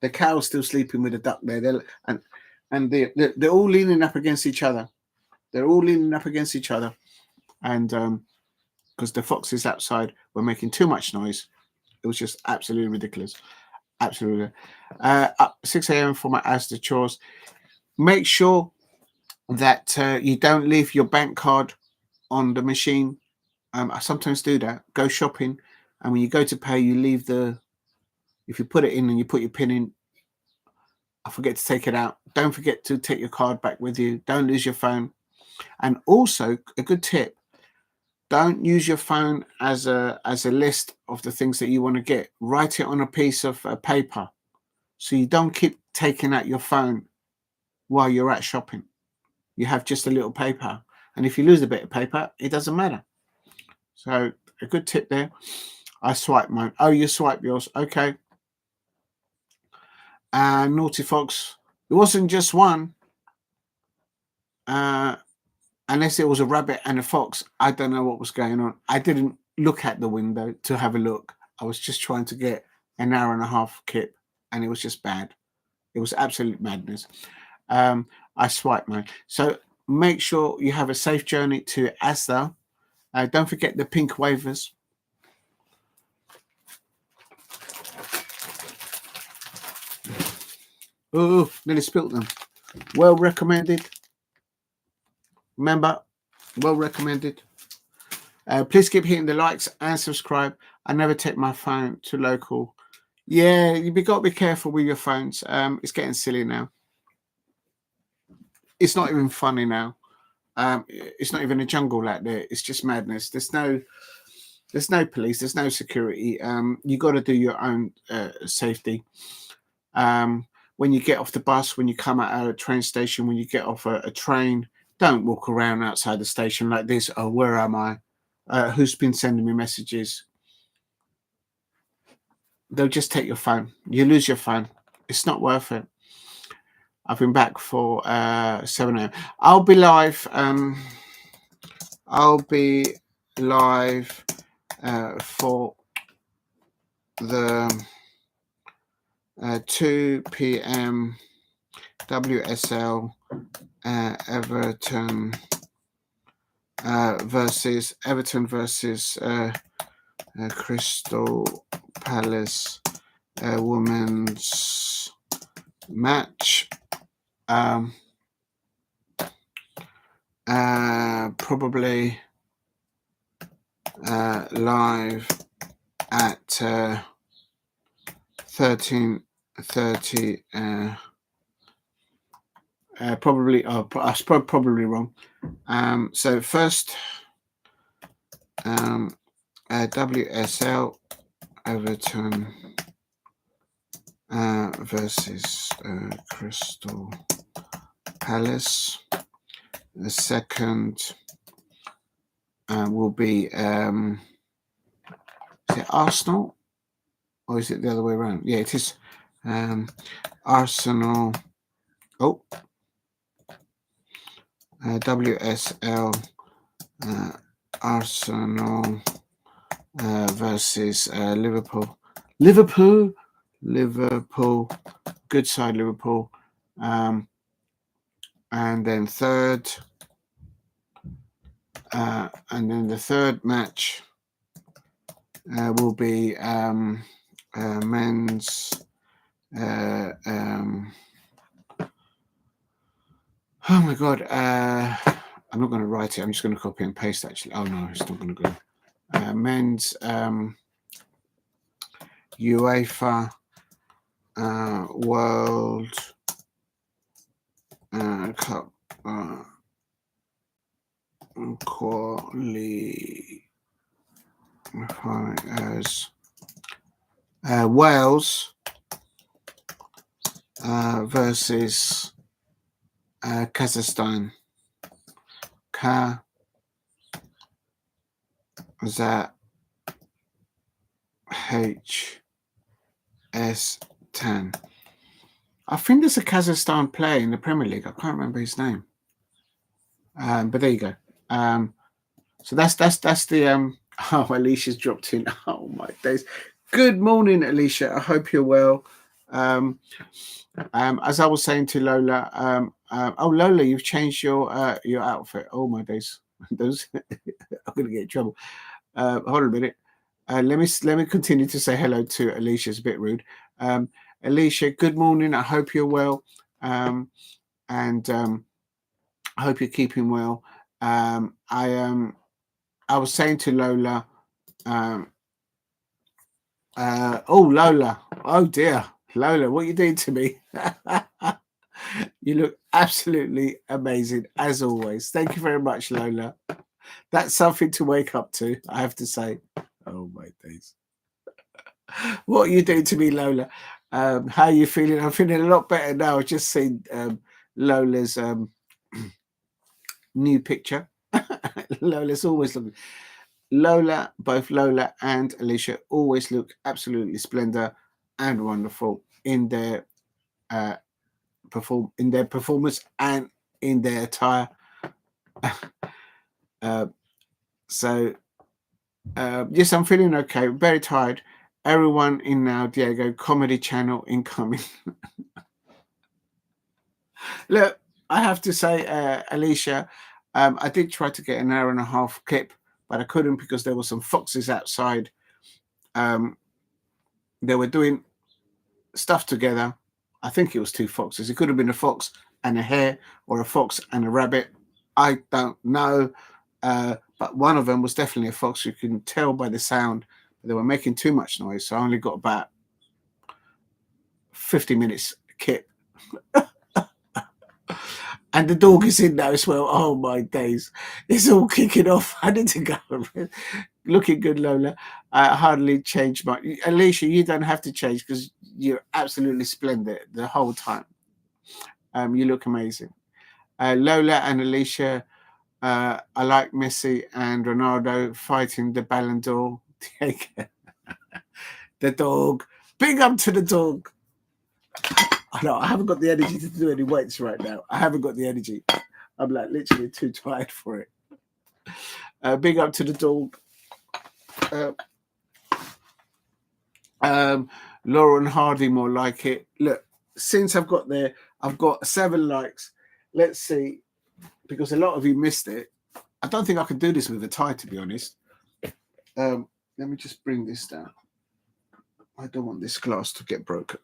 the cow's still sleeping with the duck there. They're all leaning up against each other. They're all leaning up against each other. And because the foxes outside were making too much noise, it was just absolutely ridiculous. Absolutely. Up 6 a.m. for my Asda chores. Make sure that you don't leave your bank card on the machine. I sometimes do that. Go shopping, and when you go to pay, you leave if you put it in and you put your PIN in, I forget to take it out. Don't forget to take your card back with you. Don't lose your phone. And also, a good tip, don't use your phone as a list of the things that you want to get. Write it on a piece of paper so you don't keep taking out your phone while you're at shopping. You have just a little paper. And if you lose a bit of paper, it doesn't matter. So a good tip there. I swipe mine. Oh, you swipe yours. Okay. Naughty Fox. It wasn't just one. Unless it was a rabbit and a fox. I don't know what was going on. I didn't look at the window to have a look. I was just trying to get an hour and a half kip, and it was just bad. It was absolute madness. I swiped mine. So make sure you have a safe journey to Aston. Don't forget the pink waivers. Oh, nearly spilt them. Well recommended. Remember, well recommended. Please keep hitting the likes and subscribe. I never take my phone to local. Yeah, you've got to be careful with your phones. It's getting silly now. It's not even funny now. It's not even a jungle out there. It's just madness. There's no police. There's no security. You got to do your own safety. When you get off the bus, when you come out of a train station, when you get off a train, don't walk around outside the station like this. Oh, where am I? Who's been sending me messages? They'll just take your phone. You lose your phone. It's not worth it. I've been back for 7 a.m. I'll be live. I'll be live for the 2 p.m. WSL Everton versus Crystal Palace women's match. Probably live at 13:30. Probably. I was probably wrong. So first, WSL Everton versus Crystal Palace. The second will be is it Arsenal or is it the other way around? Yeah, it is Arsenal. Oh, WSL Arsenal versus Liverpool. Liverpool. Good side, Liverpool. And then third, and then the third match will be men's. Oh my God! I'm not going to write it. I'm just going to copy and paste. Actually, oh no, it's not going to go. Men's UEFA World Cup qualifiers. Wales versus Kazakhstan. HS10. I think there's a Kazakhstan player in the Premier League. I can't remember his name. But there you go. So that's the oh, Alicia's dropped in. Oh my days. Good morning, Alicia. I hope you're well. As I was saying to Lola, oh Lola, you've changed your outfit. Oh my days. Those I'm gonna get in trouble. Hold on a minute. Let me continue to say hello to Alicia. It's a bit rude. Alicia, good morning. I hope you're well. And I hope you're keeping well. I was saying to Lola, oh Lola, oh dear, Lola, what are you doing to me? You look absolutely amazing as always. Thank you very much, Lola. That's something to wake up to, I have to say. Oh my days. What are you doing to me, Lola? How are you feeling? I'm feeling a lot better now. I've just seen Lola's new picture. Lola's always looking. Lola, both Lola and Alicia always look absolutely splendid and wonderful in their performance and in their attire. So yes, I'm feeling okay. Very tired. Everyone in now, Diego comedy channel incoming. Look, I have to say, Alicia, I did try to get an hour and a half clip, but I couldn't because there were some foxes outside. They were doing stuff together. I think it was two foxes. It could have been a fox and a hare or a fox and a rabbit. I don't know. But one of them was definitely a fox. You can tell by the sound. They were making too much noise, so I only got about 50 minutes kit. And the dog is in there as well. Oh my days. It's all kicking off. I need to go. Looking good, Lola. I hardly changed my... Alicia, you don't have to change because you're absolutely splendid the whole time. You look amazing. Lola and Alicia, I like Messi and Ronaldo fighting the Ballon d'Or. The dog. Big up to the dog. I know I haven't got the energy to do any weights right now. I haven't got the energy. I'm like literally too tired for it. Big up to the dog. Lauren Hardy more like it. Look, since I've got 7 likes. Let's see, because a lot of you missed it. I don't think I can do this with a tie, to be honest. Let me just bring this down. I don't want this glass to get broken.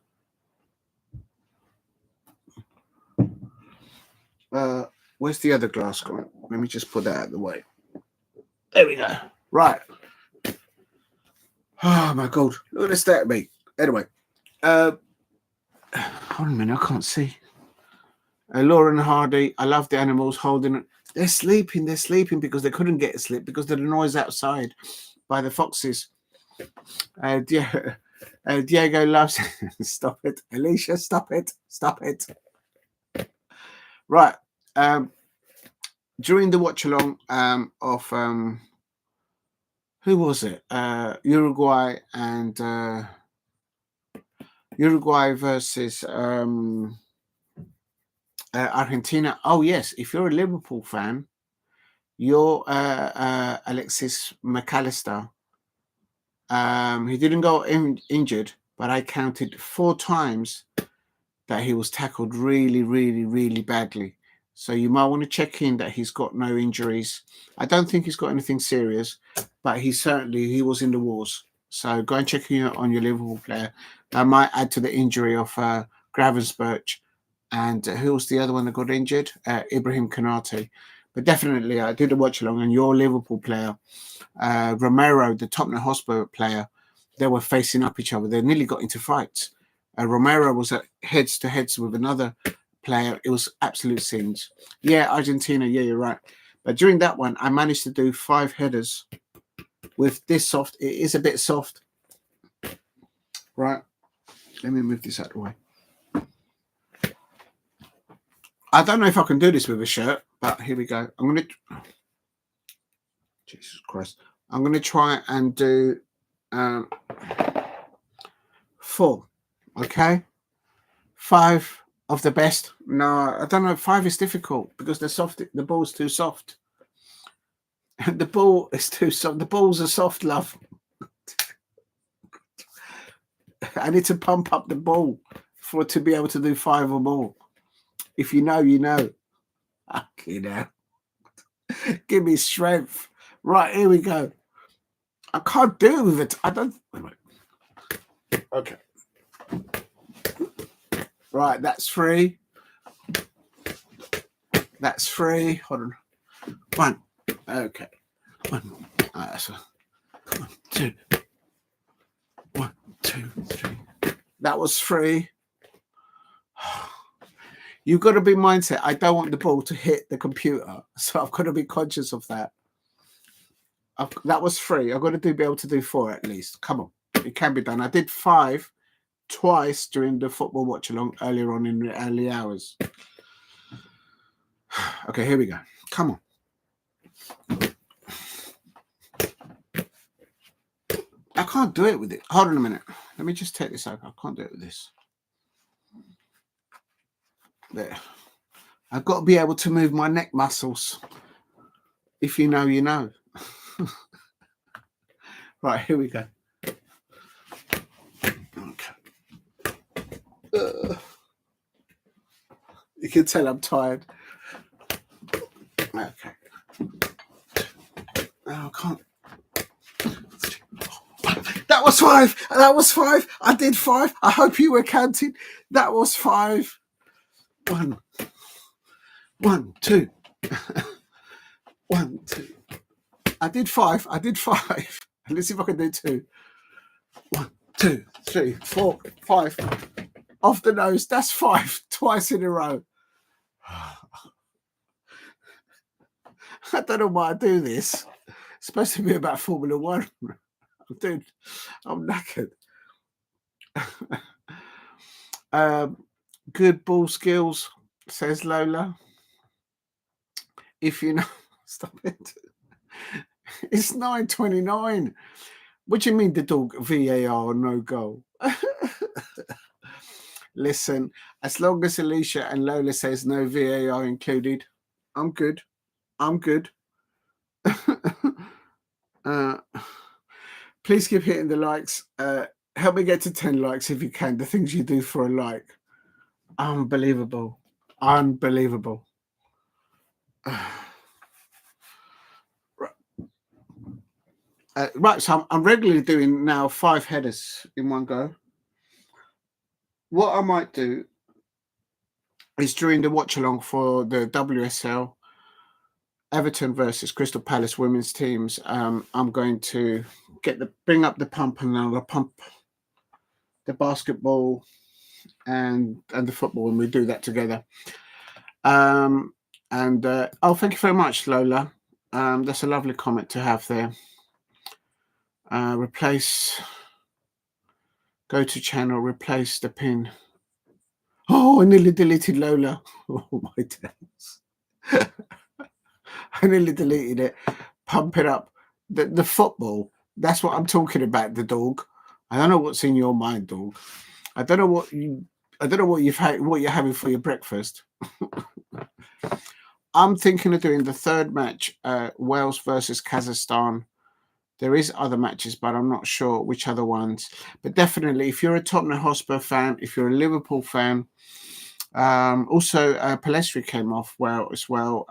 Where's the other glass going? Let me just put that out of the way. There we go. Right. Oh my God. Look at the stat beat. Anyway. Hold on a minute. I can't see. Lauren Hardy. I love the animals holding it. They're sleeping because they couldn't get asleep because of the noise outside by the foxes. Diego loves stop it. Alicia, stop it. Stop it. Right. During the watch along of who was it? Uruguay and Uruguay versus Argentina. Oh yes, if you're a Liverpool fan, you're Alexis McAllister. He didn't go injured, but I counted 4 times that he was tackled really, really, really badly. So you might want to check in that he's got no injuries. I don't think he's got anything serious, but he was in the wars. So go and check in on your Liverpool player. That might add to the injury of Gravenberch. And who was the other one that got injured? Ibrahim Konate. But definitely, I did a watch along, and your Liverpool player, Romero, the Tottenham Hotspur player, they were facing up each other. They nearly got into fights. Romero was at heads to heads with another player. It was absolute scenes. Yeah, Argentina. Yeah, you're right. But during that one, I managed to do 5 headers with this soft. It is a bit soft. Right. Let me move this out of the way. I don't know if I can do this with a shirt, but here we go. I'm going to... Jesus Christ. I'm going to try and do 4. Okay? 5 of the best. No, I don't know. 5 is difficult because the ball's too soft. The ball is too soft. The balls are soft, love. I need to pump up the ball to be able to do 5 or more. If you know, you know. Okay, now. Give me strength. Right, here we go. I can't do it with it. I don't. Wait. Okay. Right, that's 3. That's 3. Hold on. 1. Okay. 1. That's 1, 2. 1, 2, 3. That was 3. You've got to be mindset. I don't want the ball to hit the computer, so I've got to be conscious of that. That was 3. I've got to be able to do 4 at least. Come on, it can be done. I did 5 twice during the football watch along earlier on in the early hours. Okay, here we go. Come on. I can't do it with it. Hold on a minute. Let me just take this out. I can't do it with this. There. I've got to be able to move my neck muscles. If you know, you know. Right, here we go. Okay. You can tell I'm tired. Okay. Oh, I can't. That was 5. That was 5. I did 5. I hope you were counting. That was 5. 1, 2. 1, 2. I did 5. I did 5. Let's see if I can do 2. 1, 2, 3, 4, 5. Off the nose. That's 5. Twice in a row. I don't know why I do this. It's supposed to be about Formula 1. Dude, I'm knackered. Good ball skills, says Lola. If you know, stop it. It's 9:29. What do you mean the dog VAR no goal? Listen, as long as Alicia and Lola says no VAR included, I'm good. I'm good. Please keep hitting the likes. Help me get to 10 likes if you can. The things you do for a like. Unbelievable. Unbelievable. Right, so I'm regularly doing now 5 headers in one go. What I might do is during the watch along for the WSL, Everton versus Crystal Palace women's teams, I'm going to bring up the pump, and I'll pump the basketball and the football, and we do that together. Oh, thank you very much, Lola. That's a lovely comment to have there. Go to channel, replace the pin. Oh, I nearly deleted Lola. Oh my days. I nearly deleted it. Pump it up. The football. That's what I'm talking about. The dog. I don't know what's in your mind, dog. I don't know what you're having for your breakfast. I'm thinking of doing the third match, Wales versus Kazakhstan. There is other matches, but I'm not sure which other ones. But definitely, if you're a Tottenham Hotspur fan, if you're a Liverpool fan, also Piastri came off well as well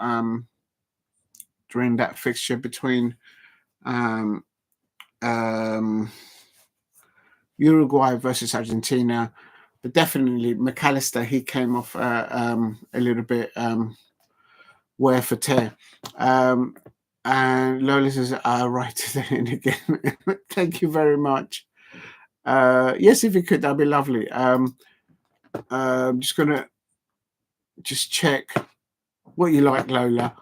during that fixture between Uruguay versus Argentina. But definitely McAllister, he came off a little bit wear for tear. And Lola says, right then again. Thank you very much. Yes, if you could, that'd be lovely. I'm just gonna check what you like, Lola.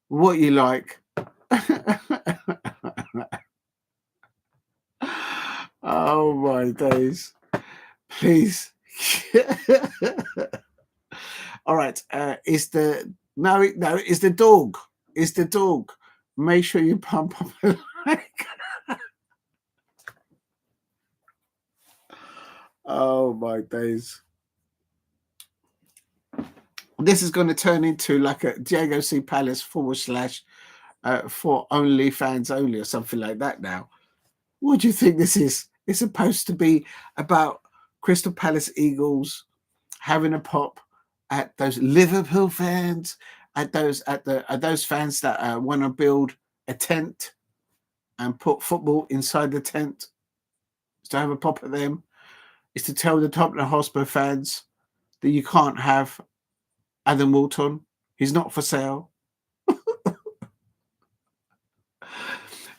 What you like. Oh my days. Please. All right. It's the dog. It's the dog. Make sure you pump up a like. Oh my days. This is going to turn into like a Diego C. Palace / for OnlyFans only or something like that now. What do you think this is? It's supposed to be about Crystal Palace Eagles having a pop at those Liverpool fans, at those fans that want to build a tent and put football inside the tent. It's to have a pop at them. It's to tell the Tottenham Hotspur fans that you can't have Adam Walton. He's not for sale.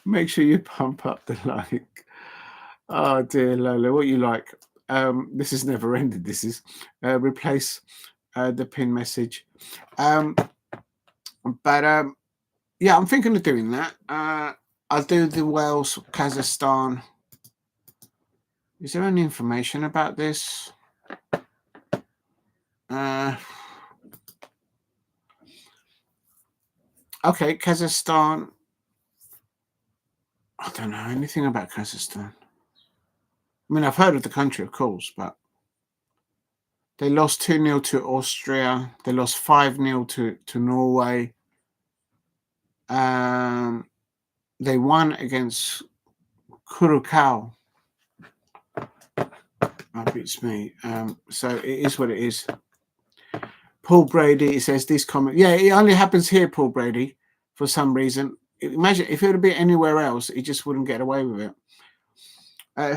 Make sure you pump up the like. Oh dear, Lola, what you like? This is never ended. This is replace the pin message. Yeah, I'm thinking of doing that. I'll do the Wales Kazakhstan. Is there any information about this? Okay, Kazakhstan. I don't know anything about Kazakhstan. I mean, I've heard of the country, of course, but they lost 2-0 to Austria. They lost 5-0 to Norway. They won against Curacao. That beats me. So it is what it is. Paul Brady, he says this comment. Yeah, it only happens here, Paul Brady, for some reason. Imagine if it would be anywhere else, he just wouldn't get away with it.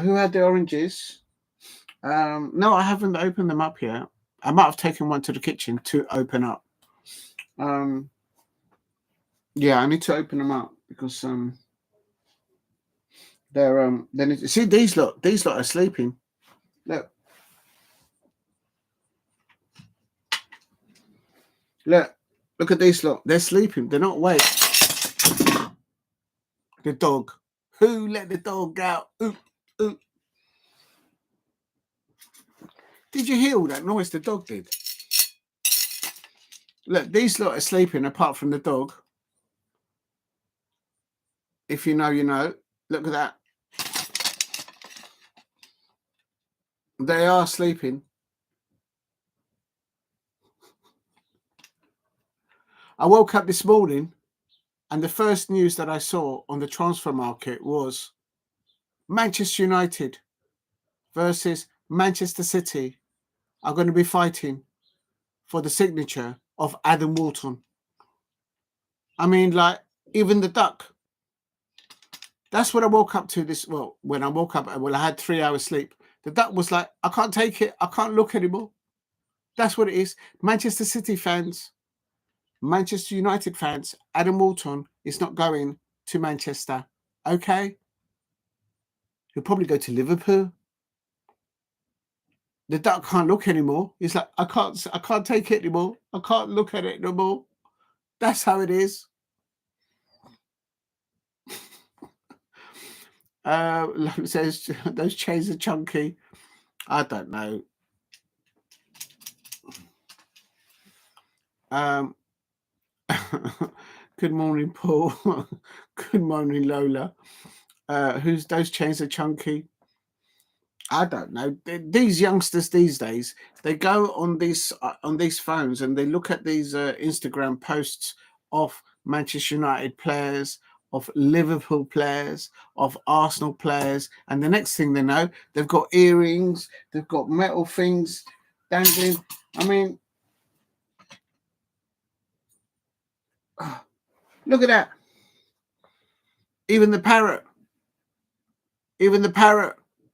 Who had the oranges? No, I haven't opened them up yet. I might have taken one to the kitchen to open up. Yeah, I need to open them up because they're see these lot are sleeping. Look at these lot. They're sleeping. They're not awake. The dog. Who let the dog out? Ooh, ooh. Did you hear all that noise the dog did? Look, these lot are sleeping apart from the dog. If you know, you know. Look at that. They are sleeping. I woke up this morning and the first news that I saw on the transfer market was Manchester United versus Manchester City are going to be fighting for the signature of Adam Walton. I mean, like, even the duck. That's what I woke up to this. Well, when I woke up, I had 3 hours sleep. The duck was like, I can't take it. I can't look anymore. That's what it is. Manchester City fans, Manchester United fans, Adam Walton is not going to Manchester. Okay? He'll probably go to Liverpool. The duck can't look anymore. He's like, I can't take it anymore. I can't look at it no more. That's how it is. Says those chains are chunky. I don't know. Good morning, Paul. Good morning, Lola. Who's those chains are chunky? I don't know. These youngsters these days, they go on these phones and they look at these Instagram posts of Manchester United players, of Liverpool players, of Arsenal players, and the next thing they know, they've got earrings, they've got metal things dangling. I mean, look at that. Even the parrot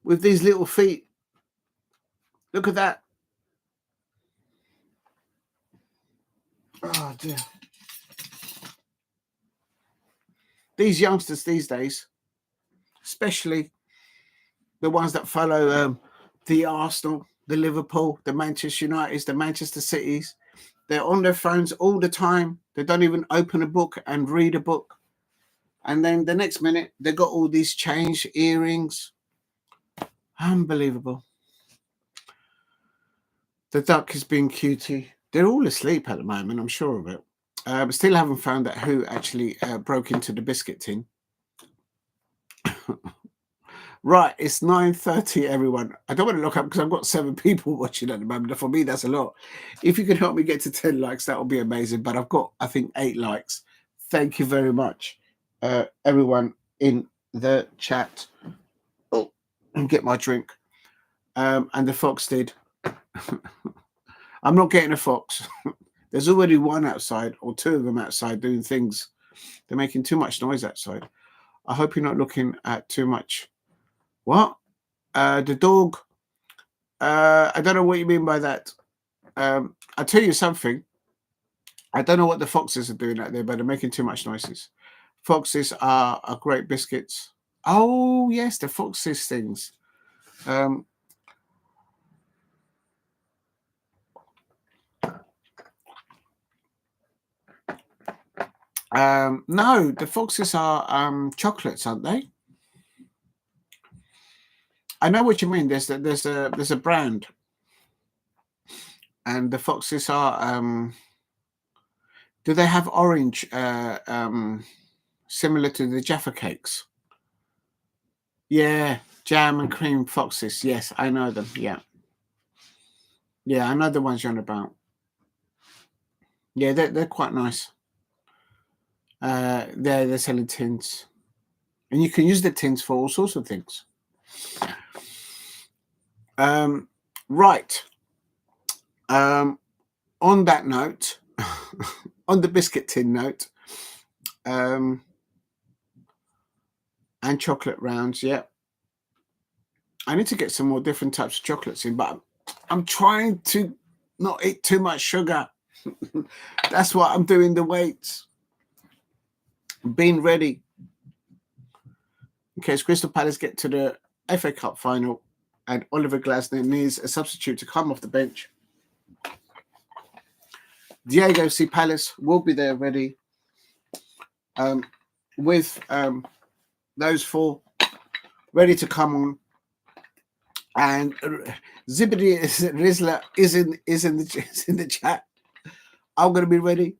with these little feet. Look at that. Oh dear. These youngsters these days, especially the ones that follow the Arsenal, the Liverpool, the Manchester United, the Manchester Cities, they're on their phones all the time. They don't even open a book and read a book. And then the next minute, they've got all these chains, earrings. Unbelievable. The duck is being cutie. They're all asleep at the moment, I'm sure of it. But still haven't found out who actually broke into the biscuit tin. Right, it's 9:30, everyone. I don't want to look up because I've got 7 people watching at the moment. For me, that's a lot. If you could help me get to 10 likes, that would be amazing. But I've got, I think, 8 likes. Thank you very much, everyone in the chat. Oh, and get my drink. And the fox did. I'm not getting a fox. There's already one outside, or 2 of them outside doing things. They're making too much noise outside. I hope you're not looking at too much. What? The dog. I don't know what you mean by that. I'll tell you something. I don't know what the foxes are doing out there, but they're making too much noises. Foxes are great biscuits. Oh, yes, the foxes things. No, the foxes are chocolates, aren't they? I know what you mean. There's a brand, and the foxes are. Do they have orange, similar to the Jaffa cakes? Yeah, jam and cream foxes. Yes, I know them. Yeah, I know the ones you're on about. Yeah, they're quite nice. They're selling tins, and you can use the tins for all sorts of things. Right. on that note, on the biscuit tin note, and chocolate rounds, yeah. I need to get some more different types of chocolates in, but I'm trying to not eat too much sugar. That's what I'm doing, the weights. Being ready in case Crystal Palace get to the FA Cup final and Oliver Glasner needs a substitute to come off the bench. Diego C. Palace will be there ready with those four ready to come on. And Zibidi Rizla is in the chat. I'm going to be ready.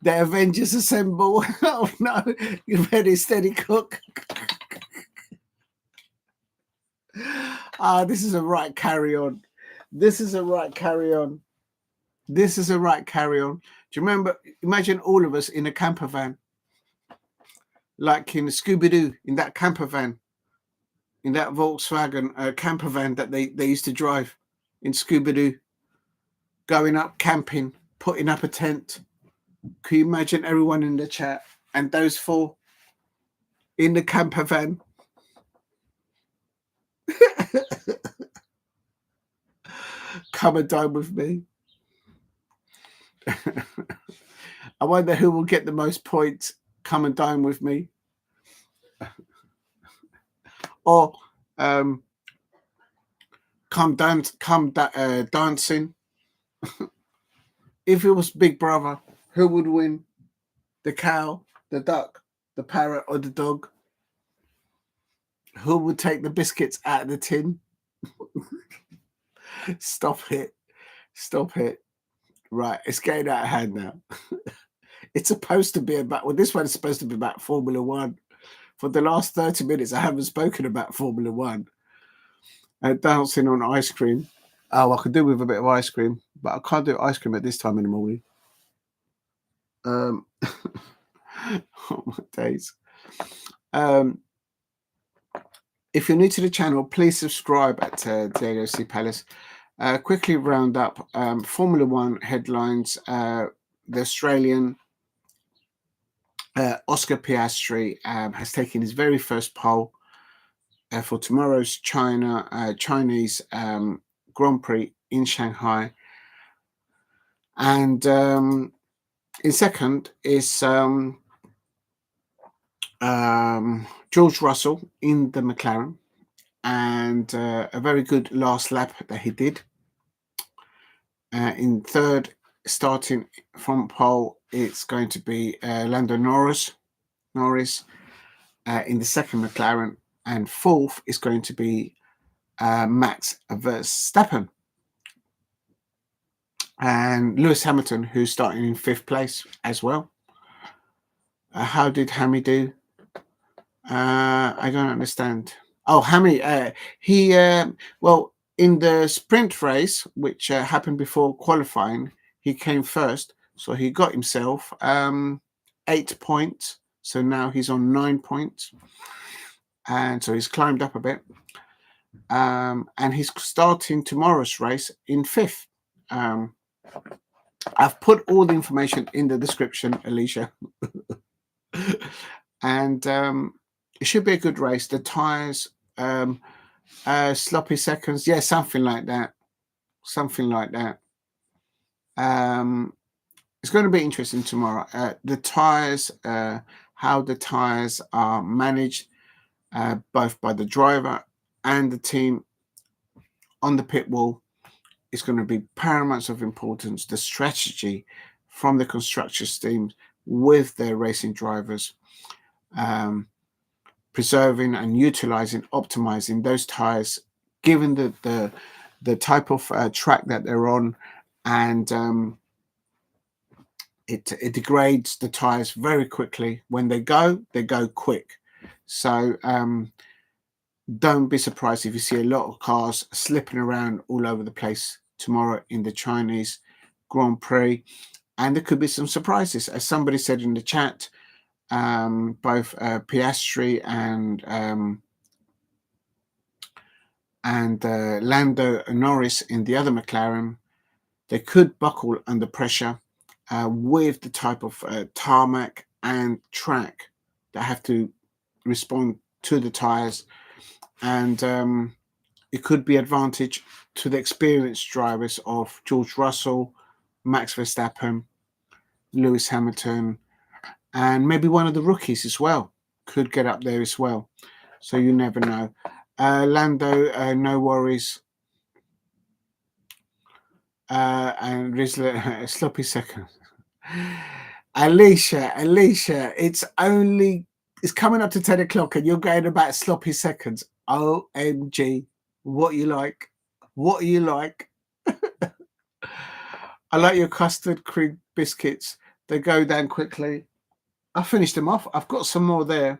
The Avengers assemble. Oh no, you ready, steady cook? This is a right carry on. This is a right carry on. This is a right carry on. Do you remember? Imagine all of us in a camper van, like in Scooby-Doo, in that camper van, in that Volkswagen camper van that they used to drive in Scooby-Doo, going up camping, putting up a tent. Can you imagine everyone in the chat and those four in the camper van? Come and dine with me. I wonder who will get the most points. Come and dine with me. Or come dancing. If it was Big Brother, who would win? The cow, the duck, the parrot, or the dog? Who would take the biscuits out of the tin? Stop it. Stop it. Right, it's getting out of hand now. It's supposed to be about, well, this one is supposed to be about Formula One. For the last 30 minutes, I haven't spoken about Formula One. Dancing on ice cream. Oh, I could do with a bit of ice cream, but I can't do ice cream at this time in the morning. Oh, my days. If you're new to the channel, please subscribe at Diego C. Palace. Quickly round up Formula One headlines. The Australian Oscar Piastri has taken his very first pole for tomorrow's Chinese Grand Prix in Shanghai. And in second is George Russell in the McLaren, and a very good last lap that he did. In third, starting from pole, it's going to be Lando Norris in the second McLaren, and fourth is going to be Max Verstappen. And Lewis Hamilton, who's starting in fifth place as well. How did Hammy do? I don't understand. Oh, Hammy, well, in the sprint race, which happened before qualifying, he came first. So he got himself 8 points. So now he's on 9 points. And so he's climbed up a bit. And he's starting tomorrow's race in fifth. I've put all the information in the description, Alicia. And it should be a good race. The tyres, sloppy seconds. Yeah, something like that. Something like that. It's going to be interesting tomorrow. The tyres, how the tyres are managed, both by the driver and the team on the pit wall, is going to be paramount of importance. The strategy from the constructors team with their racing drivers, preserving and utilizing, optimizing those tires, given the type of track that they're on, and it degrades the tires very quickly. When they go quick. So don't be surprised if you see a lot of cars slipping around all over the place tomorrow in the Chinese Grand Prix. And there could be some surprises. As somebody said in the chat, both Piastri and Lando Norris in the other McLaren They could buckle under pressure with the type of tarmac and track that have to respond to the tyres, and it could be advantage to the experienced drivers of George Russell, Max Verstappen, Lewis Hamilton, and maybe one of the rookies as well could get up there as well. So you never know. Lando, no worries. And Rizla, sloppy second. Alicia, it's coming up to 10 o'clock and you're going about sloppy seconds. OMG. What you like? What you like? I like your custard cream biscuits. They go down quickly. I finished them off. I've got some more there.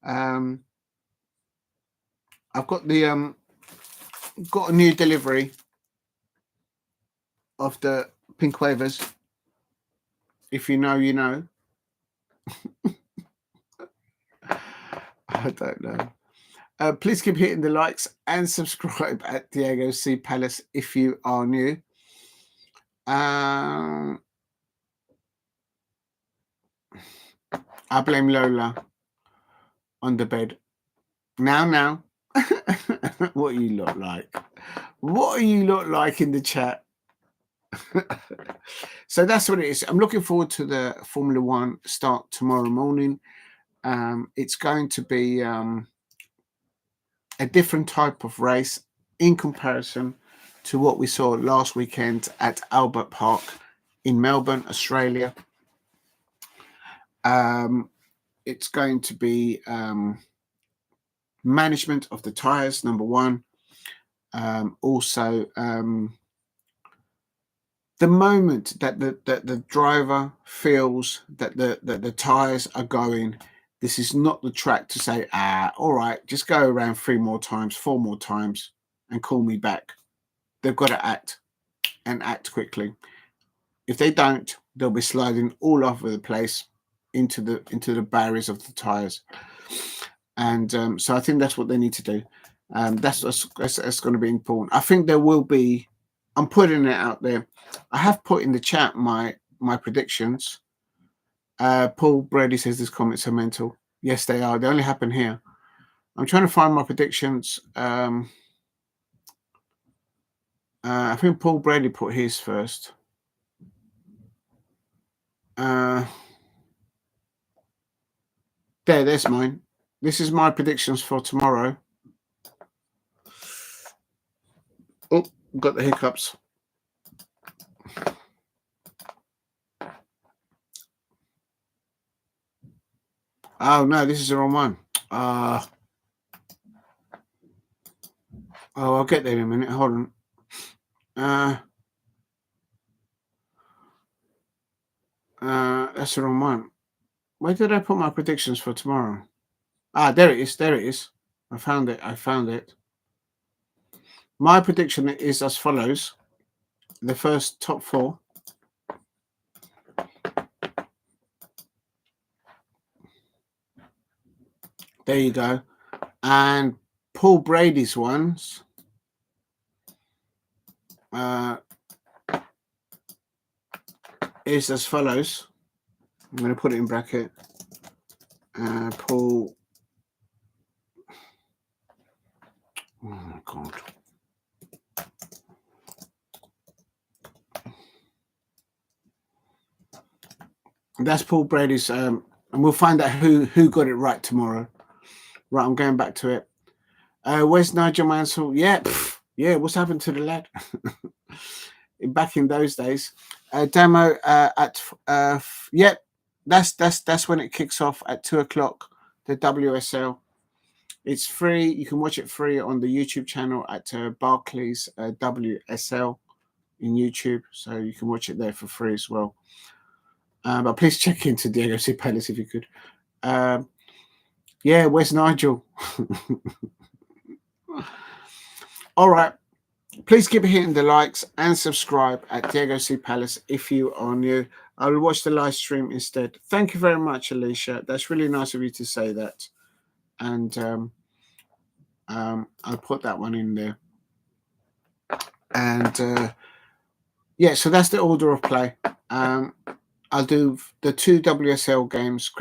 I've got the got a new delivery of the pink wavers. If you know, you know. I don't know. Please keep hitting the likes and subscribe at Diego C. Palace if you are new. I blame Lola on the bed. Now. What do you look like? What do you look like in the chat? So that's what it is. I'm looking forward to the Formula One start tomorrow morning. It's going to be a different type of race in comparison to what we saw last weekend at Albert Park in Melbourne, Australia. It's going to be management of the tyres, number one. Also, the moment that the driver feels that the tyres are going, this is not the track to say, all right, just go around 3 more times, 4 more times, and call me back. They've got to act and act quickly. If they don't, they'll be sliding all over the place into the barriers of the tyres. And so I think that's what they need to do. That's going to be important. I think there will be. I'm putting it out there. I have put in the chat my predictions. Paul Brady says these comments are mental. Yes, they are. They only happen here. I'm trying to find my predictions. I think Paul Brady put his first. There's mine. This is my predictions for tomorrow. Oh, got the hiccups. Oh no, this is the wrong one. Oh, I'll get there in a minute. Hold on. That's the wrong one. Where did I put my predictions for tomorrow? There it is. There it is. I found it. My prediction is as follows. The first top 4. There you go. And Paul Brady's ones is as follows. I'm going to put it in bracket. Paul. Oh my God. That's Paul Brady's, and we'll find out who got it right tomorrow. Right, I'm going back to it. Where's Nigel Mansell? Yeah, what's happened to the lad? Back in those days. Demo at that's when it kicks off at 2 o'clock. The WSL. It's free. You can watch it free on the YouTube channel at Barclays WSL in YouTube, so you can watch it there for free as well. But please check into Diego C. Palace if you could. Where's Nigel? All right. Please keep hitting the likes and subscribe at Diego C. Palace if you are new. I will watch the live stream instead. Thank you very much, Alicia. That's really nice of you to say that. And I'll put that one in there. And Yeah, so that's the order of play. I'll do the two WSL games: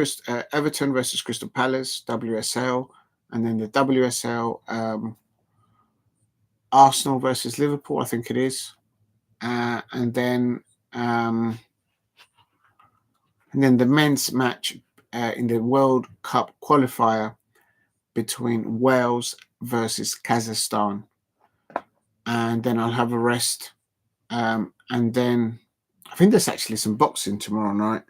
Everton versus Crystal Palace, WSL, and then the WSL Arsenal versus Liverpool, I think it is, and then the men's match in the World Cup qualifier between Wales versus Kazakhstan, and then I'll have a rest, and then I think there's actually some boxing tomorrow night,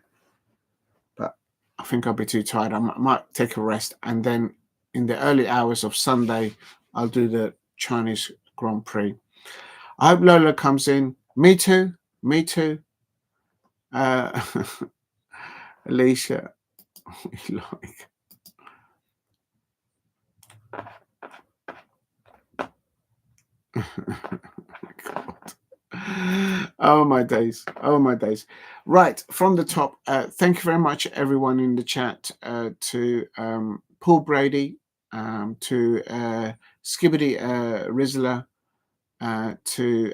but I think I'll be too tired. I might take a rest, and then in the early hours of Sunday, I'll do the Chinese Grand Prix. I hope Lola comes in. Me too. Me too. Alicia, like. God. Oh my days. Oh my days. Right, from the top, thank you very much everyone in the chat, to Paul Brady, to Skibbity Rizla, to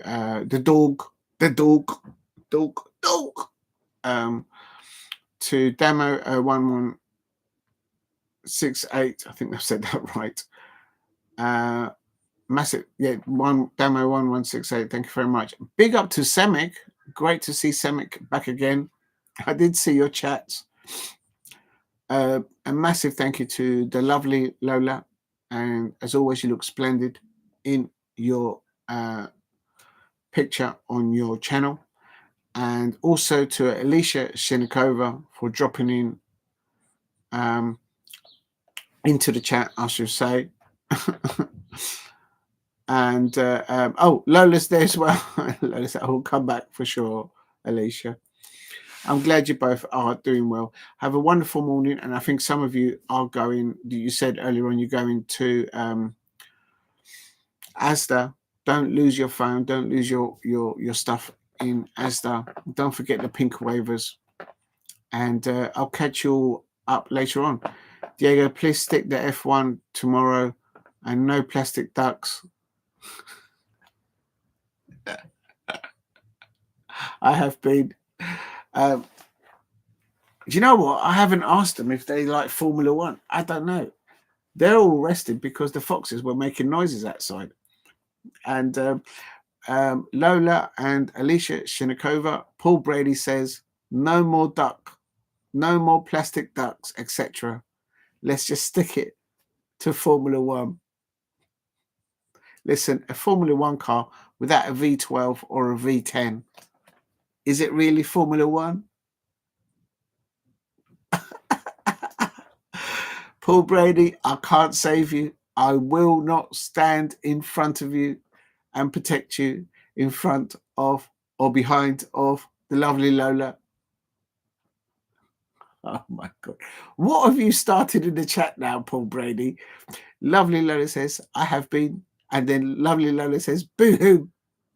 the dog, to Demo 1168, I think I've said that right. Massive, yeah, Demo 1168. Thank you very much. Big up to Semic. Great to see Semic back again. I did see your chats. A massive thank you to the lovely Lola, and as always, you look splendid in your picture on your channel, and also to Alicia Shinikova for dropping in into the chat, I should say. And Lola's there as well. Lola's, I will come back for sure, Alicia. I'm glad you both are doing well. Have a wonderful morning, and I think some of you are going. You said earlier on you're going to Asda. Don't lose your phone. Don't lose your stuff in Asda. Don't forget the pink waivers, and I'll catch you all up later on. Diego, please stick the F1 tomorrow, and no plastic ducks. I have been. Do you know what? I haven't asked them if they like Formula One. I don't know. They're all rested because the foxes were making noises outside. And Lola and Alicia Shinikova, Paul Brady says, no more duck, no more plastic ducks, etc. Let's just stick it to Formula One. Listen, a Formula One car without a V12 or a V10, is it really Formula One? Paul Brady, I can't save you. I will not stand in front of you and protect you in front of or behind of the lovely Lola. Oh my God. What have you started in the chat now, Paul Brady? Lovely Lola says, I have been. And then lovely Lola says, boo-hoo,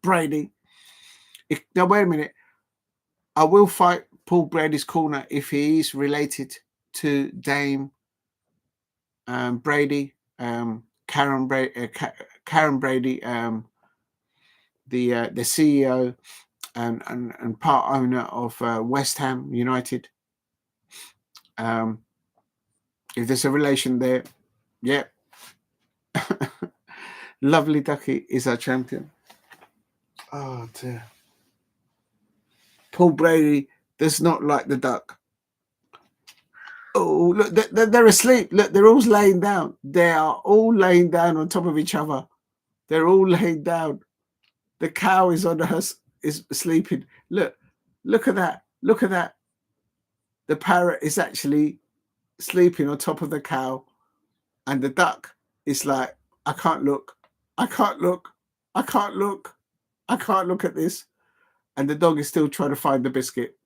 Brady. Now, wait a minute. I will fight Paul Brady's corner if he is related to Dame Brady, Karen Brady, the CEO and part owner of West Ham United. If there's a relation there, yeah. Lovely Ducky is our champion. Oh dear. Paul Brady does not like the duck. Oh, look, they're asleep. Look, they're all laying down. They are all laying down on top of each other. They're all laying down. The cow is on us, is sleeping. Look at that. Look at that. The parrot is actually sleeping on top of the cow, and the duck is like, I can't look. I can't look. I can't look. I can't look at this. And the dog is still trying to find the biscuit.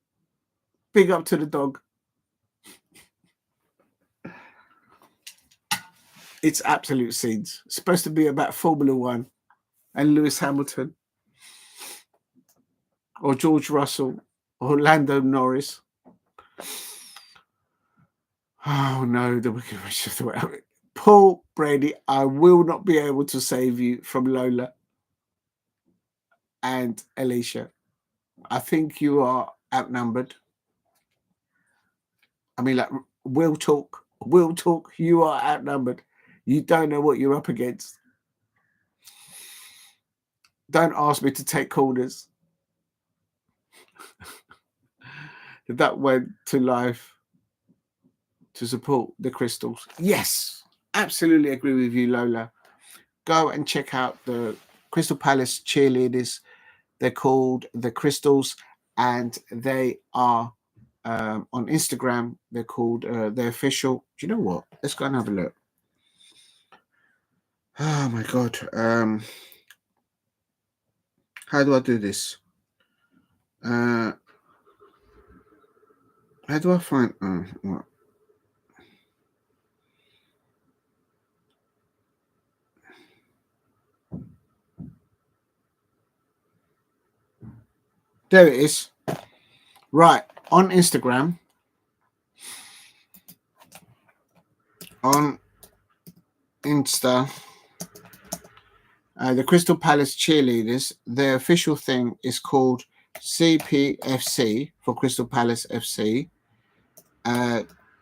Big up to the dog. It's absolute scenes. It's supposed to be about Formula One and Lewis Hamilton or George Russell or Lando Norris. Oh no, the Wicked Witch of the World. Paul Brady, I will not be able to save you from Lola and Alicia. I think you are outnumbered. I mean, like, we'll talk. You are outnumbered. You don't know what you're up against. Don't ask me to take corners. That went to live to support the Crystals. Yes, absolutely agree with you, Lola. Go and check out the Crystal Palace cheerleaders. They're called the Crystals, and they are on Instagram. They're called the official. Do you know what? Let's go and have a look. Oh my god. How do I do this? How do I find? What? There it is. Right, on Instagram. On Insta, the Crystal Palace cheerleaders, their official thing is called CPFC for Crystal Palace FC.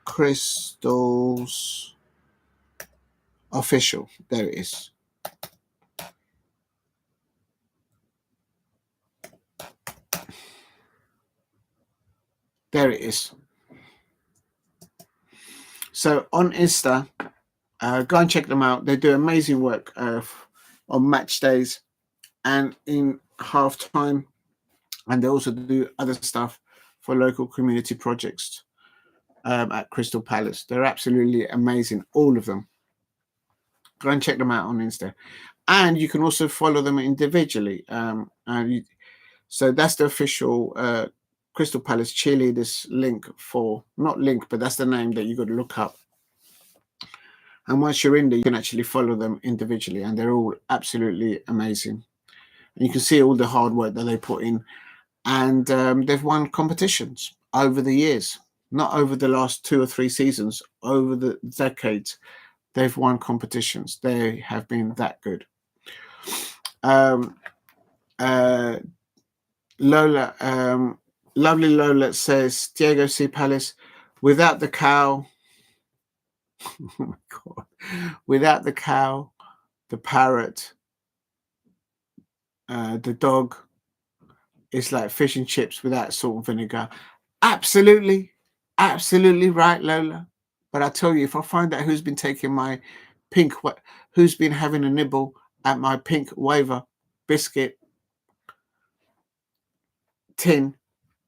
Crystals official. There it is. There it is. So on Insta, go and check them out. They do amazing work on match days and in halftime, and they also do other stuff for local community projects at Crystal Palace. They're absolutely amazing, all of them. Go and check them out on Insta, and you can also follow them individually. So that's the official Crystal Palace cheerleaders link for, not link, but that's the name that you got to look up. And once you're in there, you can actually follow them individually, and they're all absolutely amazing. And you can see all the hard work that they put in, and they've won competitions over the years, not over the last 2 or 3 seasons, over the decades. They've won competitions. They have been that good. Lola, lovely Lola says, Diego C. Palace, without the cow, oh my God, without the cow, the parrot, the dog, it's like fish and chips without salt and vinegar. Absolutely, absolutely right, Lola. But I tell you, if I find out who's been taking my pink, who's been having a nibble at my pink waiver biscuit tin,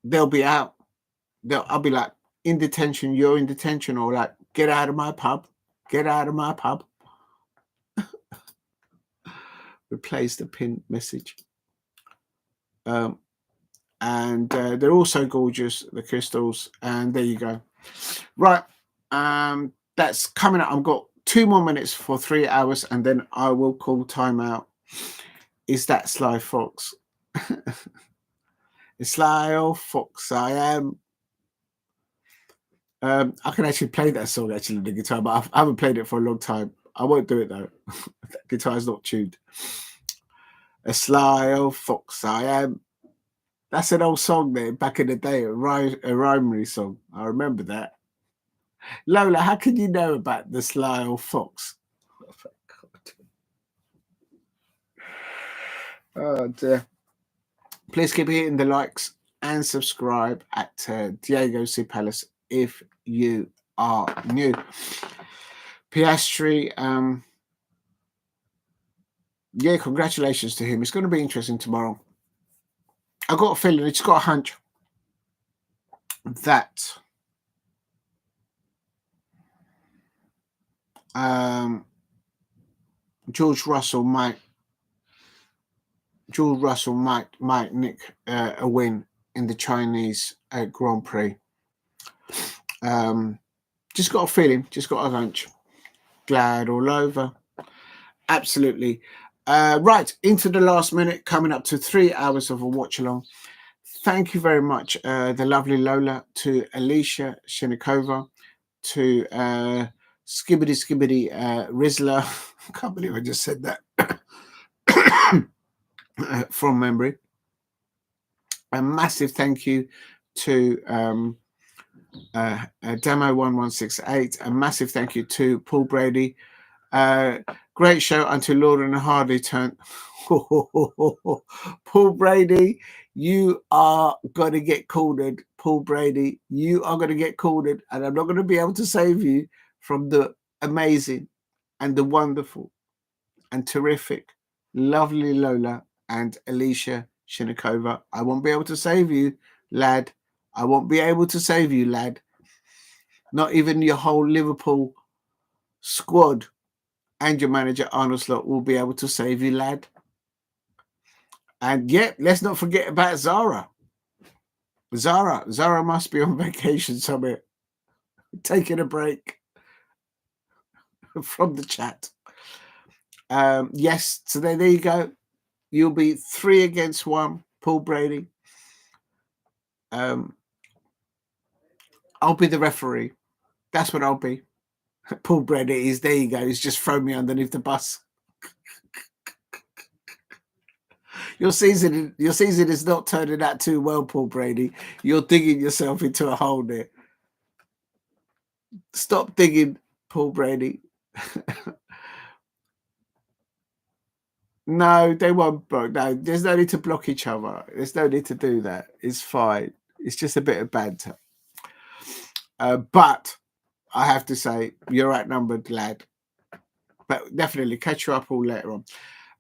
they'll be out. I'll be like, in detention, you're in detention, or like, get out of my pub, get out of my pub. Replace the pin message. And they're also gorgeous, the crystals. And there you go. Right. That's coming up. I've got 2 more minutes for 3 hours, and then I will call timeout. Is that Sly Fox? It's Sly old Fox, I am. I can actually play that song actually on the guitar, but I haven't played it for a long time. I won't do it though. That guitar's not tuned. A sly old fox I am. That's an old song there back in the day, a rhymery song. I remember that. Lola, how can you know about the sly old fox? Oh dear. Please keep hitting the likes and subscribe at Diego C. Palace if you are new. Piastri, yeah, congratulations to him. It's going to be interesting tomorrow. I got a feeling, it's got a hunch that George Russell might nick a win in the Chinese Grand Prix. Just got a feeling, just got a hunch. Glad all over. Absolutely. Right, into the last minute, coming up to 3 hours of a watch along. Thank you very much, the lovely Lola, to Alicia Shenikova, to Skibbity Rizla. I can't believe I just said that from memory. A massive thank you to Demo1168. A massive thank you to Paul Brady. Great show until Laura and Hardy turned. Paul Brady, you are going to get cornered. Paul Brady, you are going to get cornered, and I'm not going to be able to save you from the amazing and the wonderful and terrific, lovely Lola and Alicia Shinikova. I won't be able to save you, lad. I won't be able to save you, lad. Not even your whole Liverpool squad and your manager Arnold Slot will be able to save you, lad. And yet, let's not forget about Zara. Zara must be on vacation somewhere, taking a break from the chat. Yes, so there you go. You'll be 3 against 1, Paul Brady. I'll be the referee. That's what I'll be. Paul Brady is, there you go. He's just thrown me underneath the bus. Your season is not turning out too well, Paul Brady. You're digging yourself into a hole there. Stop digging, Paul Brady. No, they won't block. No, there's no need to block each other. There's no need to do that. It's fine. It's just a bit of banter. But I have to say, you're outnumbered, lad. But definitely catch you up all later on.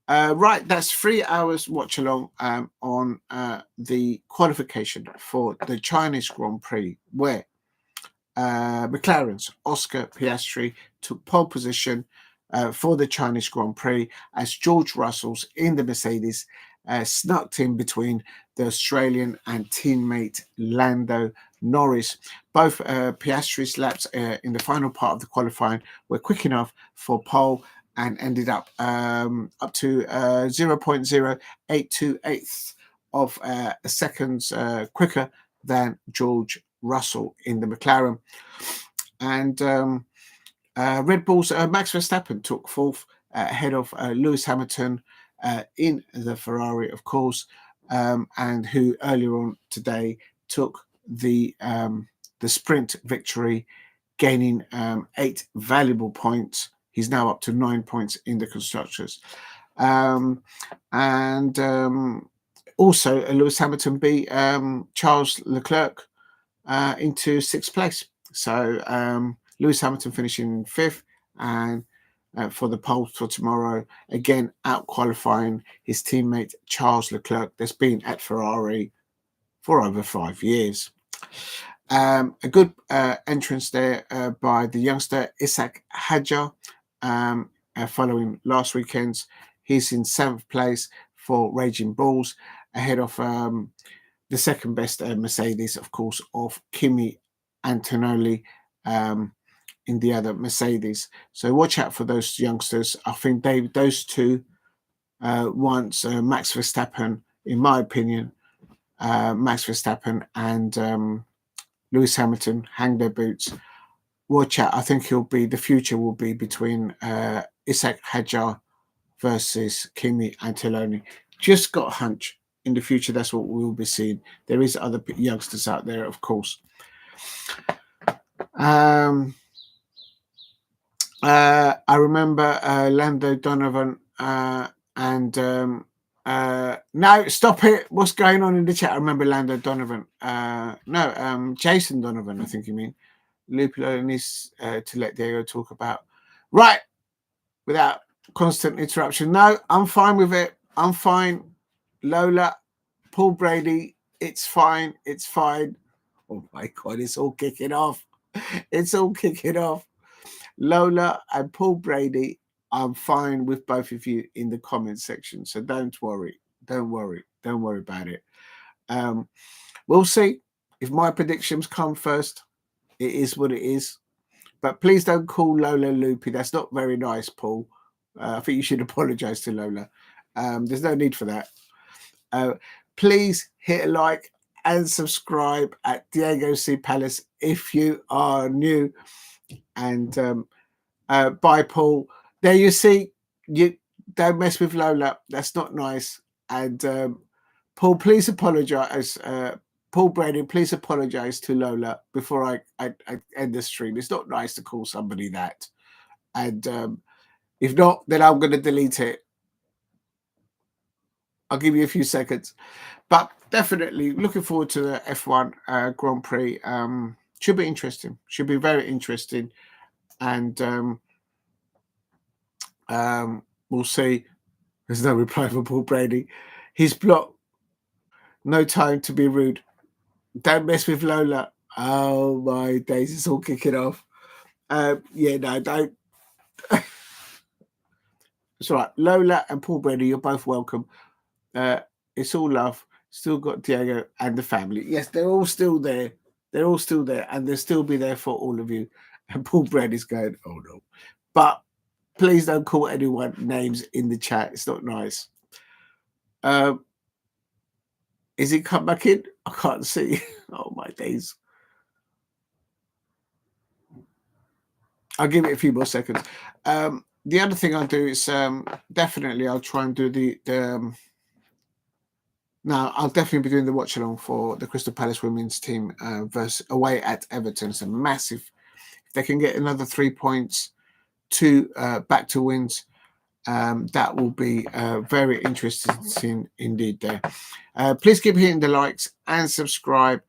Right, that's 3 hours watch along on the qualification for the Chinese Grand Prix, where McLaren's Oscar Piastri took pole position for the Chinese Grand Prix as George Russell's in the Mercedes snuck in between the Australian and teammate Lando Norris. Both Piastri's laps in the final part of the qualifying were quick enough for pole and ended up to 0.0828 of seconds quicker than George Russell in the McLaren. And Red Bull's Max Verstappen took 4th ahead of Lewis Hamilton in the Ferrari, of course, and who earlier on today took the sprint victory, gaining 8 valuable points. He's now up to 9 points in the constructors. Also, Lewis Hamilton beat Charles Leclerc into 6th place. So Lewis Hamilton finishing 5th and for the pole for tomorrow, again out qualifying his teammate Charles Leclerc that's been at Ferrari for over 5 years. A good entrance there by the youngster Isack Hadjar following last weekend's. He's in 7th place for Raging Bulls, ahead of the second best Mercedes, of course, of Kimi Antonelli in the other Mercedes. So watch out for those youngsters. I think those two, once Max Verstappen, in my opinion, Max Verstappen and Lewis Hamilton hang their boots. Watch out. I think the future will be between Isack Hadjar versus Kimi Antonelli. Just got a hunch. In the future, that's what we'll be seeing. There is other youngsters out there, of course. I remember Lando Donovan and no, stop it. What's going on in the chat? I remember Lando Donovan. Jason Donovan, I think you mean. Lupilo needs to let Diego talk about. Right, without constant interruption. No, I'm fine with it. I'm fine. Lola, Paul Brady, it's fine. It's fine. Oh my God, it's all kicking off. It's all kicking off. Lola and Paul Brady, I'm fine with both of you in the comment section. So don't worry. Don't worry. Don't worry about it. We'll see. If my predictions come first, it is what it is. But please don't call Lola Loopy. That's not very nice, Paul. I think you should apologize to Lola. There's no need for that. Please hit a like and subscribe at Diego C. Palace if you are new. And bye, Paul. There you see, you don't mess with Lola. That's not nice. And Paul, please apologise. Paul Brady, please apologise to Lola before I end the stream. It's not nice to call somebody that. And if not, then I'm going to delete it. I'll give you a few seconds. But definitely looking forward to the F1 Grand Prix. Should be interesting. Should be very interesting. And we'll see. There's no reply from Paul Brady. He's blocked. No time to be rude. Don't mess with Lola. Oh my days, it's all kicking off. Yeah, no, don't. It's all right. Lola and Paul Brady, you're both welcome. It's all love. Still got Diego and the family. Yes, they're all still there. They're all still there, and they'll still be there for all of you. And Paul Brady's going, oh no. But please don't call anyone names in the chat. It's not nice. Is he come back in? I can't see. Oh my days. I'll give it a few more seconds. The other thing I'll do is definitely I'll try and do the now I'll definitely be doing the watch along for the Crystal Palace women's team versus away at Everton. It's a massive. If they can get another 3 points, back to wins, that will be very interesting indeed there. Please keep hitting the likes and subscribe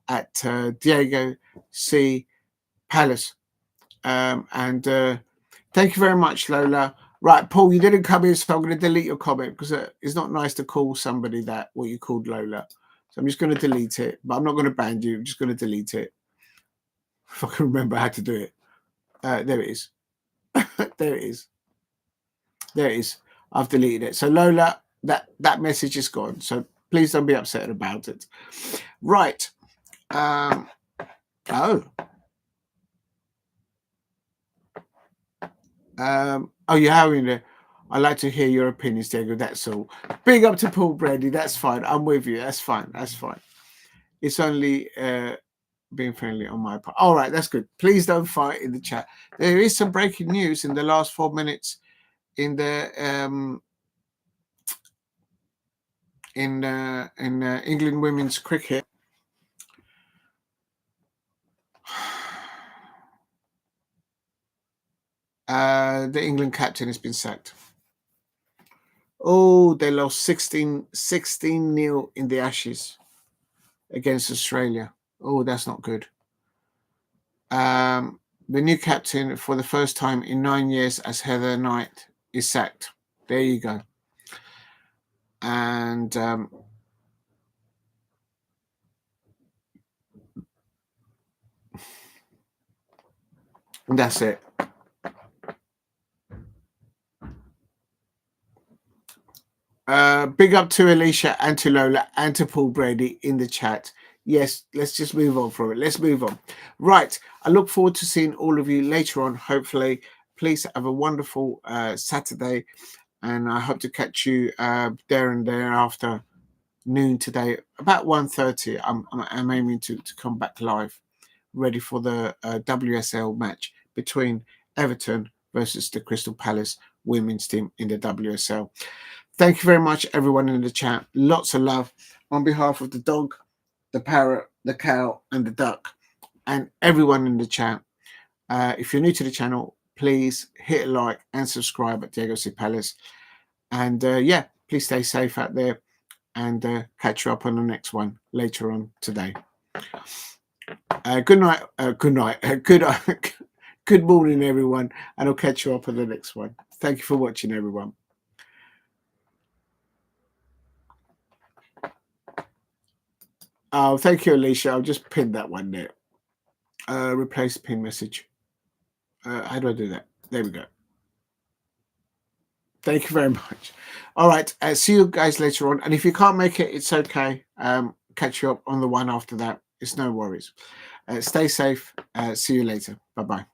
at Diego C. Palace. And thank you very much, Lola. Right, Paul, you didn't come in, so I'm going to delete your comment because it's not nice to call somebody that what you called Lola. So I'm just going to delete it, but I'm not going to ban you. I'm just going to delete it. If I can remember how to do it. There it is. There it is. There it is. I've deleted it. So Lola, that message is gone. So please don't be upset about it. Right. Oh, you're having it. I'd like to hear your opinions, Diego. That's all. Big up to Paul Brady. That's fine. I'm with you. That's fine. That's fine. It's only being friendly on my part. All right, that's good. Please don't fight in the chat. There is some breaking news in the last 4 minutes in the in England women's cricket. The England captain has been sacked. Oh, they lost 16-0 in the Ashes against Australia. Oh, that's not good. The new captain for the first time in 9 years as Heather Knight is sacked. There you go. And that's it. Big up to Alicia and to Lola and to Paul Brady in the chat. Yes, let's just move on from it. Let's move on. Right. I look forward to seeing all of you later on, hopefully. Please have a wonderful Saturday. And I hope to catch you there and thereafter noon today. About 1:30, I'm aiming to come back live, ready for the WSL match between Everton versus the Crystal Palace women's team in the WSL. Thank you very much, everyone in the chat. Lots of love on behalf of the dog, the parrot, the cow, and the duck, and everyone in the chat. If you're new to the channel, please hit a like and subscribe at Diego C. Palace. And yeah, please stay safe out there and catch you up on the next one later on today. Good night. Good morning, everyone. And I'll catch you up on the next one. Thank you for watching, everyone. Oh, thank you, Alicia. I'll just pin that one there. Replace pin message. How do I do that? There we go. Thank you very much. All right. See you guys later on. And if you can't make it, it's okay. Catch you up on the one after that. It's no worries. Stay safe. See you later. Bye-bye.